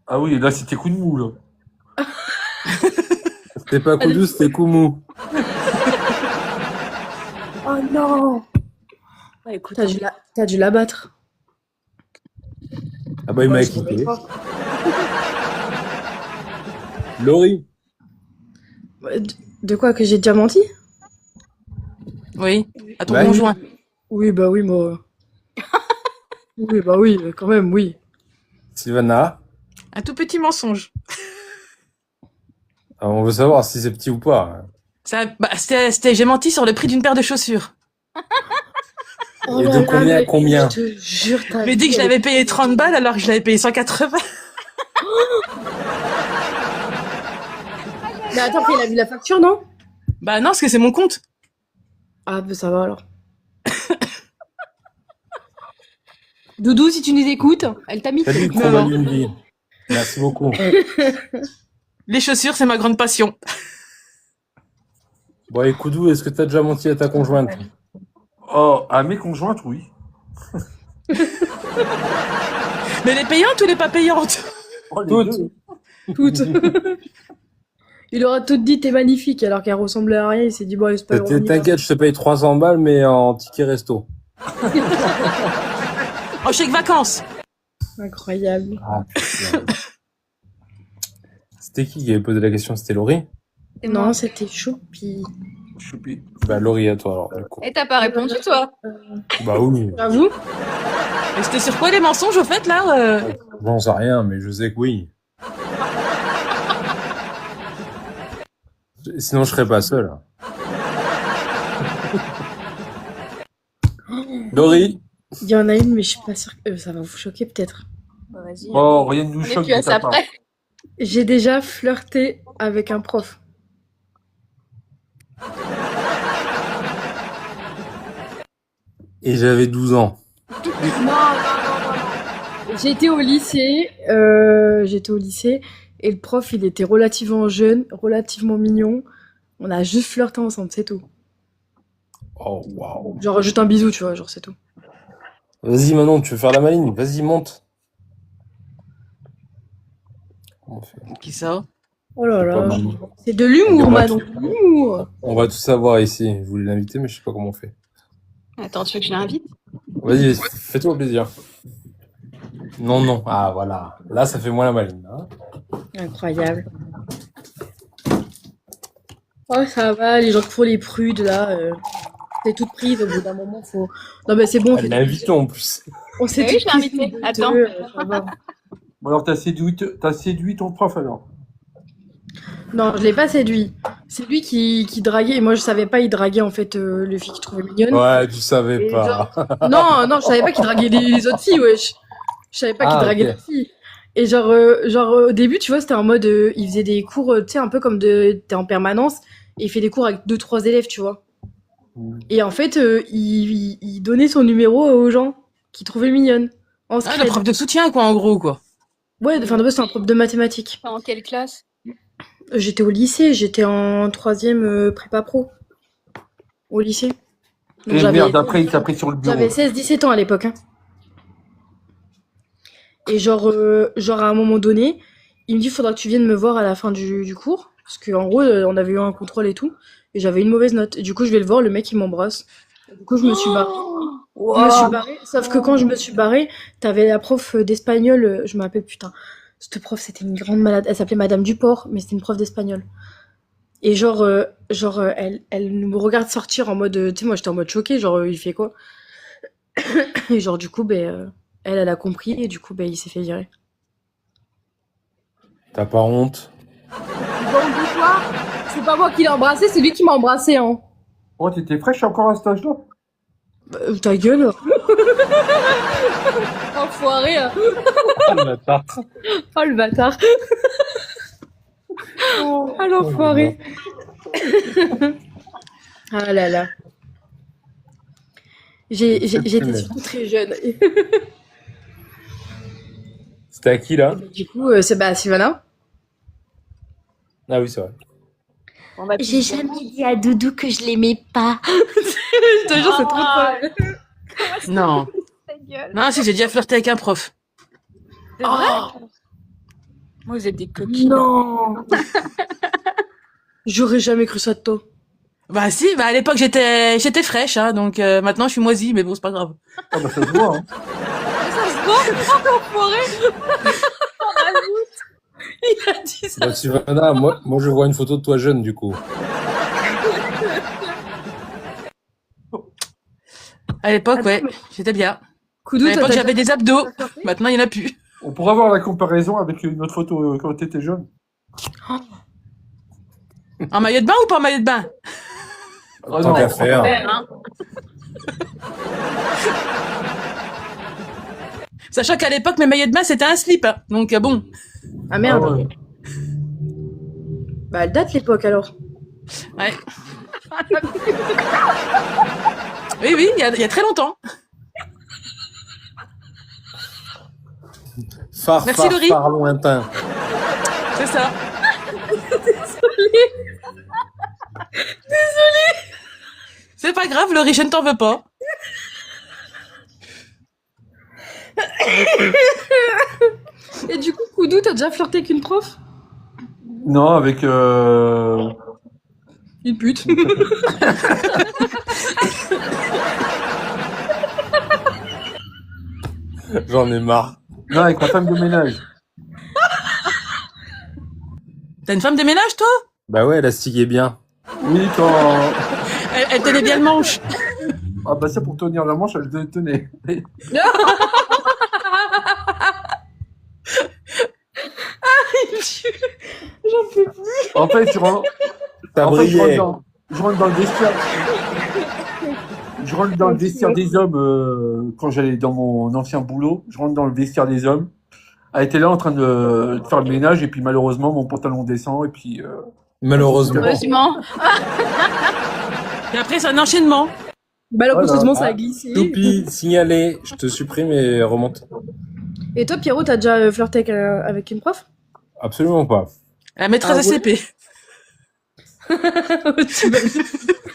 Ah oui, là, c'était coup de mou, là. C'était pas coup doux, c'était coup mou. Oh non. Bah écoute, T'as dû l'abattre. Ah bah il m'a Ouais, je quitté. savais pas. Laurie. De quoi, que j'ai déjà menti? Oui, à ton Bah, conjoint. Oui, bah oui, moi. Oui, bah oui, quand même, oui. Sylvana. Un tout petit mensonge. Ah, on veut savoir si c'est petit ou pas. J'ai menti sur le prix d'une paire de chaussures. Oh Et là de là, combien à mais combien? Je te jure, ta Mais dit vie, que je elle l'avais est- payé 30 balles alors que je l'avais payé 180. Mais attends, après, il a vu la facture, non? Bah non, parce que c'est mon compte. Ah, bah ça va alors. Doudou, si tu nous écoutes, elle t'a mis. Salut, Non, Chroba non. Lundi. Merci beaucoup. Les chaussures, c'est ma grande passion. Bon, et Koudou, est-ce que t'as déjà menti à ta conjointe? Oh, à mes conjointes, oui. Mais les payantes ou les pas payantes? Oh, les Toutes. deux. Toutes. Il aura tout dit, t'es magnifique, alors qu'elle ressemblait à rien, il s'est dit, bon, allez, c'est pas grave, on y va. T'inquiète, je te paye 300 balles, mais en ticket resto. En chèque vacances. Incroyable. Ah, putain. C'était qui avait posé la question? C'était Laurie? Non, c'était Choupi. Choupi. Bah, Laurie, à toi, alors, du coup. Et t'as pas répondu, toi? Bah oui. J'avoue. Et c'était sur quoi les mensonges au fait là J'en sais rien, mais je sais que oui. Sinon, je serais pas seul. Laurie? Il y en a une, mais je suis pas sûre. Ça va vous choquer peut-être. Bah vas-y. Oh, rien ne nous On est choque plus à de ta ça part. près. J'ai déjà flirté avec un prof. Et j'avais 12 ans. Non. J'étais au lycée. J'étais au lycée. Et le prof, il était relativement jeune, relativement mignon. On a juste flirté ensemble, c'est tout. Oh, waouh. Genre, juste un bisou, tu vois, genre, c'est tout. Vas-y, Manon, tu veux faire la maligne? Vas-y, monte. Comment on fait? Qui ça? Oh là C'est pas là. Manon. C'est de l'humour, On va Manon. De l'humour. On va tout savoir ici. Je voulais l'inviter, mais je sais pas comment on fait. Attends, tu veux que je l'invite? Vas-y, fais-toi plaisir. Non, non. Ah, voilà. Là, ça fait moins la maligne. Hein. Incroyable. Oh, ça va, les gens qui font les prudes, là. T'es toute prise, au bout d'un moment, faut. Non, mais c'est bon, on Elle fait l'a invité en plus. on s'est Oui, toutes je l'ai prises invité. toutes deux, Attends. ça va. Bon, alors, t'as séduit ton prof, alors. Non, je l'ai pas séduit. C'est lui qui draguait, et moi je savais pas, il draguait en fait le fille qu'il trouvait mignonne. Ouais, tu savais Et pas. Non, je savais pas qu'il draguait les autres filles, wesh. Je savais pas qu'il Ah, draguait ok. les filles. Et genre, au début, tu vois, c'était en mode, il faisait des cours, tu sais, un peu comme t'es en permanence, et il fait des cours avec 2-3 élèves, tu vois. Et en fait, il donnait son numéro aux gens qu'il trouvait mignonnes. En Ah, scred. le prof de soutien quoi en gros quoi. Ouais, enfin, de base, c'était un prof de mathématiques. En quelle classe? J'étais au lycée, j'étais en 3e prépa pro. Au lycée. Donc, Et merde, après, il t'a pris sur le bureau. j'avais 16-17 ans à l'époque. Hein. Et genre à un moment donné, il me dit, faudra que tu viennes me voir à la fin du cours. Parce qu'en gros, on avait eu un contrôle et tout. Et j'avais une mauvaise note. Et du coup, je vais le voir, le mec, il m'embrasse. Du coup, je me suis barrée. Je me suis barrée, sauf que quand je me suis barrée, t'avais la prof d'espagnol, je me rappelle, putain. Cette prof, c'était une grande malade. Elle s'appelait Madame Duport, mais c'était une prof d'espagnol. Et elle me regarde sortir en mode, tu sais, moi j'étais en mode choquée, genre, il fait quoi? Et genre, du coup, elle a compris, et du coup, il s'est fait virer. T'as pas honte? Bon, dis-toi, c'est pas moi qui l'ai embrassé, c'est lui qui m'a embrassé, hein. Oh, t'étais fraîche encore à cet âge-là? Ta gueule. Enfoiré. Hein. Ah, le bâtard. Oh, le bâtard. Ah, l'enfoiré. Ah là là. J'étais surtout très jeune. C'était à qui, là? Du coup, c'est Sylvana. Ah oui, c'est vrai. J'ai jamais dit à Doudou que je l'aimais pas. Je te jure, c'est trop drôle. Non. Non, si, j'ai déjà flirté avec un prof. C'est vrai. Moi, vous êtes des coquilles. Non. J'aurais jamais cru ça de toi. Bah si, à l'époque j'étais fraîche, hein, donc maintenant je suis moisie, mais bon, c'est pas grave. Ah bah ça se voit, hein. Ça se voit, l'enfoiré. Il a dit ça. Bah, Sylvana, moi, je vois une photo de toi jeune, du coup. À l'époque, Attends, ouais, mais- j'étais bien. Koudou, À l'époque, t'as j'avais déjà- des abdos. Maintenant, il y en a plus. On pourra voir la comparaison avec une autre photo quand t'étais jeune. En maillot de bain ou pas en maillot de bain? Ah Tant non. qu'à faire. Sachant qu'à l'époque, mes maillots de bain, c'était un slip. Hein. Donc bon. Ah merde. Ah ouais. Bah, elle date l'époque alors. Ouais. Oui, il y a très longtemps. Merci, Laurie. Phare lointain. C'est ça. C'est pas grave, Laurie, je ne t'en veux pas. Et du coup, Koudou, t'as déjà flirté avec une prof? Non, avec Une pute. J'en ai marre. non, avec ma femme de ménage. T'as une femme de ménage, toi? Bah ouais, elle stigué bien. Oui, quand. Elle tenait bien le manche. Ah bah ça pour tenir la manche, elle tenait. J'en peux plus. En fait, je rentre, T'as en fait, brillé. je rentre dans le vestiaire. Je rentre dans le vestiaire des hommes quand j'allais dans mon ancien boulot. Je rentre dans le vestiaire des hommes. Elle était là en train de faire le ménage et puis malheureusement mon pantalon descend et puis Malheureusement. Heureusement. Et après, c'est un enchaînement. Malheureusement, Voilà. ça a glissé. Youpi, signalé. Je te supprime et remonte. Et toi, Pierrot, t'as déjà flirté avec une prof? Absolument pas. La maîtresse Ah ouais ACP.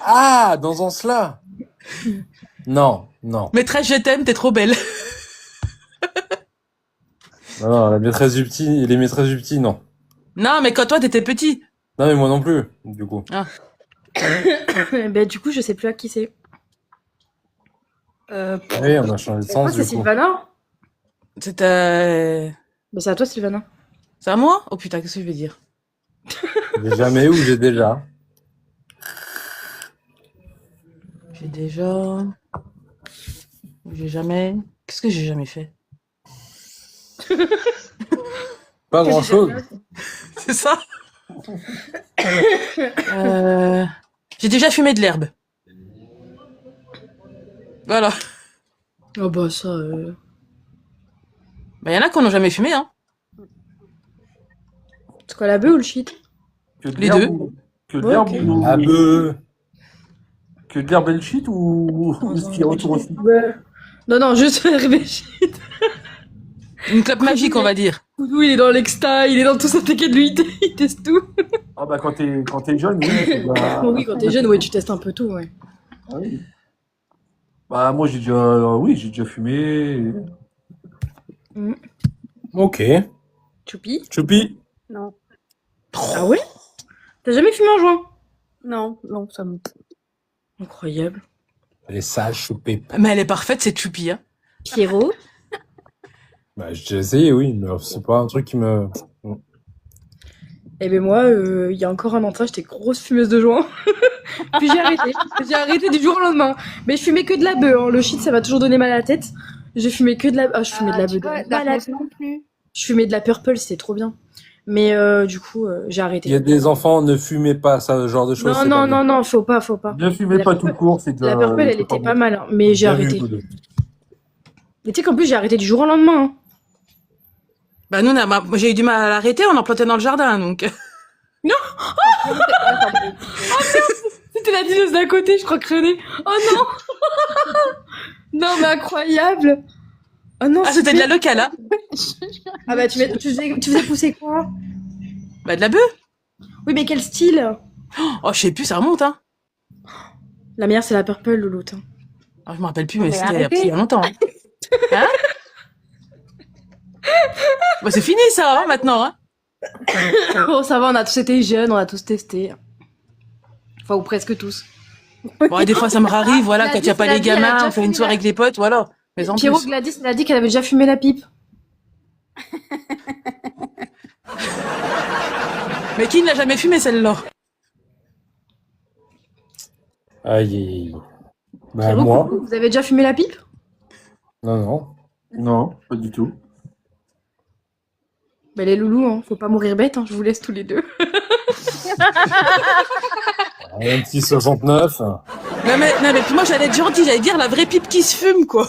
Ah, dans ce sens-là. Non, non. Maîtresse, je t'aime, t'es trop belle. Non, non, la maîtresse du petit, les maîtresses du petit, non. Non, mais quand toi, t'étais petit. Non, mais moi non plus, du coup. Ben, du coup, je sais plus à qui c'est. Oui, on a changé de C'est quoi, sens, c'est du coup. Sylvana? C'était... Ben, c'est à toi, Sylvana. C'est à moi? Oh putain, qu'est-ce que je vais dire? J'ai jamais ou j'ai déjà. J'ai déjà... J'ai jamais... Qu'est-ce que j'ai jamais fait? Pas grand-chose. C'est ça? J'ai déjà fumé de l'herbe. Voilà. Oh, bah, ça. Bah, y en a qui n'ont jamais fumé, hein. C'est quoi, la bœuf ou le shit? que de Les l'herbe deux. que de Ouais, l'herbe ok. ou Ah, beuh. que de l'herbe et le shit ou ce qui est autour aussi. Ouais. Non, non, juste herbe shit. Une clope magique, on va dire. Koudou, il est dans l'exta, il est dans tout ça, t'inquiète, lui, il teste tout. Ah bah quand t'es jeune, oui. Bah, Oui, quand t'es jeune, ouais, tu testes un peu tout, ouais. ah oui. Bah moi j'ai déjà fumé. Ok. Choupi? Choupi. Non, Ah ouais? T'as jamais fumé un joint? non, ça me. Incroyable. Elle est sage, choupée. Mais elle est parfaite, cette Choupi, hein. Pierrot. Bah, j'ai essayé, oui, mais c'est pas un truc qui me... Eh ben moi, il y a encore un an de ça, j'étais grosse fumeuse de joint. Puis j'ai arrêté. J'ai arrêté du jour au lendemain. Mais je fumais que de la bœuf. Hein. Le shit, ça m'a toujours donné mal à la tête. J'ai fumé que de la... Ah, je fumais de la tu bœuf. vois, la rose non plus. Je fumais de la purple, c'était trop bien. Mais du coup, j'ai arrêté. Il y a des enfants, ne fumez pas ça, ce genre de choses. Non, c'est non, pas bien. non, non, faut pas, faut pas. Ne fumez pas tout court, c'est de La purple, elle était pas mal, hein, mais j'ai Bien vu, arrêté. tous deux. Mais tu sais qu'en plus, j'ai arrêté du jour au lendemain. Hein. Bah, nous, moi, j'ai eu du mal à l'arrêter, on en plantait dans le jardin, donc. C'était la dineuse d'à côté, je crois crever. Oh non. Non, mais incroyable. Oh non, Ah, c'était de la locale, hein. Ah bah, tu faisais pousser quoi? Bah, de la bœuf. Oui, mais quel style? Oh, je sais plus, ça remonte, hein. La meilleure, c'est la purple ou l'autre. Hein. Oh, je me rappelle plus, mais Mais c'était arrêtez. il y a longtemps. Hein, hein. Bah, c'est fini, ça, hein, maintenant, hein. Oh, ça va, on a tous été jeunes, on a tous testé. Enfin, ou presque tous. Bon, et des fois, ça me arrive, voilà, Gladys, quand il n'y a pas elle a les dit, elle a gamins, déjà on fait une fumé soirée la- avec les potes, voilà. Mais en Pierrot, plus. Gladys, elle a dit qu'elle avait déjà fumé la pipe. Mais qui ne l'a jamais fumé, celle-là? Aïe, aïe, aïe. Bah, Pierrot, moi? coucou, vous avez déjà fumé la pipe? Non, non. Non, pas du tout. Bah, les loulous, hein, faut pas mourir bête, hein, je vous laisse tous les deux. Un petit 69. Non, mais puis moi, j'allais être gentille, j'allais dire la vraie pipe qui se fume, quoi.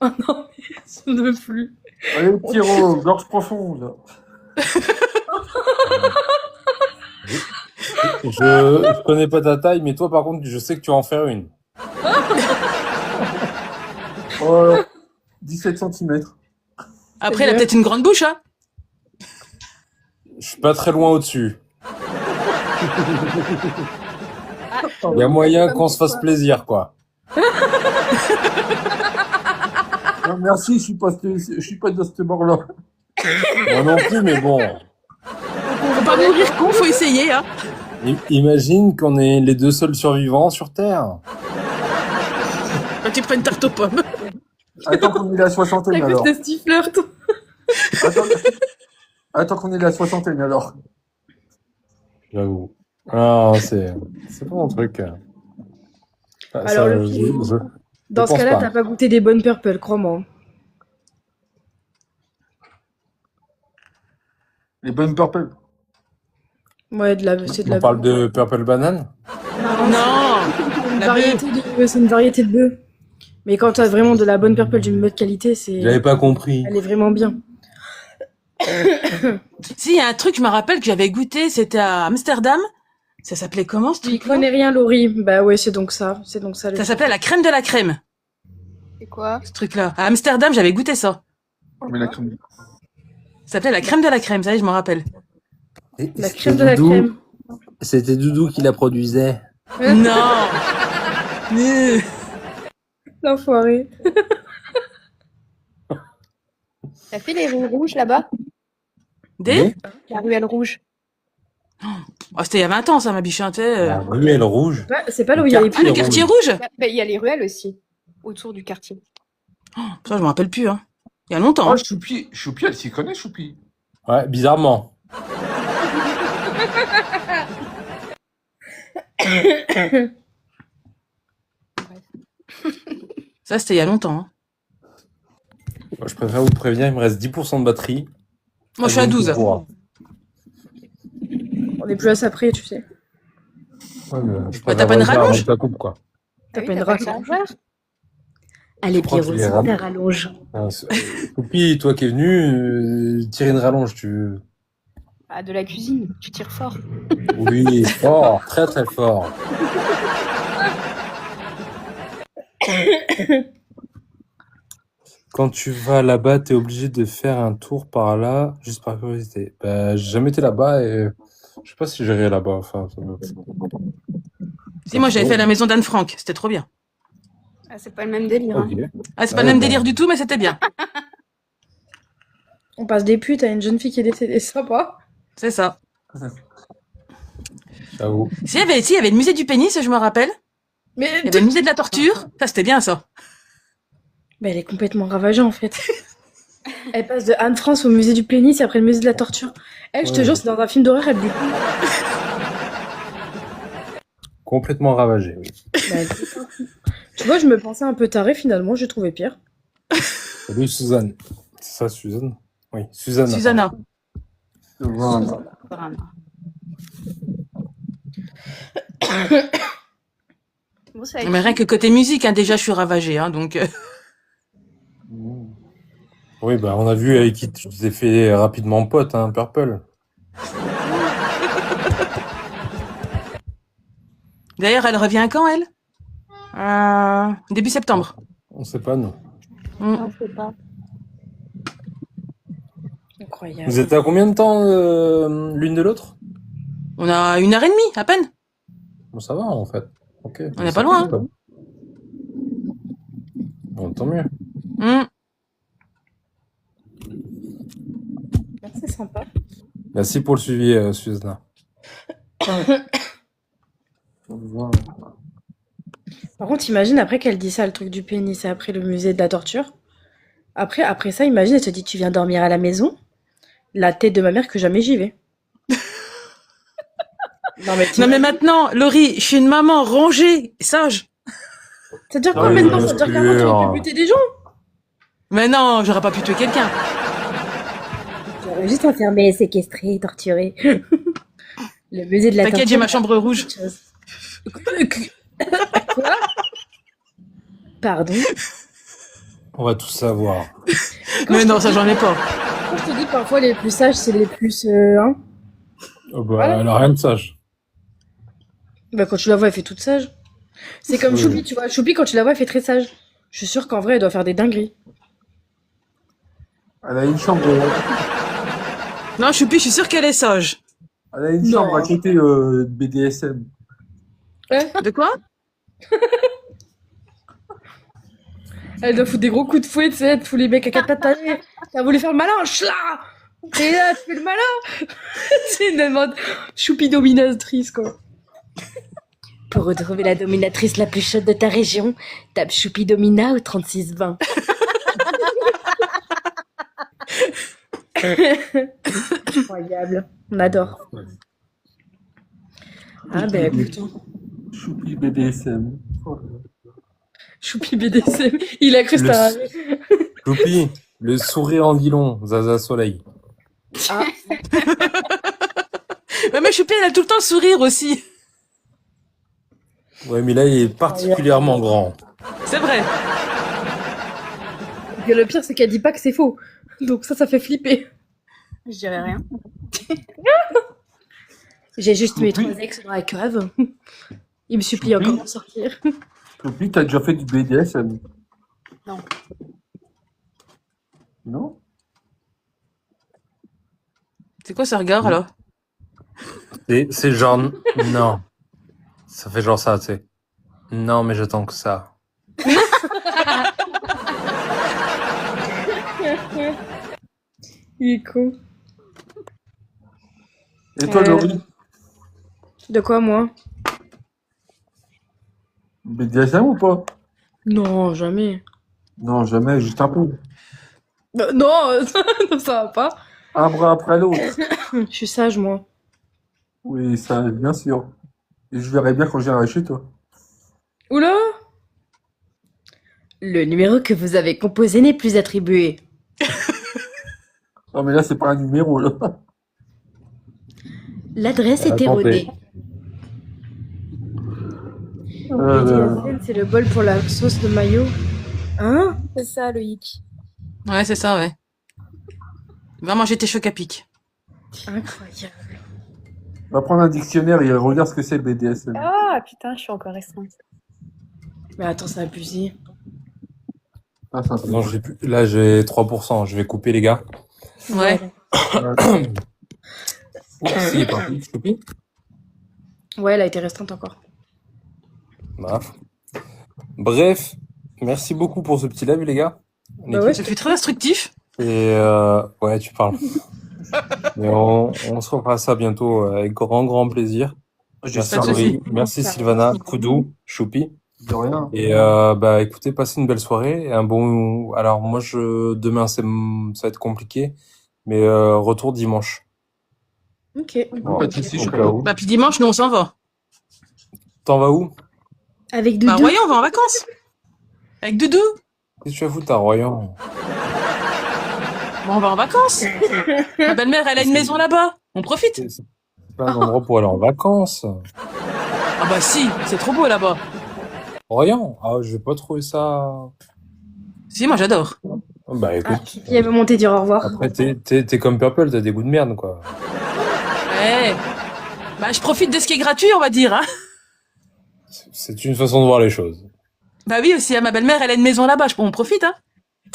Oh non, ça ne veut plus. Allez, Pierrot, gorge profonde. Je connais pas ta taille, mais toi, par contre, je sais que tu vas en faire une. Oh, 17 cm. Après, elle a peut-être une grande bouche, hein. Je suis pas très loin au-dessus. Il y a moyen qu'on se fasse plaisir, quoi. Non, merci, je suis pas de ce bord-là. Moi non plus, mais bon. Faut pas mourir con, faut essayer, hein. Imagine qu'on est les deux seuls survivants sur Terre. Quand tu prends une tarte aux pommes. Attends qu'on ait la soixantaine, T'as alors. que ce flirt. Attends qu'on ait la soixantaine, alors. J'avoue. Ah, c'est pas mon truc. Enfin, Alors, ça, le je- film. je- Dans ce pense cas-là, pas. t'as pas goûté des bonnes purple, crois-moi. Les bonnes purple. Ouais, c'est de la On parle de Purple Banane? Non. une La variété c'est une variété de bœuf. Mais quand t'as vraiment de la bonne purple d'une bonne qualité, J'avais pas compris. elle est vraiment bien. Si, il y a un truc, je me rappelle que j'avais goûté, c'était à Amsterdam. Ça s'appelait comment, ce Tu truc-là? connais rien, Laurie. Bah ouais, c'est donc ça. C'est donc ça. Ça s'appelait la crème de la crème, C'est quoi? ce truc-là. À Amsterdam, j'avais goûté ça. Mais la crème. Ça s'appelait la crème de la crème, ça y est, je m'en rappelle. La crème de la crème. C'était Doudou qui la produisait. Non. L'enfoiré. T'as fait les rues rouges là-bas? Des? La ruelle rouge. Oh, c'était il y a 20 ans, ça, ma bichante. La ruelle rouge. C'est pas là où il y avait Ah, le quartier rouge? Il y a les ruelles aussi, autour du quartier. Ça, je me rappelle plus, hein. Il y a longtemps. Oh, Hein. Choupi, elle s'y connaît, Choupi. Ouais, bizarrement. Ça, c'était il y a longtemps. Hein. Moi, je préfère vous prévenir, il me reste 10% de batterie. Moi, je suis à 12. On est plus à ça près, tu sais. Ouais, mais je Bah, préfère t'as pas une voir ça rallonge avant que ça coupe, quoi. T'as Ah pas oui, une t'as pas de rallonge. chargeur? Allez, crois que Pierrot, je l'ai c'est ramené. ta rallonge. Ah, Poupi, toi qui es venu, tirer une rallonge, tu... Ah, de la cuisine, tu tires fort. Oui, fort, très très fort. Quand tu vas là-bas, t'es obligé de faire un tour par là, juste par curiosité. Bah, j'ai jamais été là-bas et je sais pas si j'irai là-bas. Enfin, ça me- Si, moi, j'avais fait la maison d'Anne Frank. C'était trop bien. Ah, c'est pas le même délire. Hein. Ok. Ah, c'est pas Ouais, le même bah. délire du tout, mais c'était bien. On passe des putes à une jeune fille qui est décédée, sympa. C'est ça. J'avoue. Si, il y avait le musée du pénis, je me rappelle. Mais Il y avait le musée de la torture. Ça, c'était bien, ça. elle est complètement ravagée en fait. Elle passe de Anne-France au musée du pénis et après le musée de la torture. Elle, je te Ouais. jure, c'est dans un film d'horreur, elle dit. Complètement ravagé, oui. Bah, elle dit ça. Tu vois, je me pensais un peu tarée, finalement, j'ai trouvé pire. Salut Suzanne. C'est ça, Suzanne? Oui, Suzanne. Susanna. Voilà. Bon, ça Mais rien que côté musique, hein, déjà, je suis ravagée. Hein, donc, Oui, bah, on a vu avec qui tu t'es fait rapidement pote, hein, Purple. D'ailleurs, elle revient quand, elle Début septembre. On sait pas, nous. Non, je sais pas. Incroyable. Vous êtes à combien de temps l'une de l'autre? On a 1h30, à peine. Bon, ça va, en fait. Ok. On n'est pas loin, hein. Quoi. Bon, tant mieux. C'est sympa. Merci pour le suivi, Susanna. Par contre, imagine après qu'elle dit ça, le truc du pénis, et après le musée de la torture. Après ça, imagine, elle te dit, tu viens dormir à la maison. La tête de ma mère que jamais j'y vais. Non, mais maintenant, Laurie, je suis une maman rangée, sage. Ça dure Ah combien de oui, temps? bien Ça dure 40 sûr. ans, tu peux buter des gens? Mais non, j'aurais pas pu tuer quelqu'un. J'aurais juste enfermé, séquestré, torturé. Le musée de la T'inquiète, j'ai ma chambre rouge. Quoi? Pardon? On va tout savoir. Mais non, ça, j'en ai pas. Quand je te dis parfois les plus sages, c'est les plus. Hein? Oh, bah, Voilà. elle a rien de sage. Bah, quand tu la vois, elle fait toute sage. C'est comme Oui. Choupi, tu vois. Choupi, quand tu la vois, elle fait très sage. Je suis sûre qu'en vrai, elle doit faire des dingueries. Elle a une chambre, Non, je suis sûre qu'elle est sage. elle a une Non. chambre à côté de BDSM. De quoi? Elle doit foutre des gros coups de fouet, tu sais, elle te fout les mecs à quatre pattes. T'as voulu faire le malin, chla! Et là, tu fais le malin! C'est une demande Choupi dominatrice, quoi. Pour retrouver la dominatrice la plus chaude de ta région, tape Choupi Domina au 3620. Incroyable. On adore. Ah, ben, écoute. Choupi BDSM. Choupi BDSM. Il a cru que Le c'était un. Choupi, le sourire en dit long, Zaza Soleil. Ah, Mais Choupi, elle a tout le temps le sourire aussi. Ouais, mais là, il est particulièrement grand. C'est vrai. et le pire, c'est qu'elle dit pas que c'est faux. Donc ça fait flipper. Je dirais rien. J'ai juste mes Oui. 3 ex dans la cave. Il me supplie encore de sortir. Choupi, t'as déjà fait du BDSM? Non. Non? C'est quoi ce regard, là? C'est genre, non. Ça fait genre ça, tu sais. Non, mais j'attends que ça. Il est con. Et toi, Laurie? De quoi, moi? BDSM ou pas? Non, jamais. Non, jamais, juste un peu. Non, ça va pas. Un bras après l'autre. Je suis sage, moi. Oui, ça, bien sûr. Et je verrai bien quand j'irai chez toi. Oula! Le numéro que vous avez composé n'est plus attribué. Non, mais là, c'est pas un numéro, là. L'adresse est Attendez. erronée. BDSM, c'est le bol pour la sauce de mayo. Hein? C'est ça, Loïc. Ouais, c'est ça, ouais. Va manger tes chocs à pic. Incroyable. Va prendre un dictionnaire et regarde ce que c'est le BDSM. Ah putain, je suis encore restreinte. Mais attends, c'est abusé. Ah, ça, c'est Non, là, j'ai 3%. Je vais couper, les gars. Ouais. Oups, il est parti. Choupi. Ouais, elle a été restreinte encore. Voilà. Bref, merci beaucoup pour ce petit live, les gars. Bah ouais. Ça fait très instructif. Et ouais, tu parles. Mais on se refera ça bientôt avec grand plaisir. Merci Pas de souci. Laurie, merci Sylvana, Koudou, Choupi. De rien. Et bah écoutez, passez une belle soirée et un bon. Alors moi demain ça va être compliqué, mais retour dimanche. Ok. Bon, Pas de soucis, au je cas où. Bah, puis dimanche, nous, on s'en va. T'en vas où? Avec Bah, Doudou. Royan, on va en vacances. Avec Doudou. Qu'est-ce que tu vas foutre à Royan? Bon, on va en vacances. Ma belle-mère, elle a une maison là-bas. On profite. C'est pas un endroit pour aller en vacances. Ah bah si, c'est trop beau là-bas. Royan? Ah, je vais pas trouver ça. Si, moi j'adore. Bah Ah, écoute, Pipi, elle veut monter dire au revoir. après t'es comme Purple, t'as des goûts de merde quoi. Ouais. Bah je profite de ce qui est gratuit, on va dire. Hein. C'est une façon de voir les choses. Bah oui, aussi, ma belle-mère, elle a une maison là-bas. On profite, hein.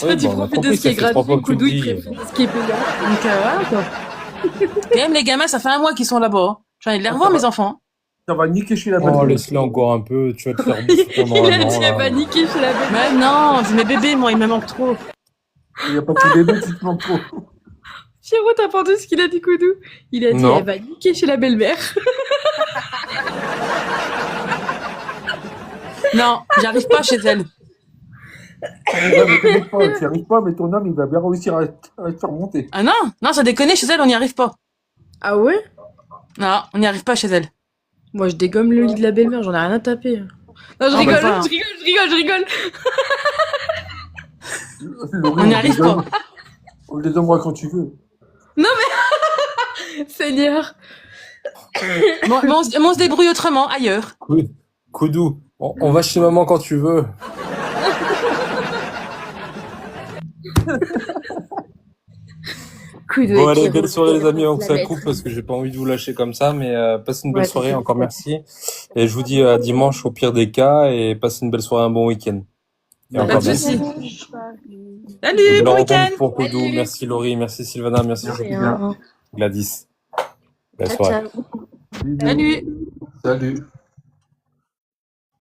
Oui, Tu bon, on a profites de compris, ce qui est ça fait 3 fois gratuit, que tu le Koudou, il dis. préfère ce qui est payant. Donc voilà quoi. Quand même, les gamins, ça fait un mois qu'ils sont là-bas. J'ai envie de les revoir, mes enfants. Ça va niquer chez la Oh, belle-mère. laisse-le encore un peu, tu vas te faire bouffer pendant Il un a an. dit, elle va Là. niquer chez la belle. Mais non, j'ai mes bébés, moi, ils me manquent trop. Il n'y a pas tous les deux qui te manquent trop. Pierrot, t'as entendu ce qu'il a dit, Koudou? Il a dit, Non. elle va niquer chez la belle-mère. Non, j'arrive pas chez elle. Ouais, mais t'inquiète pas, tu n'y arrives pas, mais ton homme, il va bien réussir à te faire monter. Ah non, non, ça déconne, chez elle, on n'y arrive pas. Ah ouais? Non, on n'y arrive pas chez elle. Moi, je dégomme le lit de la belle-mère, j'en ai rien à taper. Non, je Ah, rigole, bah, je rigole, je rigole, je rigole. Laurie, On n'y arrive pas. On les envoie quand tu veux. Seigneur. Bon, mais on se débrouille autrement, ailleurs. Koudou, on va chez maman quand tu veux. Koudou Bon et allez, Pierrot, belle soirée les amis avant que la ça mettre. coupe parce que j'ai pas envie de vous lâcher comme ça, mais passez une belle Ouais, soirée, c'est encore ça. merci. Et je vous dis à dimanche au pire des cas et passez une belle soirée, un bon week-end. Et Pas encore de merci. soucis. Salut, Belle bon rencontre week-end. pour Koudou, Salut. merci Laurie, merci Sylvana, merci Rien. Gladys. Belle Ciao, soirée. ciao. Salut. Salut.